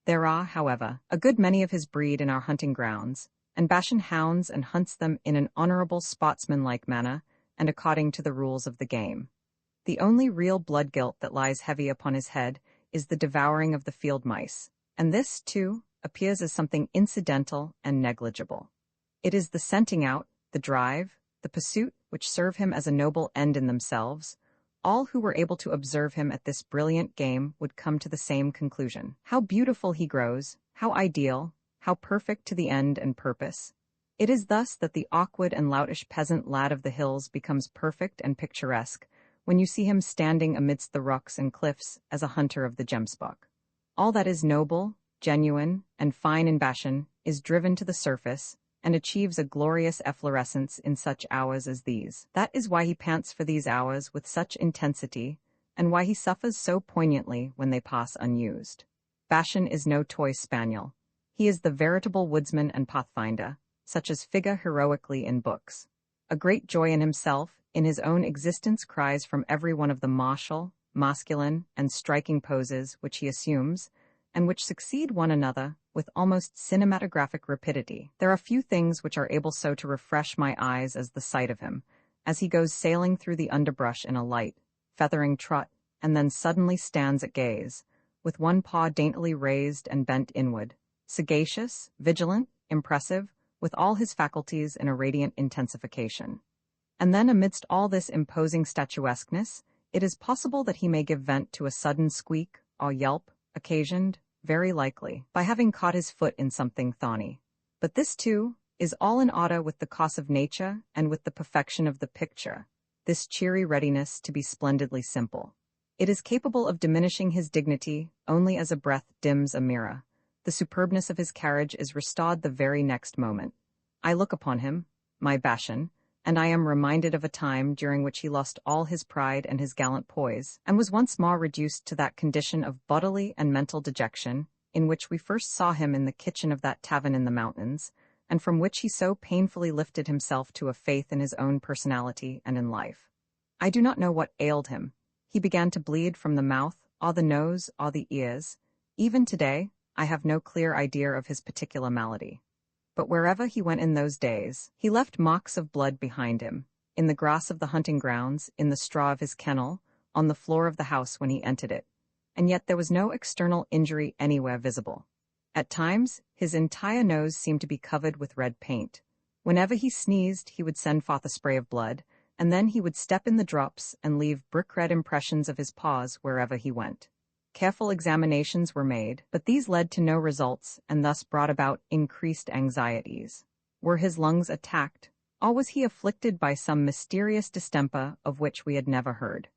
There are, however, a good many of his breed in our hunting grounds, and Bashan hounds and hunts them in an honorable sportsmanlike manner and according to the rules of the game. The only real blood guilt that lies heavy upon his head is the devouring of the field mice, and this, too, appears as something incidental and negligible. It is the scenting out, the drive, the pursuit which serve him as a noble end in themselves. All who were able to observe him at this brilliant game would come to the same conclusion. How beautiful he grows, how ideal, how perfect to the end and purpose. It is thus that the awkward and loutish peasant lad of the hills becomes perfect and picturesque when you see him standing amidst the rocks and cliffs as a hunter of the gemsbok. All that is noble, genuine, and fine in Bashan is driven to the surface and achieves a glorious efflorescence in such hours as these. That is why he pants for these hours with such intensity, and why he suffers so poignantly when they pass unused. Bashan is no toy spaniel. He is the veritable woodsman and pathfinder, such as figure heroically in books. A great joy in himself, in his own existence, cries from every one of the martial, masculine, and striking poses which he assumes, and which succeed one another with almost cinematographic rapidity. There are few things which are able so to refresh my eyes as the sight of him, as he goes sailing through the underbrush in a light, feathering trot, and then suddenly stands at gaze, with one paw daintily raised and bent inward, sagacious, vigilant, impressive, with all his faculties in a radiant intensification. And then amidst all this imposing statuesqueness, it is possible that he may give vent to a sudden squeak or yelp, occasioned, very likely, by having caught his foot in something thorny. But this, too, is all in order with the cause of nature and with the perfection of the picture, this cheery readiness to be splendidly simple. It is capable of diminishing his dignity only as a breath dims a mirror, The superbness of his carriage is restored the very next moment. I look upon him, my Bashan, and I am reminded of a time during which he lost all his pride and his gallant poise, and was once more reduced to that condition of bodily and mental dejection in which we first saw him in the kitchen of that tavern in the mountains, and from which he so painfully lifted himself to a faith in his own personality and in life. I do not know what ailed him. He began to bleed from the mouth, or the nose, or the ears. Even today, I have no clear idea of his particular malady. But wherever he went in those days, he left marks of blood behind him, in the grass of the hunting grounds, in the straw of his kennel, on the floor of the house when he entered it, and yet there was no external injury anywhere visible. At times, his entire nose seemed to be covered with red paint. Whenever he sneezed, he would send forth a spray of blood, and then he would step in the drops and leave brick-red impressions of his paws wherever he went. Careful examinations were made, but these led to no results and thus brought about increased anxieties. Were his lungs attacked, or was he afflicted by some mysterious distemper of which we had never heard?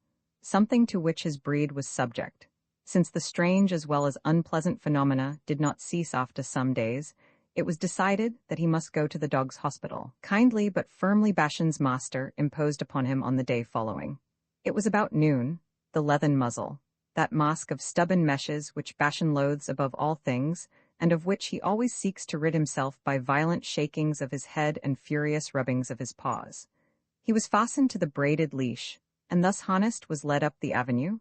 Something to which his breed was subject. Since the strange as well as unpleasant phenomena did not cease after some days, it was decided that he must go to the dog's hospital. Kindly but firmly Bashan's master imposed upon him on the day following. It was about noon. The leathern muzzle, that mask of stubborn meshes which Bashan loathes above all things, and of which he always seeks to rid himself by violent shakings of his head and furious rubbings of his paws. He was fastened to the braided leash, and thus harnessed was led up the avenue,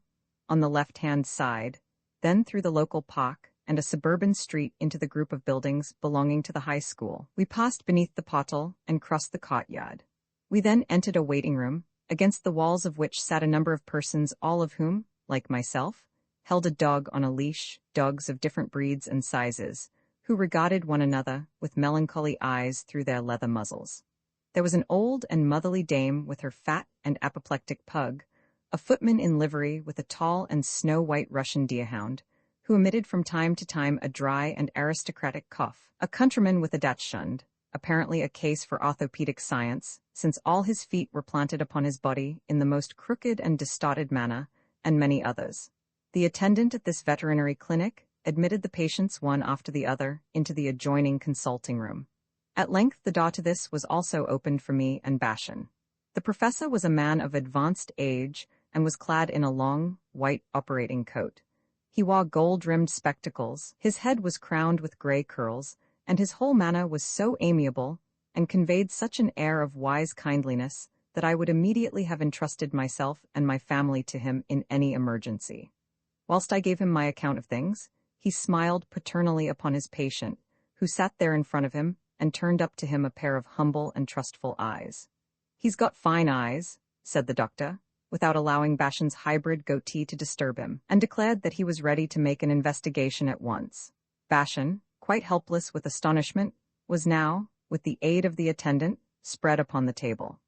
on the left-hand side, then through the local park, and a suburban street into the group of buildings belonging to the high school. We passed beneath the pottle and crossed the courtyard. We then entered a waiting room, against the walls of which sat a number of persons, all of whom, like myself, held a dog on a leash, dogs of different breeds and sizes, who regarded one another with melancholy eyes through their leather muzzles. There was an old and motherly dame with her fat and apoplectic pug, a footman in livery with a tall and snow-white Russian deerhound, who emitted from time to time a dry and aristocratic cough, a countryman with a Dachshund, apparently a case for orthopedic science, since all his feet were planted upon his body in the most crooked and distorted manner, and many others. The attendant at this veterinary clinic admitted the patients one after the other into the adjoining consulting room. At length the door to this was also opened for me and Bashan. The professor was a man of advanced age and was clad in a long, white operating coat. He wore gold-rimmed spectacles, his head was crowned with gray curls, and his whole manner was so amiable and conveyed such an air of wise kindliness that I would immediately have entrusted myself and my family to him in any emergency. Whilst I gave him my account of things, he smiled paternally upon his patient, who sat there in front of him and turned up to him a pair of humble and trustful eyes. "He's got fine eyes," said the doctor, without allowing Bashan's hybrid goatee to disturb him, and declared that he was ready to make an investigation at once. Bashan, quite helpless with astonishment, was now, with the aid of the attendant, spread upon the table.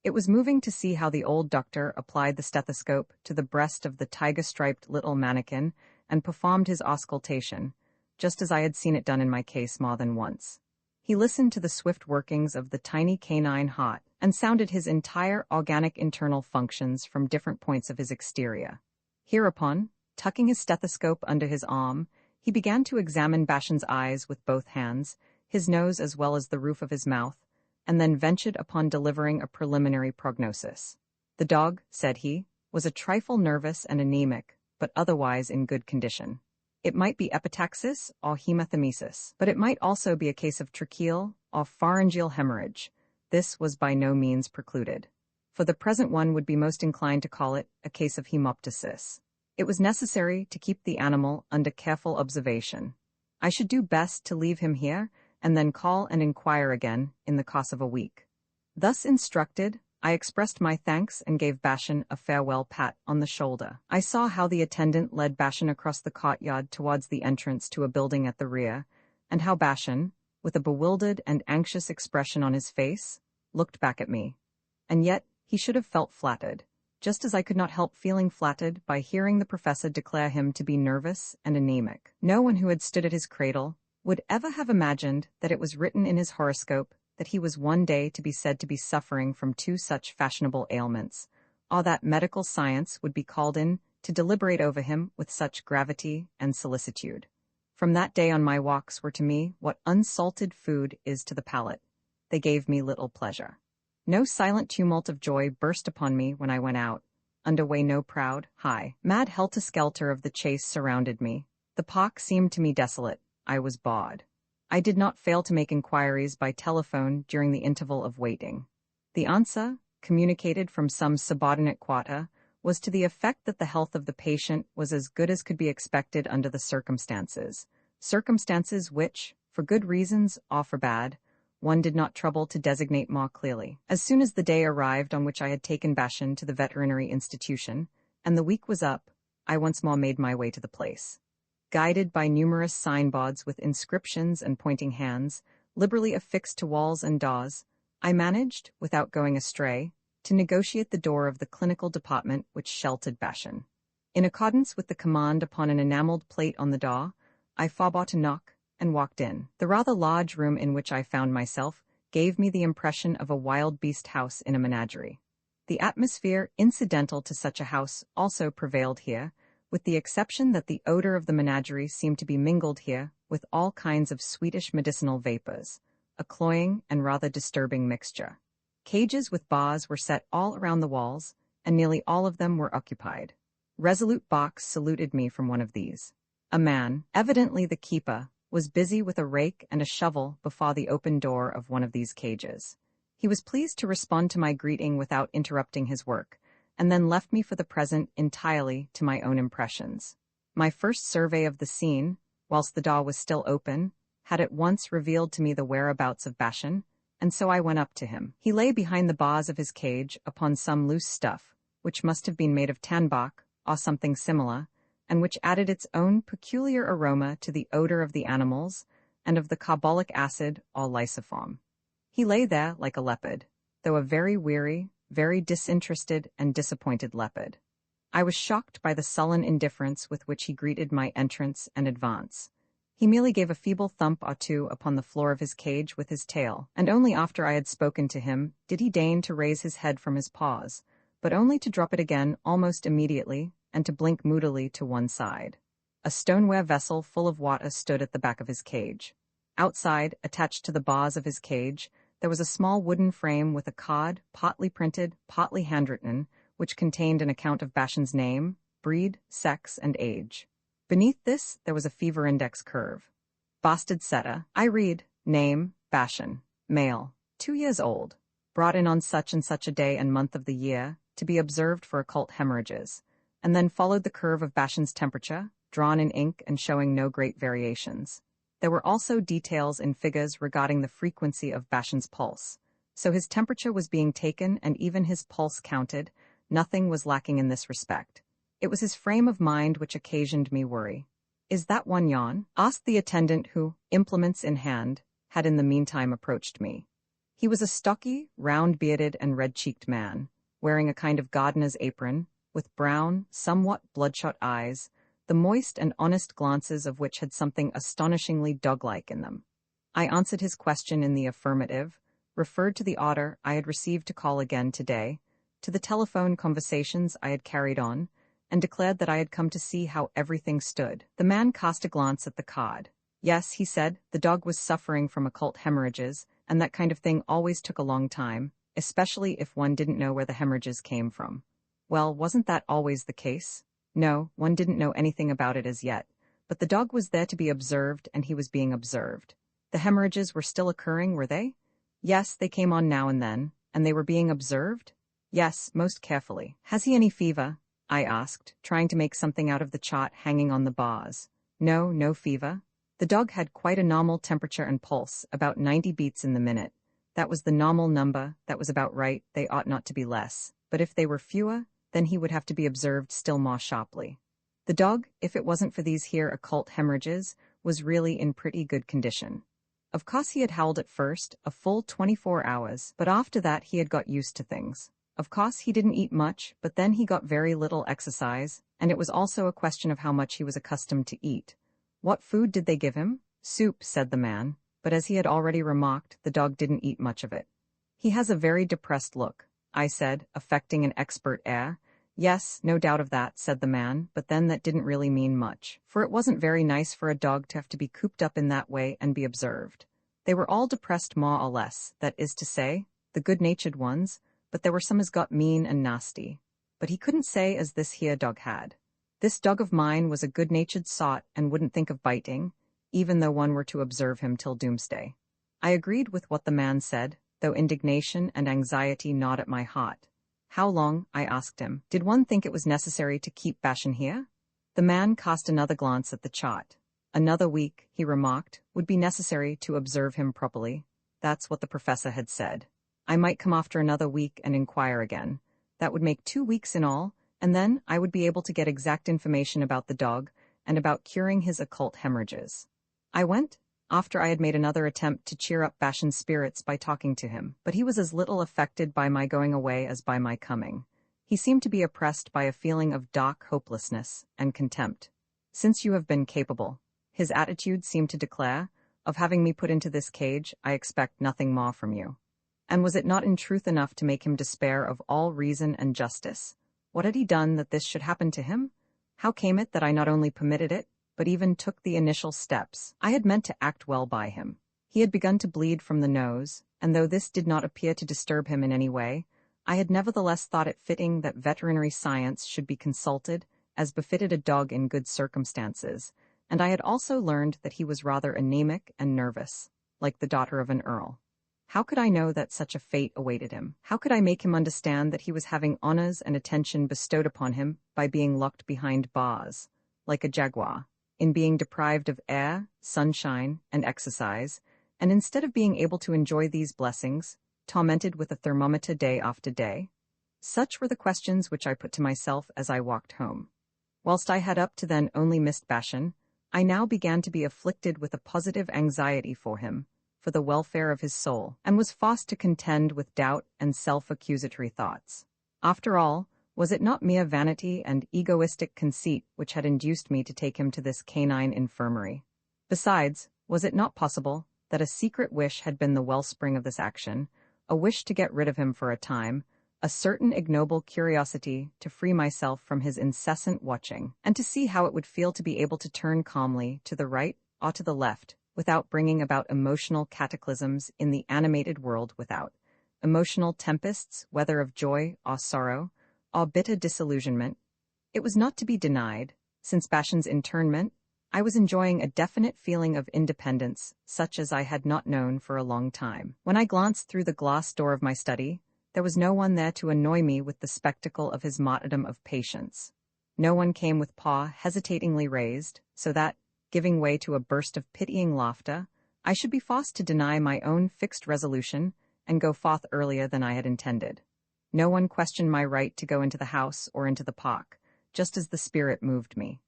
It was moving to see how the old doctor applied the stethoscope to the breast of the tiger-striped little mannequin and performed his auscultation, just as I had seen it done in my case more than once. He listened to the swift workings of the tiny canine heart and sounded his entire organic internal functions from different points of his exterior. Hereupon, tucking his stethoscope under his arm, he began to examine Bashan's eyes with both hands, his nose as well as the roof of his mouth, and then ventured upon delivering a preliminary prognosis. The dog, said he, was a trifle nervous and anemic, but otherwise in good condition. It might be epistaxis or hematemesis, but it might also be a case of tracheal or pharyngeal hemorrhage. This was by no means precluded. For the present one would be most inclined to call it a case of hemoptysis. It was necessary to keep the animal under careful observation. I should do best to leave him here and then call and inquire again in the course of a week. Thus instructed, I expressed my thanks and gave Bashan a farewell pat on the shoulder. I saw how the attendant led Bashan across the courtyard towards the entrance to a building at the rear, and how Bashan, with a bewildered and anxious expression on his face, looked back at me. And yet, he should have felt flattered, just as I could not help feeling flattered by hearing the professor declare him to be nervous and anemic. No one who had stood at his cradle would ever have imagined that it was written in his horoscope that he was one day to be said to be suffering from two such fashionable ailments, or that medical science would be called in to deliberate over him with such gravity and solicitude. From that day on, my walks were to me what unsalted food is to the palate. They gave me little pleasure. No silent tumult of joy burst upon me when I went out. Underway no proud, high, mad helter-skelter of the chase surrounded me. The park seemed to me desolate. I was bawed. I did not fail to make inquiries by telephone during the interval of waiting. The answer, communicated from some subordinate quarter, was to the effect that the health of the patient was as good as could be expected under the circumstances which, for good reasons or for bad, one did not trouble to designate more clearly. As soon as the day arrived on which I had taken Bashan to the veterinary institution, and the week was up, I once more made my way to the place. Guided by numerous signboards with inscriptions and pointing hands, liberally affixed to walls and doors, I managed, without going astray, to negotiate the door of the clinical department which sheltered Bashan. In accordance with the command upon an enameled plate on the door, I forbore to knock and walked in. The rather large room in which I found myself gave me the impression of a wild beast house in a menagerie. The atmosphere incidental to such a house also prevailed here, with the exception that the odor of the menagerie seemed to be mingled here with all kinds of sweetish medicinal vapors, a cloying and rather disturbing mixture. Cages with bars were set all around the walls, and nearly all of them were occupied. Resolute Box saluted me from one of these. A man, evidently the keeper, was busy with a rake and a shovel before the open door of one of these cages. He was pleased to respond to my greeting without interrupting his work, and then left me for the present entirely to my own impressions. My first survey of the scene, whilst the door was still open, had at once revealed to me the whereabouts of Bashan, and so I went up to him. He lay behind the bars of his cage upon some loose stuff, which must have been made of tanbark or something similar, and which added its own peculiar aroma to the odor of the animals and of the carbolic acid or lysoform. He lay there like a leopard, though a very weary, very disinterested and disappointed leopard. I was shocked by the sullen indifference with which he greeted my entrance and advance. He merely gave a feeble thump or two upon the floor of his cage with his tail, and only after I had spoken to him did he deign to raise his head from his paws, but only to drop it again almost immediately and to blink moodily to one side. A stoneware vessel full of water stood at the back of his cage. Outside, attached to the bars of his cage, there was a small wooden frame with a card, partly printed, partly handwritten, which contained an account of Bashan's name, breed, sex, and age. Beneath this, there was a fever index curve. Bastard setter. I read, name, Bashan, male, 2 years old, brought in on such and such a day and month of the year, to be observed for occult hemorrhages, and then followed the curve of Bashan's temperature, drawn in ink and showing no great variations. There were also details in figures regarding the frequency of Bashan's pulse. So his temperature was being taken and even his pulse counted. Nothing was lacking in this respect. It was his frame of mind which occasioned me worry. "Is that one yawn?" asked the attendant who, implements in hand, had in the meantime approached me. He was a stocky, round-bearded and red-cheeked man, wearing a kind of gardener's apron, with brown, somewhat bloodshot eyes, the moist and honest glances of which had something astonishingly dog-like in them. I answered his question in the affirmative, referred to the order I had received to call again today, to the telephone conversations I had carried on, and declared that I had come to see how everything stood. The man cast a glance at the card. Yes, he said, the dog was suffering from occult hemorrhages, and that kind of thing always took a long time, especially if one didn't know where the hemorrhages came from. Well, wasn't that always the case? No, one didn't know anything about it as yet, but the dog was there to be observed and he was being observed. The hemorrhages were still occurring, were they? Yes, they came on now and then, and they were being observed? Yes, most carefully. Has he any fever? I asked, trying to make something out of the chart hanging on the bars. No, no fever. The dog had quite a normal temperature and pulse, about 90 beats in the minute. That was the normal number, that was about right, they ought not to be less. But if they were fewer, then he would have to be observed still more sharply. The dog, if it wasn't for these here occult hemorrhages, was really in pretty good condition. Of course he had howled at first, a full 24 hours, but after that he had got used to things. Of course he didn't eat much, but then he got very little exercise, and it was also a question of how much he was accustomed to eat. What food did they give him? Soup, said the man, but as he had already remarked, the dog didn't eat much of it. He has a very depressed look, I said, affecting an expert air, Yes, no doubt of that, said the man, but then that didn't really mean much, for it wasn't very nice for a dog to have to be cooped up in that way and be observed. They were all depressed more or less, that is to say, the good-natured ones, but there were some as got mean and nasty. But he couldn't say as this here dog had. This dog of mine was a good-natured sot and wouldn't think of biting, even though one were to observe him till doomsday. I agreed with what the man said, though indignation and anxiety gnawed at my heart. How long, I asked him, did one think it was necessary to keep Bashan here? The man cast another glance at the chart. Another week, he remarked, would be necessary to observe him properly. That's what the professor had said. I might come after another week and inquire again. That would make 2 weeks in all, and then I would be able to get exact information about the dog and about curing his occult hemorrhages. I went, after I had made another attempt to cheer up Bashan's spirits by talking to him, but he was as little affected by my going away as by my coming. He seemed to be oppressed by a feeling of dark hopelessness and contempt. Since you have been capable, his attitude seemed to declare, of having me put into this cage, I expect nothing more from you. And was it not in truth enough to make him despair of all reason and justice? What had he done that this should happen to him? How came it that I not only permitted it, but even took the initial steps? I had meant to act well by him. He had begun to bleed from the nose, and though this did not appear to disturb him in any way, I had nevertheless thought it fitting that veterinary science should be consulted, as befitted a dog in good circumstances, and I had also learned that he was rather anemic and nervous, like the daughter of an earl. How could I know that such a fate awaited him? How could I make him understand that he was having honors and attention bestowed upon him by being locked behind bars, like a jaguar, in being deprived of air, sunshine, and exercise, and instead of being able to enjoy these blessings, tormented with a thermometer day after day? Such were the questions which I put to myself as I walked home. Whilst I had up to then only missed Bashan, I now began to be afflicted with a positive anxiety for him, for the welfare of his soul, and was forced to contend with doubt and self-accusatory thoughts. After all, was it not mere vanity and egoistic conceit which had induced me to take him to this canine infirmary? Besides, was it not possible that a secret wish had been the wellspring of this action, a wish to get rid of him for a time, a certain ignoble curiosity to free myself from his incessant watching, and to see how it would feel to be able to turn calmly to the right or to the left, without bringing about emotional cataclysms in the animated world without, emotional tempests, whether of joy or sorrow, or bitter disillusionment? It was not to be denied, since Bashan's internment, I was enjoying a definite feeling of independence, such as I had not known for a long time. When I glanced through the glass door of my study, there was no one there to annoy me with the spectacle of his martyrdom of patience. No one came with paw hesitatingly raised, so that, giving way to a burst of pitying laughter, I should be forced to deny my own fixed resolution and go forth earlier than I had intended. No one questioned my right to go into the house or into the park, just as the spirit moved me.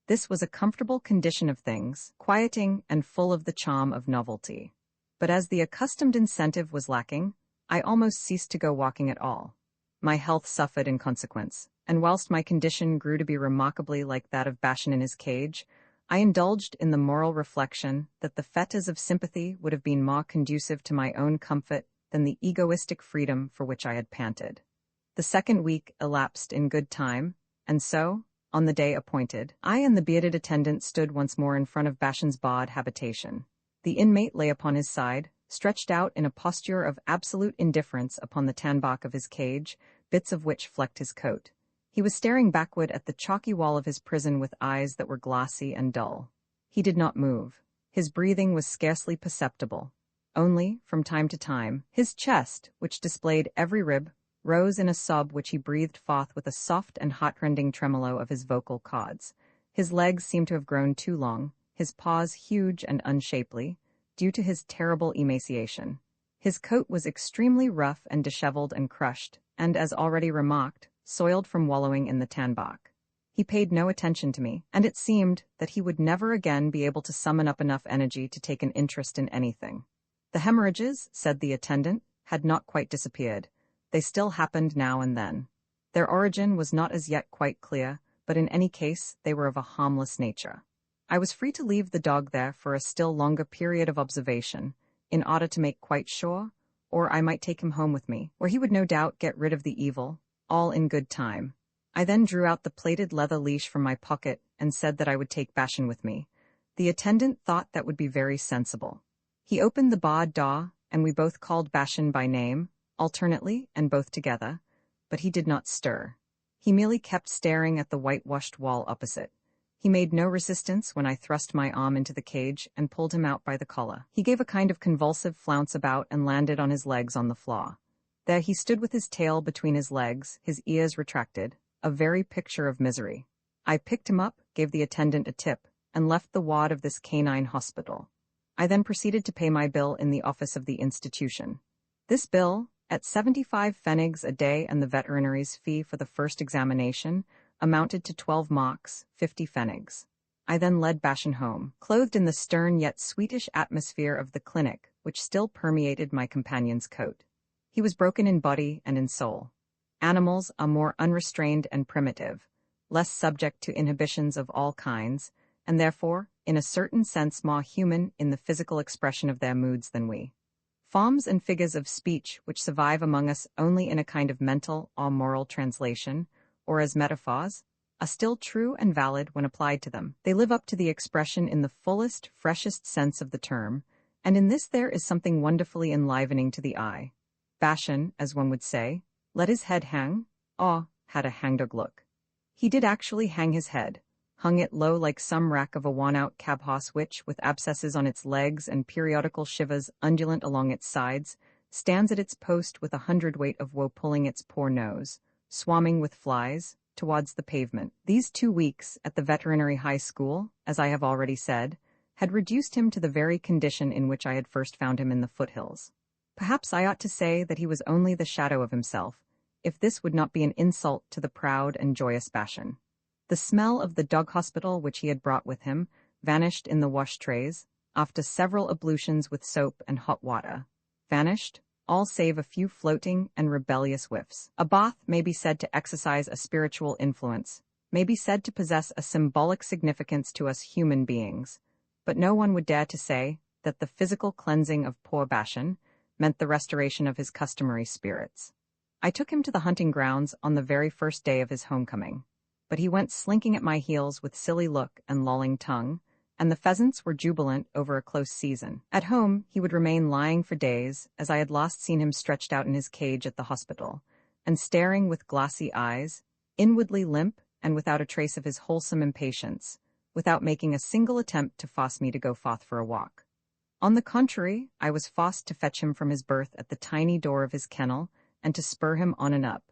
This was a comfortable condition of things, quieting and full of the charm of novelty. But as the accustomed incentive was lacking, I almost ceased to go walking at all. My health suffered in consequence, and whilst my condition grew to be remarkably like that of Bashan in his cage, I indulged in the moral reflection that the fetters of sympathy would have been more conducive to my own comfort than the egoistic freedom for which I had panted. The second week elapsed in good time, and so, on the day appointed, I and the bearded attendant stood once more in front of Bashan's barred habitation. The inmate lay upon his side, stretched out in a posture of absolute indifference upon the tanbark of his cage, bits of which flecked his coat. He was staring backward at the chalky wall of his prison with eyes that were glassy and dull. He did not move. His breathing was scarcely perceptible. Only, from time to time, his chest, which displayed every rib, rose in a sob which he breathed forth with a soft and heartrending tremolo of his vocal cords. His legs seemed to have grown too long, his paws huge and unshapely, due to his terrible emaciation. His coat was extremely rough and disheveled and crushed, and, as already remarked, soiled from wallowing in the tanbark. He paid no attention to me, and it seemed that he would never again be able to summon up enough energy to take an interest in anything. The hemorrhages, said the attendant, had not quite disappeared. They still happened now and then. Their origin was not as yet quite clear, but in any case they were of a harmless nature. I was free to leave the dog there for a still longer period of observation, in order to make quite sure, or I might take him home with me, where he would no doubt get rid of the evil, all in good time. I then drew out the plaited leather leash from my pocket and said that I would take Bashan with me. The attendant thought that would be very sensible. He opened the barred door, and we both called Bashan by name, alternately and both together, but he did not stir. He merely kept staring at the whitewashed wall opposite. He made no resistance when I thrust my arm into the cage and pulled him out by the collar. He gave a kind of convulsive flounce about and landed on his legs on the floor. There he stood with his tail between his legs, his ears retracted, a very picture of misery. I picked him up, gave the attendant a tip, and left the ward of this canine hospital. I then proceeded to pay my bill in the office of the institution. This bill, at 75 pfennigs a day and the veterinary's fee for the first examination, amounted to 12 marks, 50 pfennigs. I then led Bashan home, clothed in the stern yet sweetish atmosphere of the clinic, which still permeated my companion's coat. He was broken in body and in soul. Animals are more unrestrained and primitive, less subject to inhibitions of all kinds, and therefore, in a certain sense more human in the physical expression of their moods than we. Forms and figures of speech which survive among us only in a kind of mental or moral translation, or as metaphors, are still true and valid when applied to them. They live up to the expression in the fullest, freshest sense of the term, and in this there is something wonderfully enlivening to the eye. Bashan, as one would say, let his head hang, or had a hangdog look. He did actually hang his head, hung it low like some rack of a worn-out cab horse which, with abscesses on its legs and periodical shivers undulant along its sides, stands at its post with 100 weight of woe pulling its poor nose, swarming with flies, towards the pavement. These 2 weeks at the veterinary high school, as I have already said, had reduced him to the very condition in which I had first found him in the foothills. Perhaps I ought to say that he was only the shadow of himself, if this would not be an insult to the proud and joyous Bashan. The smell of the dog hospital which he had brought with him vanished in the wash trays, after several ablutions with soap and hot water. Vanished, all save a few floating and rebellious whiffs. A bath may be said to exercise a spiritual influence, may be said to possess a symbolic significance to us human beings, but no one would dare to say that the physical cleansing of poor Bashan meant the restoration of his customary spirits. I took him to the hunting grounds on the very first day of his homecoming, but he went slinking at my heels with silly look and lolling tongue, and the pheasants were jubilant over a close season. At home, he would remain lying for days, as I had last seen him stretched out in his cage at the hospital, and staring with glassy eyes, inwardly limp and without a trace of his wholesome impatience, without making a single attempt to force me to go forth for a walk. On the contrary, I was forced to fetch him from his berth at the tiny door of his kennel, and to spur him on and up.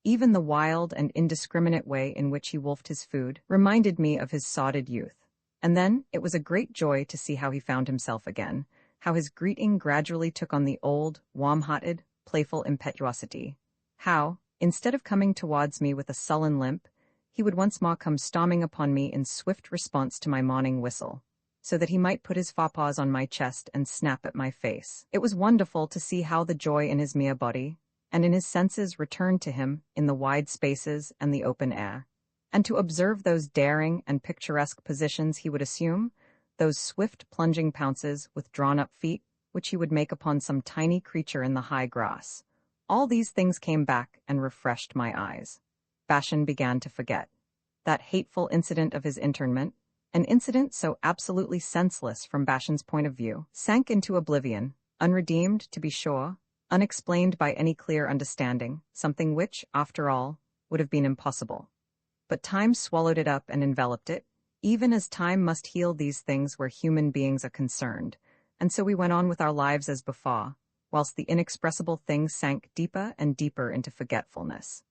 Even the wild and indiscriminate way in which he wolfed his food reminded me of his sordid youth. And then it was a great joy to see how he found himself again, how his greeting gradually took on the old, warm-hearted, playful impetuosity, how, instead of coming towards me with a sullen limp, he would once more come storming upon me in swift response to my morning whistle, so that he might put his forepaws on my chest and snap at my face. It was wonderful to see how the joy in his mere body and in his senses returned to him in the wide spaces and the open air, and to observe those daring and picturesque positions he would assume, those swift plunging pounces with drawn-up feet which he would make upon some tiny creature in the high grass. All these things came back and refreshed my eyes. Bashan began to forget. That hateful incident of his internment, an incident so absolutely senseless from Bashan's point of view, sank into oblivion, unredeemed, to be sure, unexplained by any clear understanding, something which, after all, would have been impossible. But time swallowed it up and enveloped it, even as time must heal these things where human beings are concerned, and so we went on with our lives as before, whilst the inexpressible things sank deeper and deeper into forgetfulness.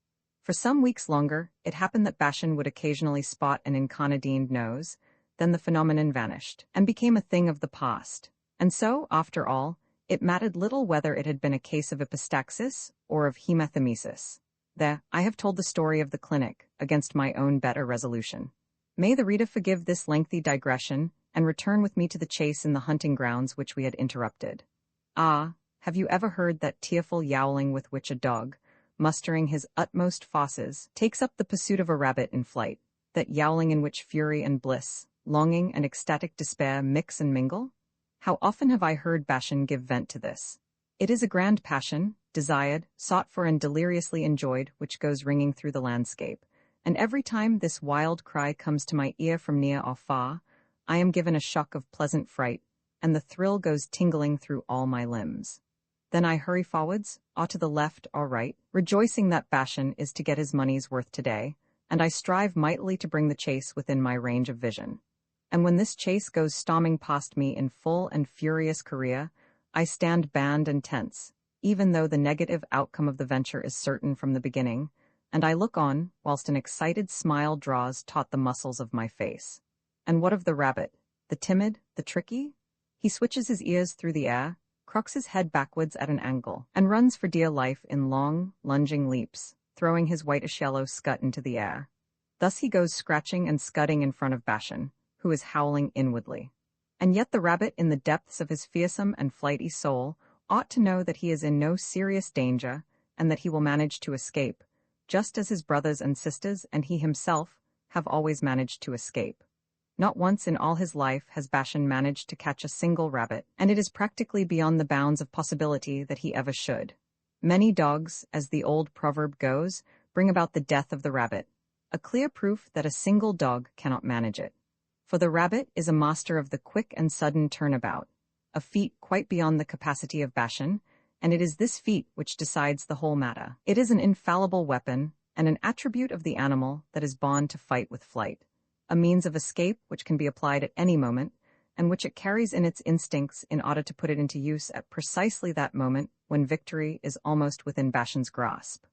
For some weeks longer, it happened that Bashan would occasionally spot an incarnadined nose, then the phenomenon vanished, and became a thing of the past. And so, after all, it mattered little whether it had been a case of epistaxis or of hematemesis. There, I have told the story of the clinic, against my own better resolution. May the reader forgive this lengthy digression, and return with me to the chase in the hunting grounds which we had interrupted. Ah, have you ever heard that tearful yowling with which a dog, mustering his utmost forces, takes up the pursuit of a rabbit in flight, that yowling in which fury and bliss, longing and ecstatic despair mix and mingle? How often have I heard Bashan give vent to this? It is a grand passion, desired, sought for and deliriously enjoyed, which goes ringing through the landscape, and every time this wild cry comes to my ear from near or far, I am given a shock of pleasant fright, and the thrill goes tingling through all my limbs. Then I hurry forwards, or to the left or right, rejoicing that Bashan is to get his money's worth today, and I strive mightily to bring the chase within my range of vision. And when this chase goes storming past me in full and furious career, I stand banned and tense, even though the negative outcome of the venture is certain from the beginning, and I look on, whilst an excited smile draws taut the muscles of my face. And what of the rabbit? The timid, the tricky? He switches his ears through the air, crooks his head backwards at an angle, and runs for dear life in long, lunging leaps, throwing his whitish-yellow scut into the air. Thus he goes scratching and scudding in front of Bashan, who is howling inwardly. And yet the rabbit, in the depths of his fearsome and flighty soul, ought to know that he is in no serious danger, and that he will manage to escape, just as his brothers and sisters and he himself have always managed to escape. Not once in all his life has Bashan managed to catch a single rabbit, and it is practically beyond the bounds of possibility that he ever should. Many dogs, as the old proverb goes, bring about the death of the rabbit, a clear proof that a single dog cannot manage it. For the rabbit is a master of the quick and sudden turnabout, a feat quite beyond the capacity of Bashan, and it is this feat which decides the whole matter. It is an infallible weapon, and an attribute of the animal that is born to fight with flight, a means of escape which can be applied at any moment, and which it carries in its instincts in order to put it into use at precisely that moment when victory is almost within Bashan's grasp.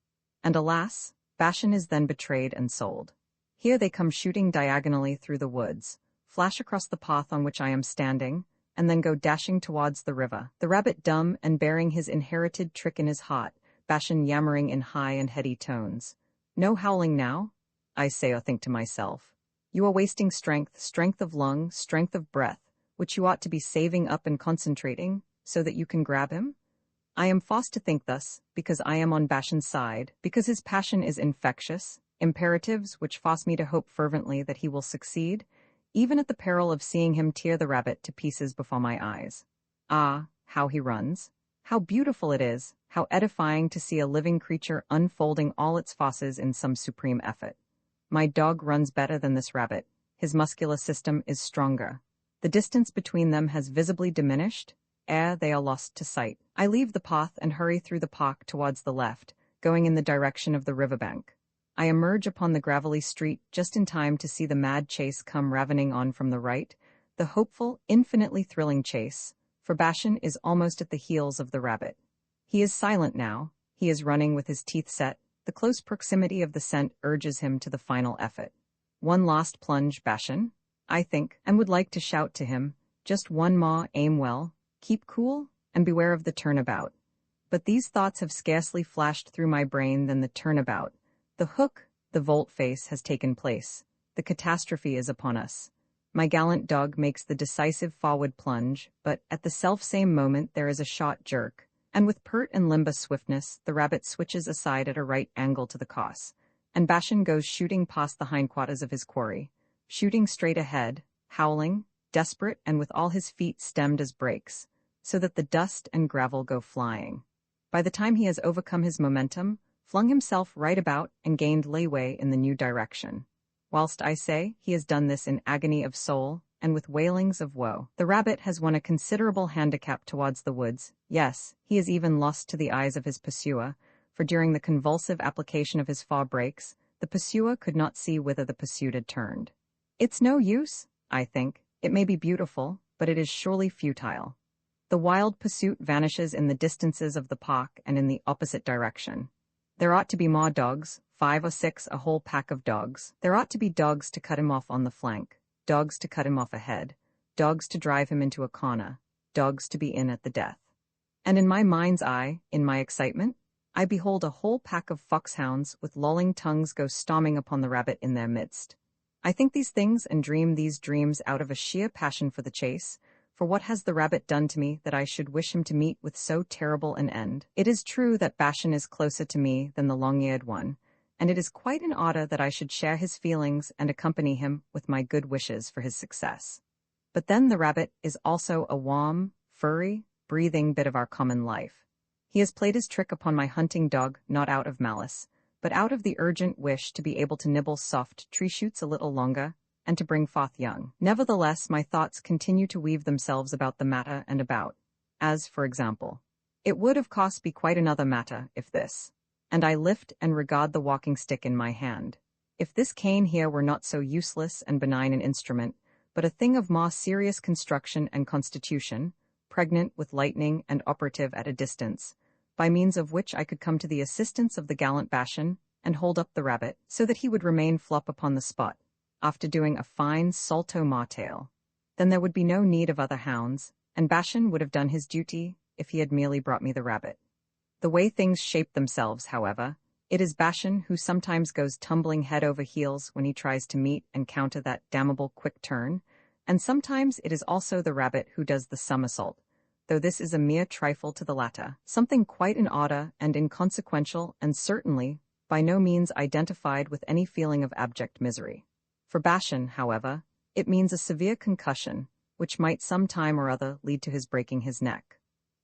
And alas, Bashan is then betrayed and sold. Here they come shooting diagonally through the woods, flash across the path on which I am standing, and then go dashing towards the river, the rabbit dumb and bearing his inherited trick in his heart, Bashan yammering in high and heady tones. No howling now, I say or think to myself. You are wasting strength, strength of lung, strength of breath, which you ought to be saving up and concentrating, so that you can grab him? I am forced to think thus, because I am on Bashan's side, because his passion is infectious, imperatives which force me to hope fervently that he will succeed, even at the peril of seeing him tear the rabbit to pieces before my eyes. Ah, how he runs! How beautiful it is, how edifying to see a living creature unfolding all its forces in some supreme effort. My dog runs better than this rabbit. His muscular system is stronger. The distance between them has visibly diminished, ere they are lost to sight. I leave the path and hurry through the park towards the left, going in the direction of the riverbank. I emerge upon the gravelly street just in time to see the mad chase come ravening on from the right, the hopeful, infinitely thrilling chase, for Bashan is almost at the heels of the rabbit. He is silent now, he is running with his teeth set, the close proximity of the scent urges him to the final effort. One last plunge, Bashan, I think, and would like to shout to him, just one more, aim well, keep cool, and beware of the turnabout. But these thoughts have scarcely flashed through my brain than the turnabout. The hook, the volte-face has taken place. The catastrophe is upon us. My gallant dog makes the decisive forward plunge, but at the self-same moment there is a short jerk, and with pert and limber swiftness, the rabbit switches aside at a right angle to the course, and Bashan goes shooting past the hindquarters of his quarry, shooting straight ahead, howling, desperate and with all his feet stemmed as brakes, so that the dust and gravel go flying. By the time he has overcome his momentum, flung himself right about and gained leeway in the new direction. Whilst I say he has done this in agony of soul and with wailings of woe, the rabbit has won a considerable handicap towards the woods. Yes, he is even lost to the eyes of his pursuer, for during the convulsive application of his fore brakes, the pursuer could not see whither the pursued had turned. It's no use, I think. It may be beautiful, but it is surely futile. The wild pursuit vanishes in the distances of the park and in the opposite direction. There ought to be more dogs, 5 or 6, a whole pack of dogs. There ought to be dogs to cut him off on the flank, dogs to cut him off ahead, dogs to drive him into a corner, dogs to be in at the death. And in my mind's eye, in my excitement, I behold a whole pack of foxhounds with lolling tongues go storming upon the rabbit in their midst. I think these things and dream these dreams out of a sheer passion for the chase, for what has the rabbit done to me that I should wish him to meet with so terrible an end? It is true that Bashan is closer to me than the long-eared one, and it is quite in order that I should share his feelings and accompany him with my good wishes for his success. But then the rabbit is also a warm, furry, breathing bit of our common life. He has played his trick upon my hunting dog not out of malice, but out of the urgent wish to be able to nibble soft tree shoots a little longer, and to bring forth young. Nevertheless, my thoughts continue to weave themselves about the matter and about, as, for example, it would of course be quite another matter if this, and I lift and regard the walking stick in my hand. If this cane here were not so useless and benign an instrument, but a thing of more serious construction and constitution, pregnant with lightning and operative at a distance, by means of which I could come to the assistance of the gallant Bashan, and hold up the rabbit, so that he would remain flop upon the spot, after doing a fine salto mortale, then there would be no need of other hounds, and Bashan would have done his duty if he had merely brought me the rabbit. The way things shape themselves, however, it is Bashan who sometimes goes tumbling head over heels when he tries to meet and counter that damnable quick turn, and sometimes it is also the rabbit who does the somersault, though this is a mere trifle to the latter, something quite in order and inconsequential, and certainly by no means identified with any feeling of abject misery. For Bashan, however, it means a severe concussion, which might some time or other lead to his breaking his neck.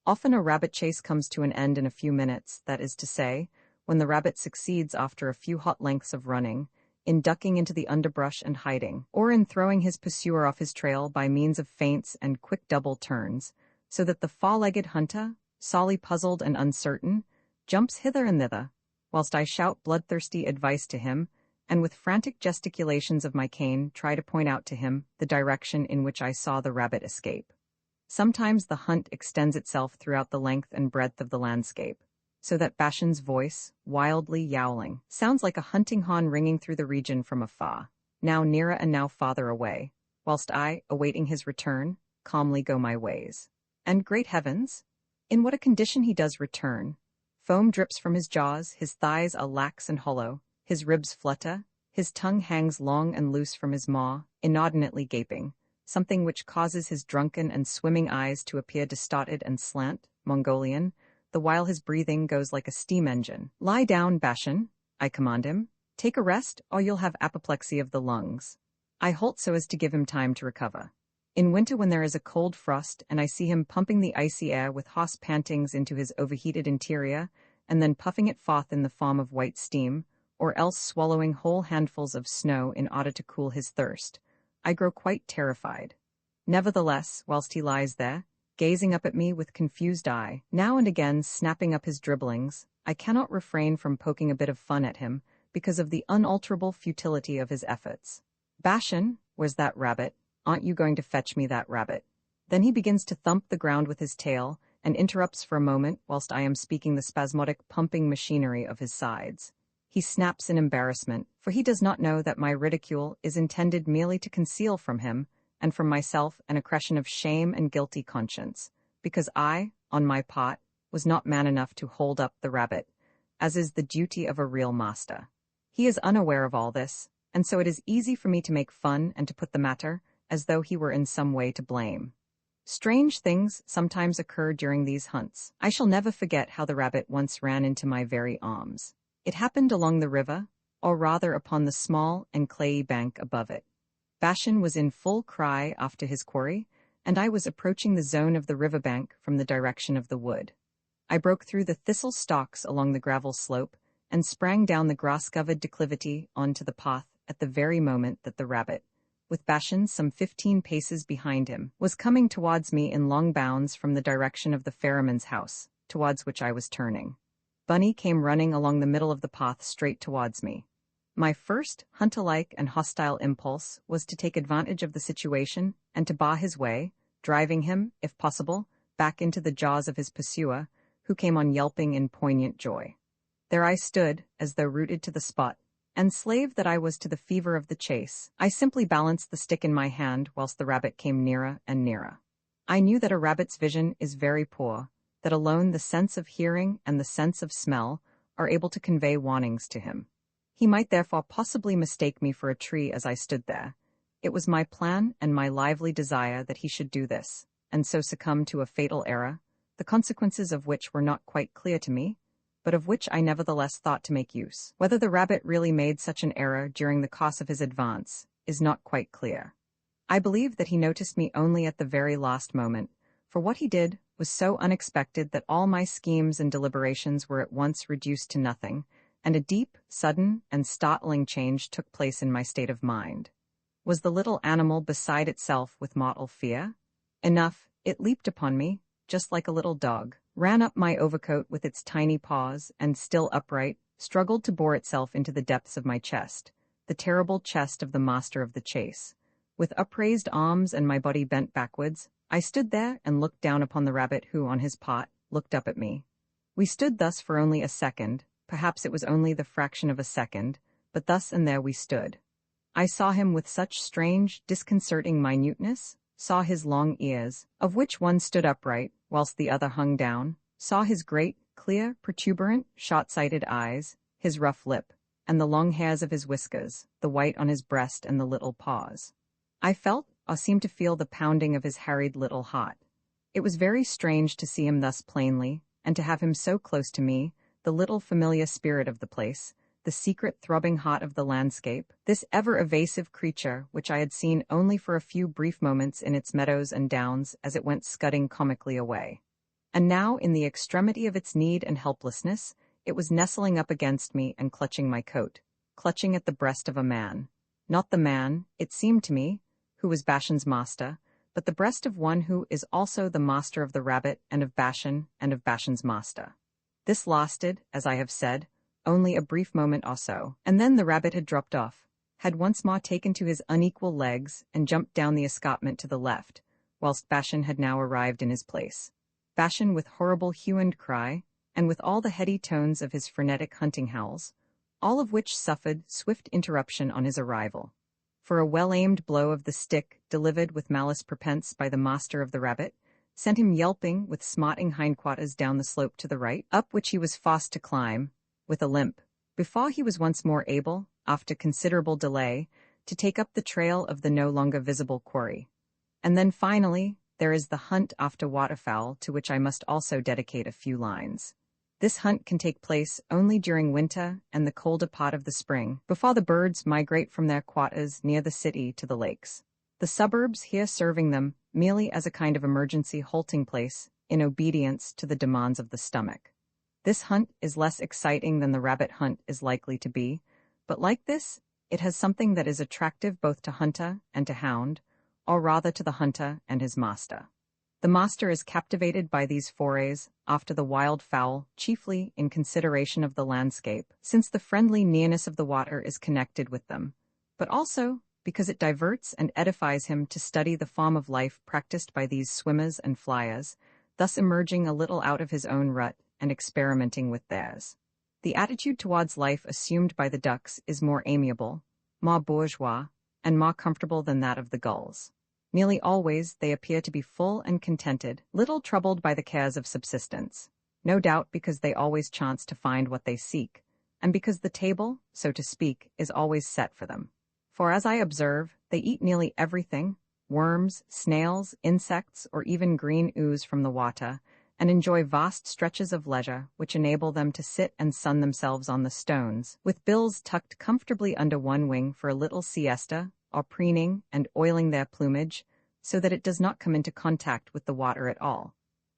Often a rabbit chase comes to an end in a few minutes, that is to say, when the rabbit succeeds after a few hot lengths of running, in ducking into the underbrush and hiding, or in throwing his pursuer off his trail by means of feints and quick double turns, so that the four-legged hunter, sorely puzzled and uncertain, jumps hither and thither, whilst I shout bloodthirsty advice to him, and with frantic gesticulations of my cane try to point out to him the direction in which I saw the rabbit escape. Sometimes the hunt extends itself throughout the length and breadth of the landscape, so that Bashan's voice, wildly yowling, sounds like a hunting horn ringing through the region from afar, now nearer and now farther away, whilst I, awaiting his return, calmly go my ways. And great heavens! In what a condition he does return! Foam drips from his jaws, his thighs are lax and hollow, his ribs flutter, his tongue hangs long and loose from his maw, inordinately gaping, something which causes his drunken and swimming eyes to appear distorted and slant, Mongolian, the while his breathing goes like a steam engine. "Lie down, Bashan," I command him. "Take a rest, or you'll have apoplexy of the lungs." I halt so as to give him time to recover. In winter, when there is a cold frost, and I see him pumping the icy air with hoarse pantings into his overheated interior, and then puffing it forth in the form of white steam, or else swallowing whole handfuls of snow in order to cool his thirst, I grow quite terrified. Nevertheless, whilst he lies there, gazing up at me with confused eye, now and again snapping up his dribblings, I cannot refrain from poking a bit of fun at him because of the unalterable futility of his efforts. "Bashan, where's that rabbit? Aren't you going to fetch me that rabbit?" Then he begins to thump the ground with his tail, and interrupts for a moment whilst I am speaking the spasmodic pumping machinery of his sides. He snaps in embarrassment, for he does not know that my ridicule is intended merely to conceal from him, and from myself, an accretion of shame and guilty conscience, because I, on my part, was not man enough to hold up the rabbit, as is the duty of a real master. He is unaware of all this, and so it is easy for me to make fun and to put the matter as though he were in some way to blame. Strange things sometimes occur during these hunts. I shall never forget how the rabbit once ran into my very arms. It happened along the river, or rather upon the small and clayey bank above it. Bashan was in full cry after his quarry, and I was approaching the zone of the riverbank from the direction of the wood. I broke through the thistle stalks along the gravel slope, and sprang down the grass-covered declivity onto the path at the very moment that the rabbit, with Bashan some 15 paces behind him, was coming towards me in long bounds from the direction of the ferryman's house, towards which I was turning. Bunny came running along the middle of the path straight towards me. My first hunter-like and hostile impulse was to take advantage of the situation and to bar his way, driving him, if possible, back into the jaws of his pursuer, who came on yelping in poignant joy. There I stood, as though rooted to the spot, and slave that I was to the fever of the chase, I simply balanced the stick in my hand whilst the rabbit came nearer and nearer. I knew that a rabbit's vision is very poor, that alone the sense of hearing and the sense of smell are able to convey warnings to him. He might therefore possibly mistake me for a tree as I stood there. It was my plan and my lively desire that he should do this, and so succumb to a fatal error, the consequences of which were not quite clear to me, but of which I nevertheless thought to make use. Whether the rabbit really made such an error during the course of his advance is not quite clear. I believe that he noticed me only at the very last moment, for what he did was so unexpected that all my schemes and deliberations were at once reduced to nothing, and a deep, sudden, and startling change took place in my state of mind. Was the little animal beside itself with mortal fear? Enough, it leaped upon me, just like a little dog, ran up my overcoat with its tiny paws, and still upright, struggled to bore itself into the depths of my chest, the terrible chest of the master of the chase. With upraised arms and my body bent backwards, I stood there and looked down upon the rabbit who, on his part, looked up at me. We stood thus for only a second, perhaps it was only the fraction of a second, but thus and there we stood. I saw him with such strange, disconcerting minuteness, saw his long ears, of which one stood upright, whilst the other hung down, saw his great, clear, protuberant, short-sighted eyes, his rough lip, and the long hairs of his whiskers, the white on his breast and the little paws. I felt, or seemed to feel, the pounding of his harried little heart. It was very strange to see him thus plainly, and to have him so close to me, the little familiar spirit of the place, the secret throbbing heart of the landscape, this ever-evasive creature which I had seen only for a few brief moments in its meadows and downs as it went scudding comically away. And now, in the extremity of its need and helplessness, it was nestling up against me and clutching my coat, clutching at the breast of a man. Not the man, it seemed to me, who was Bashan's master, but the breast of one who is also the master of the rabbit and of Bashan's master. This lasted, as I have said, only a brief moment or so, and then the rabbit had dropped off, had once more taken to his unequal legs and jumped down the escarpment to the left, whilst Bashan had now arrived in his place. Bashan with horrible hue and cry, and with all the heady tones of his frenetic hunting howls, all of which suffered swift interruption on his arrival. For a well-aimed blow of the stick, delivered with malice prepense by the master of the rabbit, sent him yelping with smarting hindquarters down the slope to the right, up which he was forced to climb, with a limp, before he was once more able, after considerable delay, to take up the trail of the no longer visible quarry. And then finally, there is the hunt after waterfowl, to which I must also dedicate a few lines. This hunt can take place only during winter and the colder part of the spring, before the birds migrate from their quarters near the city to the lakes, the suburbs here serving them merely as a kind of emergency halting place in obedience to the demands of the stomach. This hunt is less exciting than the rabbit hunt is likely to be, but like this, it has something that is attractive both to hunter and to hound, or rather to the hunter and his master. The master is captivated by these forays after the wild fowl, chiefly in consideration of the landscape, since the friendly nearness of the water is connected with them, but also because it diverts and edifies him to study the form of life practiced by these swimmers and flyers, thus emerging a little out of his own rut and experimenting with theirs. The attitude towards life assumed by the ducks is more amiable, more bourgeois, and more comfortable than that of the gulls. Nearly always they appear to be full and contented, little troubled by the cares of subsistence, no doubt because they always chance to find what they seek, and because the table, so to speak, is always set for them. For as I observe, they eat nearly everything, worms, snails, insects, or even green ooze from the water, and enjoy vast stretches of leisure which enable them to sit and sun themselves on the stones, with bills tucked comfortably under one wing for a little siesta, or preening and oiling their plumage, so that it does not come into contact with the water at all,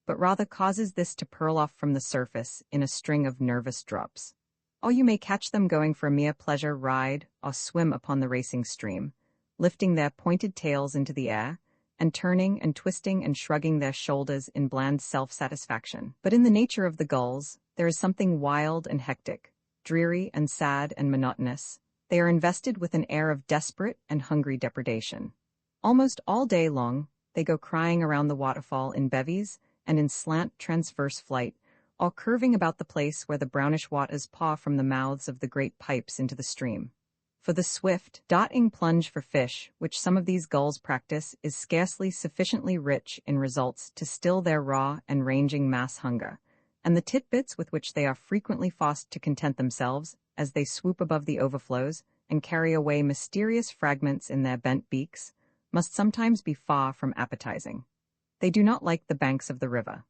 but rather causes this to purl off from the surface in a string of nervous drops. Or you may catch them going for a mere pleasure ride or swim upon the racing stream, lifting their pointed tails into the air, and turning and twisting and shrugging their shoulders in bland self-satisfaction. But in the nature of the gulls, there is something wild and hectic, dreary and sad and monotonous. They are invested with an air of desperate and hungry depredation. Almost all day long, they go crying around the waterfall in bevies and in slant transverse flight, all curving about the place where the brownish waters paw from the mouths of the great pipes into the stream. For the swift, darting plunge for fish, which some of these gulls practice, is scarcely sufficiently rich in results to still their raw and ranging mass hunger, and the titbits with which they are frequently forced to content themselves, as they swoop above the overflows and carry away mysterious fragments in their bent beaks, must sometimes be far from appetizing. They do not like the banks of the river,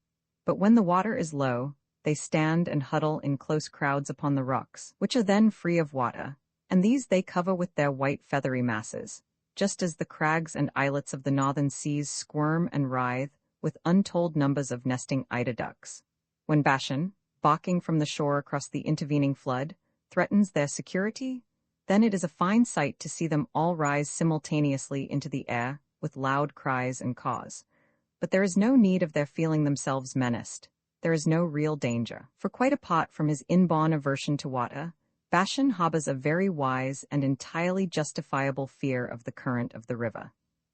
but when the water is low, they stand and huddle in close crowds upon the rocks, which are then free of water, and these they cover with their white feathery masses, just as the crags and islets of the northern seas squirm and writhe with untold numbers of nesting eider ducks. When Bashan, balking from the shore across the intervening flood, threatens their security, then it is a fine sight to see them all rise simultaneously into the air with loud cries and caws. But there is no need of their feeling themselves menaced. There is no real danger. For quite apart from his inborn aversion to water, Bashan harbors a very wise and entirely justifiable fear of the current of the river.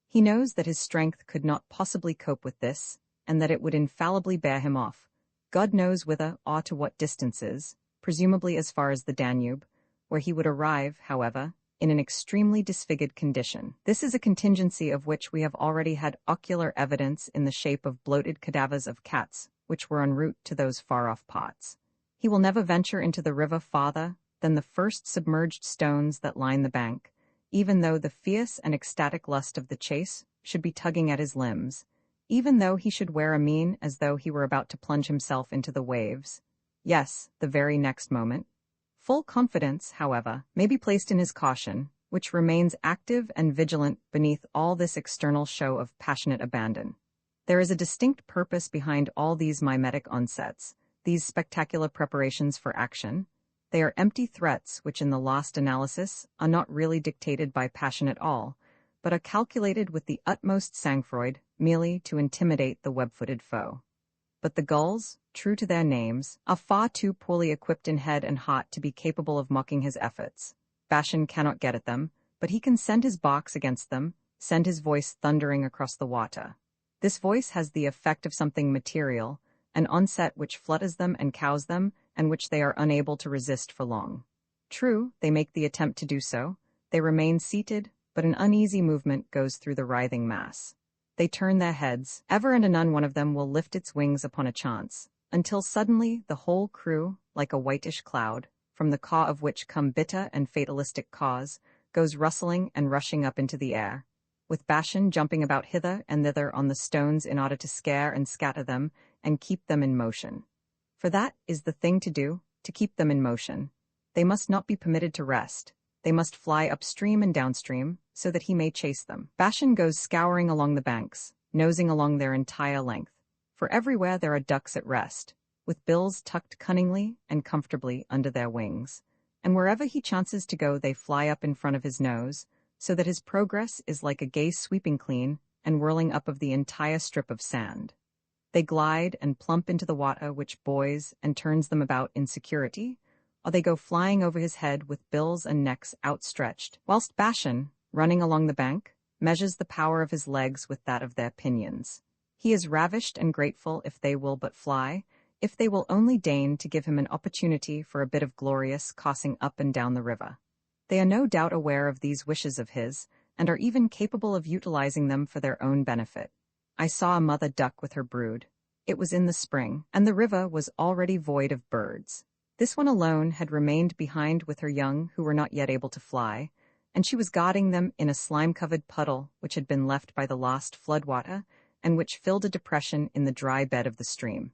He knows that his strength could not possibly cope with this, and that it would infallibly bear him off, God knows whither or to what distances, presumably as far as the Danube, where he would arrive, however, in an extremely disfigured condition. This is a contingency of which we have already had ocular evidence in the shape of bloated cadavers of cats, which were en route to those far-off parts. He will never venture into the river farther than the first submerged stones that line the bank, even though the fierce and ecstatic lust of the chase should be tugging at his limbs, even though he should wear a mien as though he were about to plunge himself into the waves. Yes, the very next moment. Full confidence, however, may be placed in his caution, which remains active and vigilant beneath all this external show of passionate abandon. There is a distinct purpose behind all these mimetic onsets, these spectacular preparations for action. They are empty threats which in the last analysis are not really dictated by passion at all, but are calculated with the utmost sang-froid merely to intimidate the web-footed foe. But the gulls, true to their names, are far too poorly equipped in head and heart to be capable of mocking his efforts. Bashan cannot get at them, but he can send his barks against them, send his voice thundering across the water. This voice has the effect of something material, an onset which flutters them and cows them, and which they are unable to resist for long. True, they make the attempt to do so. They remain seated, but an uneasy movement goes through the writhing mass. They turn their heads, ever and anon one of them will lift its wings upon a chance, until suddenly the whole crew, like a whitish cloud, from the caw of which come bitter and fatalistic caws, goes rustling and rushing up into the air, with Bashan jumping about hither and thither on the stones in order to scare and scatter them and keep them in motion. For that is the thing to do, to keep them in motion. They must not be permitted to rest. They must fly upstream and downstream, so that he may chase them. Bashan goes scouring along the banks, nosing along their entire length, for everywhere there are ducks at rest, with bills tucked cunningly and comfortably under their wings, and wherever he chances to go they fly up in front of his nose, so that his progress is like a gay sweeping clean and whirling up of the entire strip of sand. They glide and plump into the water which buoys and turns them about in security, or they go flying over his head with bills and necks outstretched, whilst Bashan, running along the bank, measures the power of his legs with that of their pinions. He is ravished and grateful if they will but fly, if they will only deign to give him an opportunity for a bit of glorious coursing up and down the river. They are no doubt aware of these wishes of his, and are even capable of utilizing them for their own benefit. I saw a mother duck with her brood. It was in the spring, and the river was already void of birds. This one alone had remained behind with her young who were not yet able to fly, and she was guarding them in a slime-covered puddle which had been left by the last floodwater and which filled a depression in the dry bed of the stream.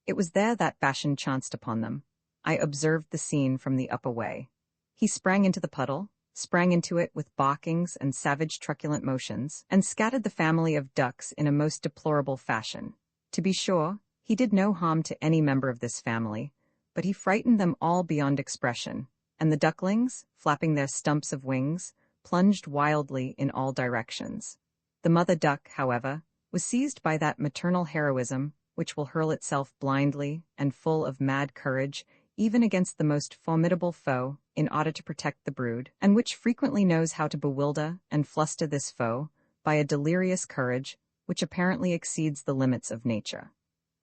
It was there that Bashan chanced upon them. I observed the scene from the upper way. He sprang into the puddle, sprang into it with barkings and savage truculent motions, and scattered the family of ducks in a most deplorable fashion. To be sure, he did no harm to any member of this family, but he frightened them all beyond expression, and the ducklings, flapping their stumps of wings, plunged wildly in all directions. The mother duck, however, was seized by that maternal heroism which will hurl itself blindly and full of mad courage even against the most formidable foe in order to protect the brood, and which frequently knows how to bewilder and fluster this foe by a delirious courage which apparently exceeds the limits of nature.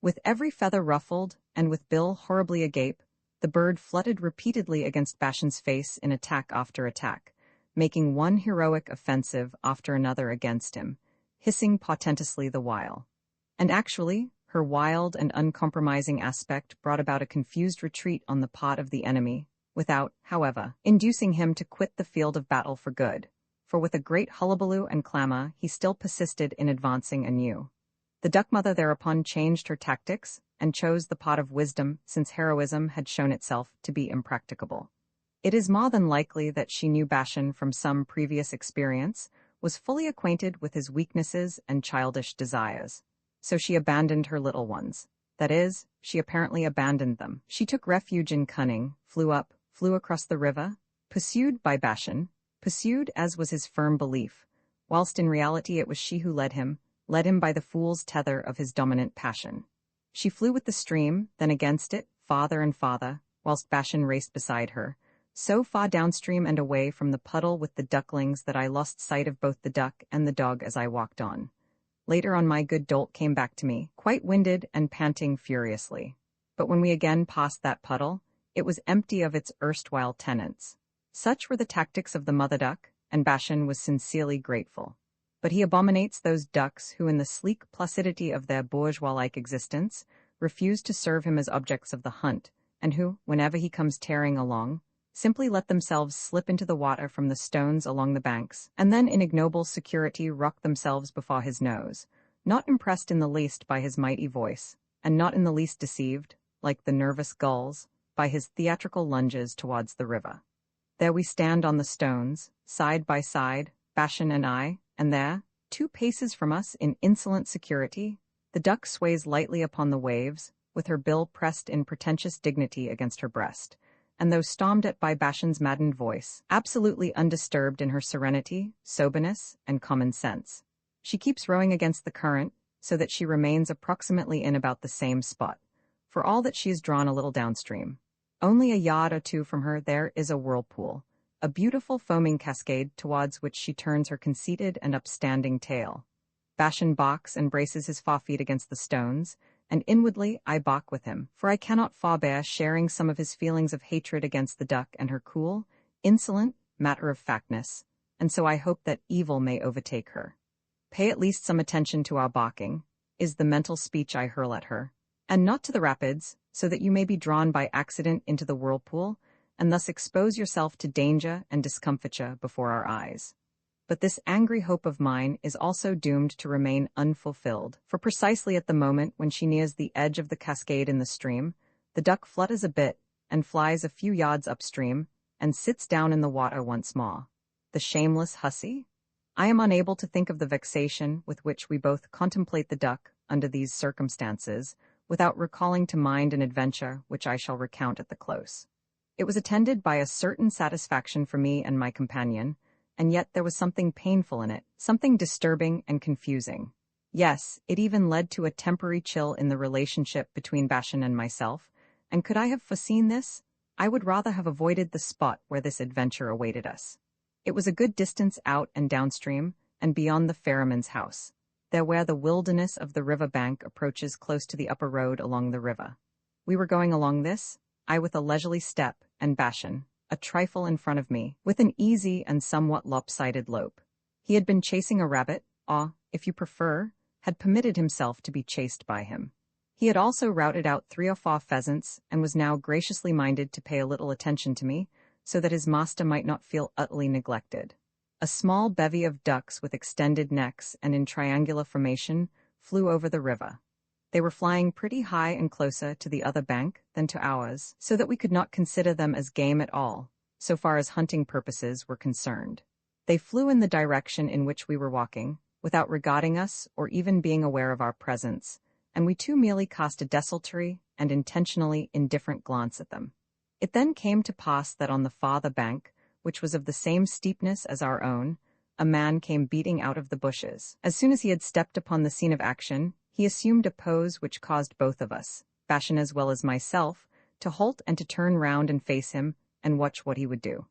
With every feather ruffled, and with bill horribly agape, the bird fluttered repeatedly against Bashan's face in attack after attack, making one heroic offensive after another against him, hissing portentously the while. And actually, her wild and uncompromising aspect brought about a confused retreat on the part of the enemy, without, however, inducing him to quit the field of battle for good, for with a great hullabaloo and clamor he still persisted in advancing anew. The duck-mother thereupon changed her tactics and chose the pot of wisdom, since heroism had shown itself to be impracticable. It is more than likely that she knew Bashan from some previous experience, was fully acquainted with his weaknesses and childish desires. So she abandoned her little ones. That is, she apparently abandoned them. She took refuge in cunning, flew up, flew across the river, pursued by Bashan, pursued as was his firm belief, whilst in reality it was she who led him by the fool's tether of his dominant passion. She flew with the stream, then against it, farther and farther, whilst Bashan raced beside her, so far downstream and away from the puddle with the ducklings that I lost sight of both the duck and the dog as I walked on. Later on my good dolt came back to me, quite winded and panting furiously. But when we again passed that puddle, it was empty of its erstwhile tenants. Such were the tactics of the mother duck, and Bashan was sincerely grateful. But he abominates those ducks who, in the sleek placidity of their bourgeois-like existence, refuse to serve him as objects of the hunt, and who, whenever he comes tearing along, simply let themselves slip into the water from the stones along the banks, and then in ignoble security rock themselves before his nose, not impressed in the least by his mighty voice, and not in the least deceived, like the nervous gulls, by his theatrical lunges towards the river. There we stand on the stones, side by side, Bashan and I, and there, 2 paces from us in insolent security, the duck sways lightly upon the waves, with her bill pressed in pretentious dignity against her breast, and though stormed at by Bashan's maddened voice, absolutely undisturbed in her serenity, soberness, and common sense. She keeps rowing against the current, so that she remains approximately in about the same spot, for all that she is drawn a little downstream. Only a yard or 2 from her there is a whirlpool, a beautiful foaming cascade towards which she turns her conceited and upstanding tail. Bashan balks and braces his forefeet against the stones, and inwardly I balk with him, for I cannot forbear sharing some of his feelings of hatred against the duck and her cool, insolent matter-of-factness, and so I hope that evil may overtake her. Pay at least some attention to our balking, is the mental speech I hurl at her, and not to the rapids, so that you may be drawn by accident into the whirlpool, and thus expose yourself to danger and discomfiture before our eyes. But this angry hope of mine is also doomed to remain unfulfilled, for precisely at the moment when she nears the edge of the cascade in the stream, the duck flutters a bit, and flies a few yards upstream, and sits down in the water once more. The shameless hussy? I am unable to think of the vexation with which we both contemplate the duck under these circumstances, without recalling to mind an adventure which I shall recount at the close. It was attended by a certain satisfaction for me and my companion, and yet there was something painful in it, something disturbing and confusing. Yes, it even led to a temporary chill in the relationship between Bashan and myself, and could I have foreseen this, I would rather have avoided the spot where this adventure awaited us. It was a good distance out and downstream, and beyond the ferryman's house, there where the wilderness of the river bank approaches close to the upper road along the river. We were going along this, I with a leisurely step, and Bashan, a trifle in front of me, with an easy and somewhat lopsided lope. He had been chasing a rabbit, or, if you prefer, had permitted himself to be chased by him. He had also routed out 3 or 4 pheasants, and was now graciously minded to pay a little attention to me, so that his master might not feel utterly neglected. A small bevy of ducks with extended necks and in triangular formation flew over the river. They were flying pretty high and closer to the other bank than to ours, so that we could not consider them as game at all, so far as hunting purposes were concerned. They flew in the direction in which we were walking, without regarding us or even being aware of our presence, and we 2 merely cast a desultory and intentionally indifferent glance at them. It then came to pass that on the farther bank, which was of the same steepness as our own, a man came beating out of the bushes. As soon as he had stepped upon the scene of action, he assumed a pose which caused both of us, Bashan as well as myself, to halt and to turn round and face him and watch what he would do.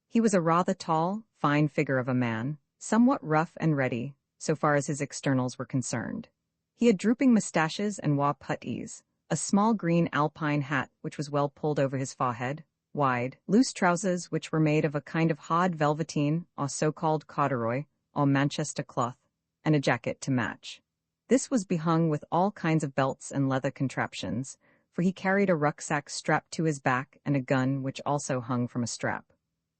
He was a rather tall, fine figure of a man, somewhat rough and ready, so far as his externals were concerned. He had drooping moustaches and wore puttees, a small green alpine hat which was well pulled over his forehead, wide, loose trousers which were made of a kind of hard velveteen or so-called corduroy or Manchester cloth, and a jacket to match. This was behung with all kinds of belts and leather contraptions, for he carried a rucksack strapped to his back and a gun which also hung from a strap.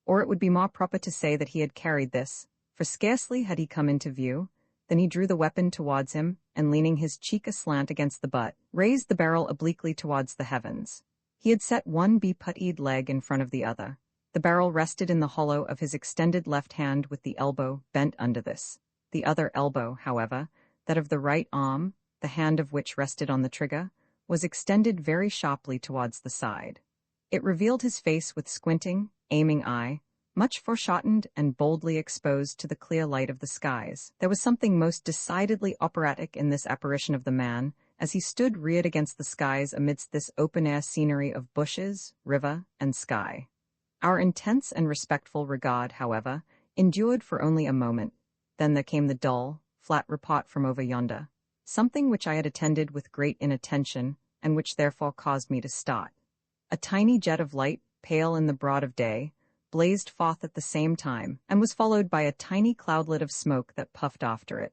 Or it would be more proper to say that he had carried this, for scarcely had he come into view, than he drew the weapon towards him, and leaning his cheek aslant against the butt, raised the barrel obliquely towards the heavens. He had set one be-puttied leg in front of the other. The barrel rested in the hollow of his extended left hand with the elbow bent under this. The other elbow, however, that of the right arm, the hand of which rested on the trigger, was extended very sharply towards the side. It revealed his face with squinting, aiming eye, much foreshortened and boldly exposed to the clear light of the skies. There was something most decidedly operatic in this apparition of the man, as he stood reared against the skies amidst this open-air scenery of bushes, river, and sky. Our intense and respectful regard, however, endured for only a moment. Then there came the dull, flat report from over yonder, something which I had attended with great inattention, and which therefore caused me to start. A tiny jet of light, pale in the broad of day, blazed forth at the same time, and was followed by a tiny cloudlet of smoke that puffed after it.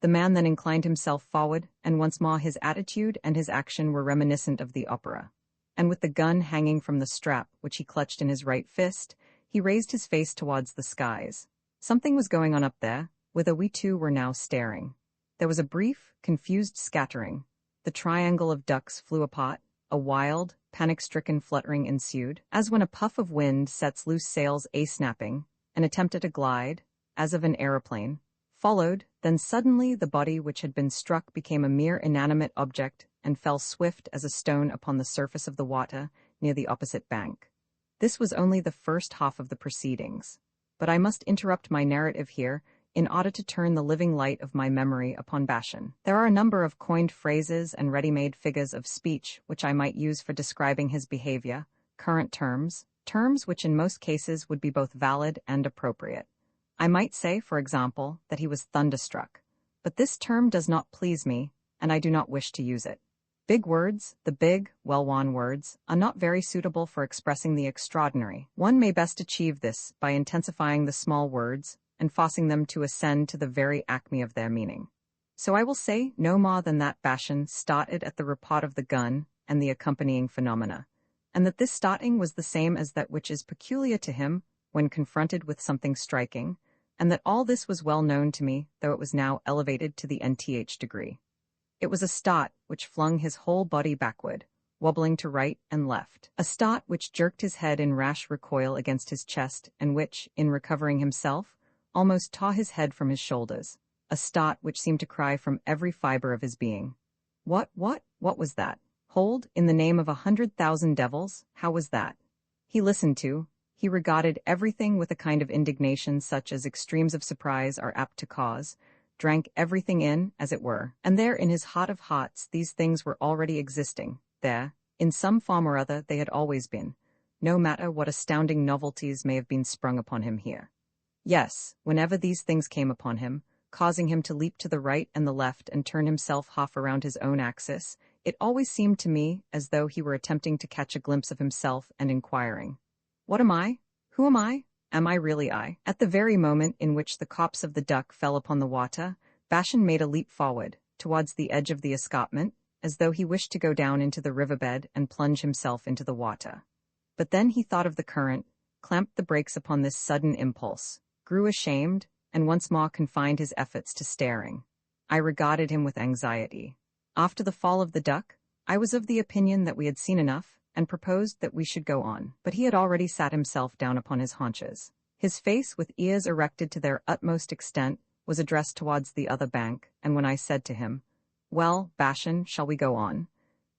The man then inclined himself forward, and once more his attitude and his action were reminiscent of the opera. And with the gun hanging from the strap, which he clutched in his right fist, he raised his face towards the skies. Something was going on up there, whither we two were now staring. There was a brief, confused scattering. The triangle of ducks flew apart. A wild, panic-stricken fluttering ensued, as when a puff of wind sets loose sails a-snapping, an attempt at a glide, as of an aeroplane, followed, then suddenly the body which had been struck became a mere inanimate object and fell swift as a stone upon the surface of the water near the opposite bank. This was only the first half of the proceedings, but I must interrupt my narrative here in order to turn the living light of my memory upon Bashan. There are a number of coined phrases and ready-made figures of speech which I might use for describing his behavior, current terms which in most cases would be both valid and appropriate. I might say, for example, that he was thunderstruck, but this term does not please me, and I do not wish to use it. Big words, the big, well-worn words, are not very suitable for expressing the extraordinary. One may best achieve this by intensifying the small words and forcing them to ascend to the very acme of their meaning. So I will say no more than that Bashan started at the report of the gun and the accompanying phenomena, and that this starting was the same as that which is peculiar to him when confronted with something striking, and that all this was well known to me, though it was now elevated to the nth degree. It was a start which flung his whole body backward, wobbling to right and left, a start which jerked his head in rash recoil against his chest, and which, in recovering himself, almost tore his head from his shoulders, a start which seemed to cry from every fiber of his being. What was that? Hold, in the name of 100,000 devils, how was that? He listened to, he regarded everything with a kind of indignation such as extremes of surprise are apt to cause, drank everything in, as it were, and there in his heart of hearts these things were already existing, there, in some form or other they had always been, no matter what astounding novelties may have been sprung upon him here. Yes, whenever these things came upon him, causing him to leap to the right and the left and turn himself half around his own axis, it always seemed to me as though he were attempting to catch a glimpse of himself and inquiring, "What am I? Who am I? Am I really I?" At the very moment in which the copse of the duck fell upon the water, Bashan made a leap forward, towards the edge of the escarpment, as though he wished to go down into the riverbed and plunge himself into the water. But then he thought of the current, clamped the brakes upon this sudden impulse, grew ashamed, and once more confined his efforts to staring. I regarded him with anxiety. After the fall of the duck, I was of the opinion that we had seen enough, and proposed that we should go on, but he had already sat himself down upon his haunches. His face, with ears erected to their utmost extent, was addressed towards the other bank, and when I said to him, "Well, Bashan, shall we go on?"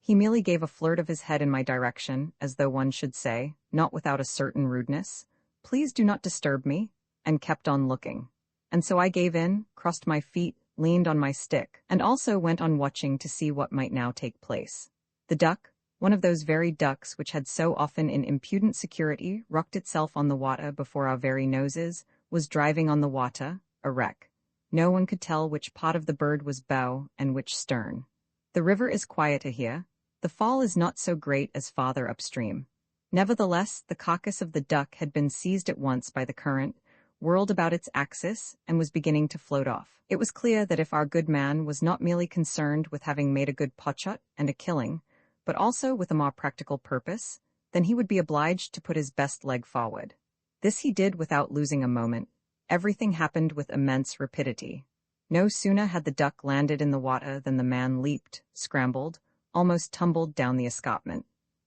he merely gave a flirt of his head in my direction, as though one should say, not without a certain rudeness, "Please do not disturb me," and kept on looking. And so I gave in, crossed my feet, leaned on my stick, and also went on watching to see what might now take place. The duck, one of those very ducks which had so often in impudent security rocked itself on the water before our very noses, was driving on the water, a wreck. No one could tell which part of the bird was bow and which stern. The river is quieter here. The fall is not so great as farther upstream. Nevertheless, the carcass of the duck had been seized at once by the current, whirled about its axis, and was beginning to float off. It was clear that if our good man was not merely concerned with having made a good potshot and a killing, but also with a more practical purpose, then he would be obliged to put his best leg forward. This he did without losing a moment. Everything happened with immense rapidity. No sooner had the duck landed in the water than the man leaped, scrambled, almost tumbled down the escarpment.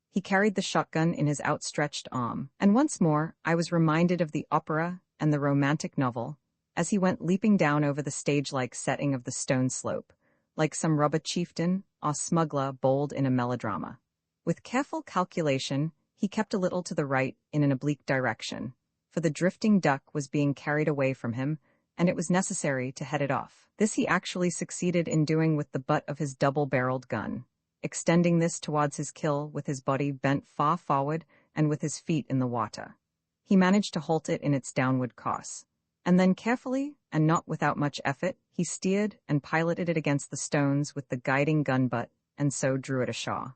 He carried the shotgun in his outstretched arm, and once more I was reminded of the opera and the romantic novel, as he went leaping down over the stage-like setting of the stone slope, like some robber chieftain or smuggler bold in a melodrama. With careful calculation, He kept a little to the right in an oblique direction, for the drifting duck was being carried away from him, and it was necessary to head it off. This he actually succeeded in doing with the butt of his double-barreled gun, extending this towards his kill with his body bent far forward and with his feet in the water. He managed to halt it in its downward course, and then carefully, and not without much effort, he steered and piloted it against the stones with the guiding gun butt, and so drew it ashore.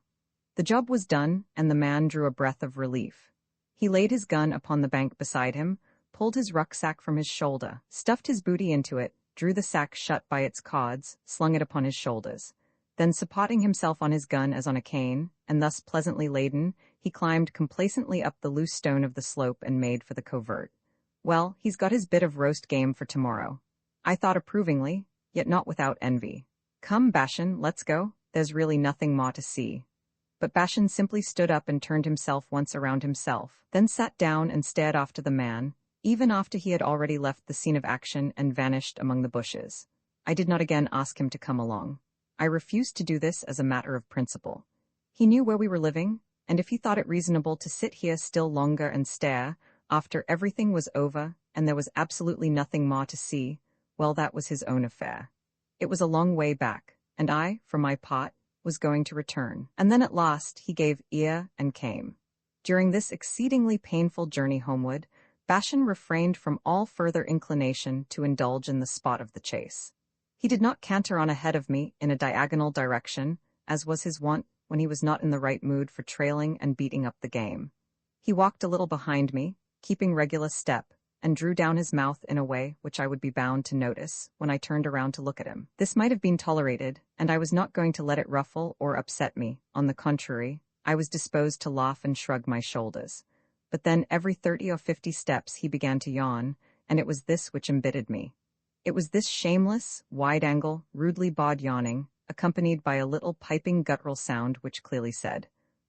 The job was done, and the man drew a breath of relief. He laid his gun upon the bank beside him, pulled his rucksack from his shoulder, stuffed his booty into it, drew the sack shut by its cords, slung it upon his shoulders. Then, supporting himself on his gun as on a cane, and thus pleasantly laden, he climbed complacently up the loose stone of the slope and made for the covert. Well, he's got his bit of roast game for tomorrow. I thought approvingly, yet not without envy. Come, Bashan, let's go. There's really nothing more to see. But Bashan simply stood up and turned himself once around himself, then sat down and stared after the man, even after he had already left the scene of action and vanished among the bushes. I did not again ask him to come along. I refused to do this as a matter of principle. He knew where we were living, and if he thought it reasonable to sit here still longer and stare, after everything was over and there was absolutely nothing more to see, well, that was his own affair. It was a long way back, and I, for my part, was going to return. And then at last he gave ear and came. During this exceedingly painful journey homeward, Bashan refrained from all further inclination to indulge in the sport of the chase. He did not canter on ahead of me in a diagonal direction, as was his wont when he was not in the right mood for trailing and beating up the game. He walked a little behind me, keeping regular step, and drew down his mouth in a way which I would be bound to notice when I turned around to look at him. This might have been tolerated, and I was not going to let it ruffle or upset me. On the contrary, I was disposed to laugh and shrug my shoulders. But then every 30 or 50 steps he began to yawn, and it was this which embittered me. It was this shameless, wide-angle, rudely bawd yawning, accompanied by a little piping guttural sound which clearly said,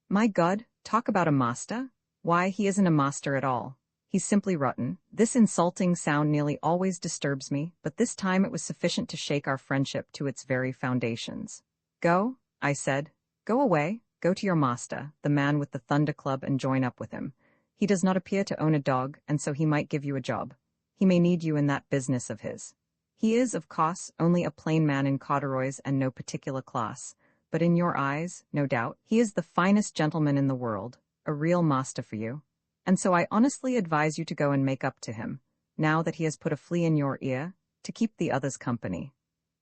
"My God, talk about a master? Why, he isn't a master at all. He's simply rotten." This insulting sound nearly always disturbs me, but this time it was sufficient to shake our friendship to its very foundations. "Go," I said. "Go away, go to your master, the man with the thunder club, and join up with him. He does not appear to own a dog, and so he might give you a job. He may need you in that business of his. He is, of course, only a plain man in corduroys and no particular class, but in your eyes, no doubt, he is the finest gentleman in the world, a real master for you. And so I honestly advise you to go and make up to him, now that he has put a flea in your ear, to keep the others company."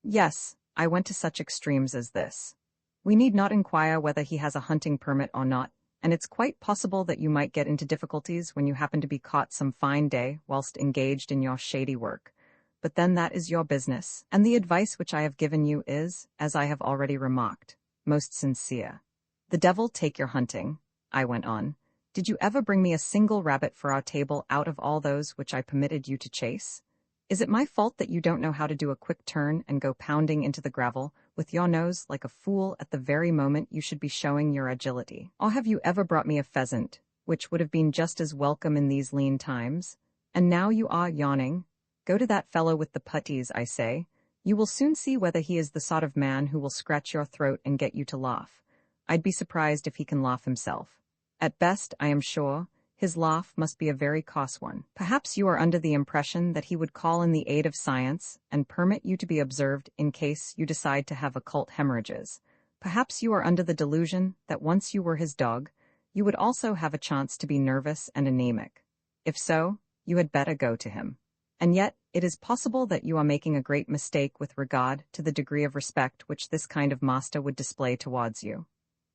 Yes, I went to such extremes as this. We need not inquire whether he has a hunting permit or not, and it's quite possible that you might get into difficulties when you happen to be caught some fine day whilst engaged in your shady work. But then that is your business, and the advice which I have given you is, as I have already remarked, most sincere. "The devil take your hunting," I went on. "Did you ever bring me a single rabbit for our table out of all those which I permitted you to chase? Is it my fault that you don't know how to do a quick turn and go pounding into the gravel with your nose like a fool at the very moment you should be showing your agility? Or have you ever brought me a pheasant, which would have been just as welcome in these lean times? And now you are yawning. Go to that fellow with the puttees, I say. You will soon see whether he is the sort of man who will scratch your throat and get you to laugh. I'd be surprised if he can laugh himself. At best, I am sure, his laugh must be a very coarse one. Perhaps you are under the impression that he would call in the aid of science and permit you to be observed in case you decide to have occult hemorrhages. Perhaps you are under the delusion that once you were his dog, you would also have a chance to be nervous and anemic. If so, you had better go to him. And yet, it is possible that you are making a great mistake with regard to the degree of respect which this kind of master would display towards you.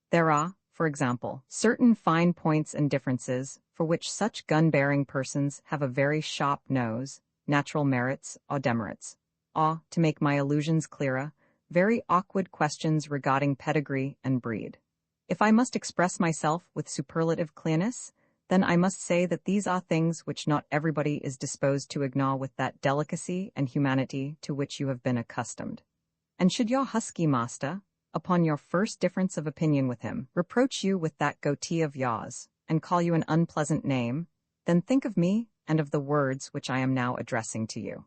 There are, for example, certain fine points and differences for which such gun-bearing persons have a very sharp nose, natural merits or demerits, or, to make my allusions clearer, very awkward questions regarding pedigree and breed. If I must express myself with superlative clearness, then I must say that these are things which not everybody is disposed to ignore with that delicacy and humanity to which you have been accustomed. And should your husky master, upon your first difference of opinion with him, reproach you with that goatee of yours, and call you an unpleasant name, then think of me and of the words which I am now addressing to you.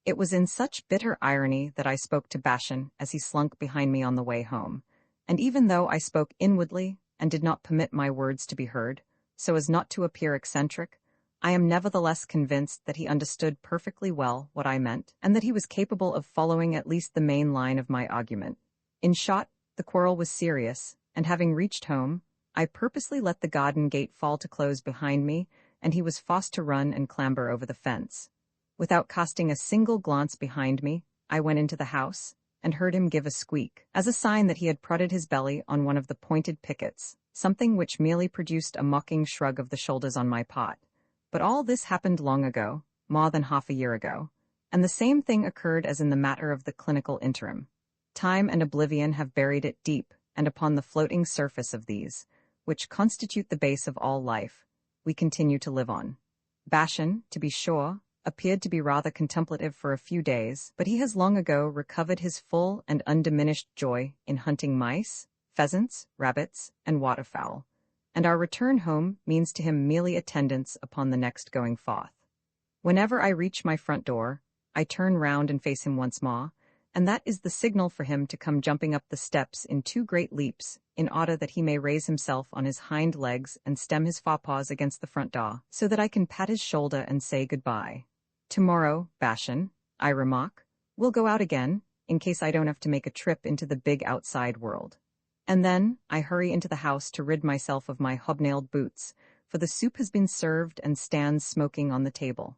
It was in such bitter irony that I spoke to Bashan as he slunk behind me on the way home, and even though I spoke inwardly and did not permit my words to be heard, so as not to appear eccentric, I am nevertheless convinced that he understood perfectly well what I meant, and that he was capable of following at least the main line of my argument. In short, the quarrel was serious, and having reached home, I purposely let the garden gate fall to close behind me, and he was forced to run and clamber over the fence. Without casting a single glance behind me, I went into the house, and heard him give a squeak, as a sign that he had prodded his belly on one of the pointed pickets, something which merely produced a mocking shrug of the shoulders on my part. But all this happened long ago, more than half a year ago, and the same thing occurred as in the matter of the clinical interim. Time and oblivion have buried it deep, and upon the floating surface of these, which constitute the base of all life, we continue to live on. Bashan, to be sure, appeared to be rather contemplative for a few days, but he has long ago recovered his full and undiminished joy in hunting mice, pheasants, rabbits, and waterfowl, and our return home means to him merely attendance upon the next going forth. Whenever I reach my front door, I turn round and face him once more, and that is the signal for him to come jumping up the steps in 2 great leaps, in order that he may raise himself on his hind legs and stem his forepaws against the front door, so that I can pat his shoulder and say goodbye. "Tomorrow, Bashan," I remark, "we'll go out again, in case I don't have to make a trip into the big outside world." And then I hurry into the house to rid myself of my hobnailed boots, for the soup has been served and stands smoking on the table.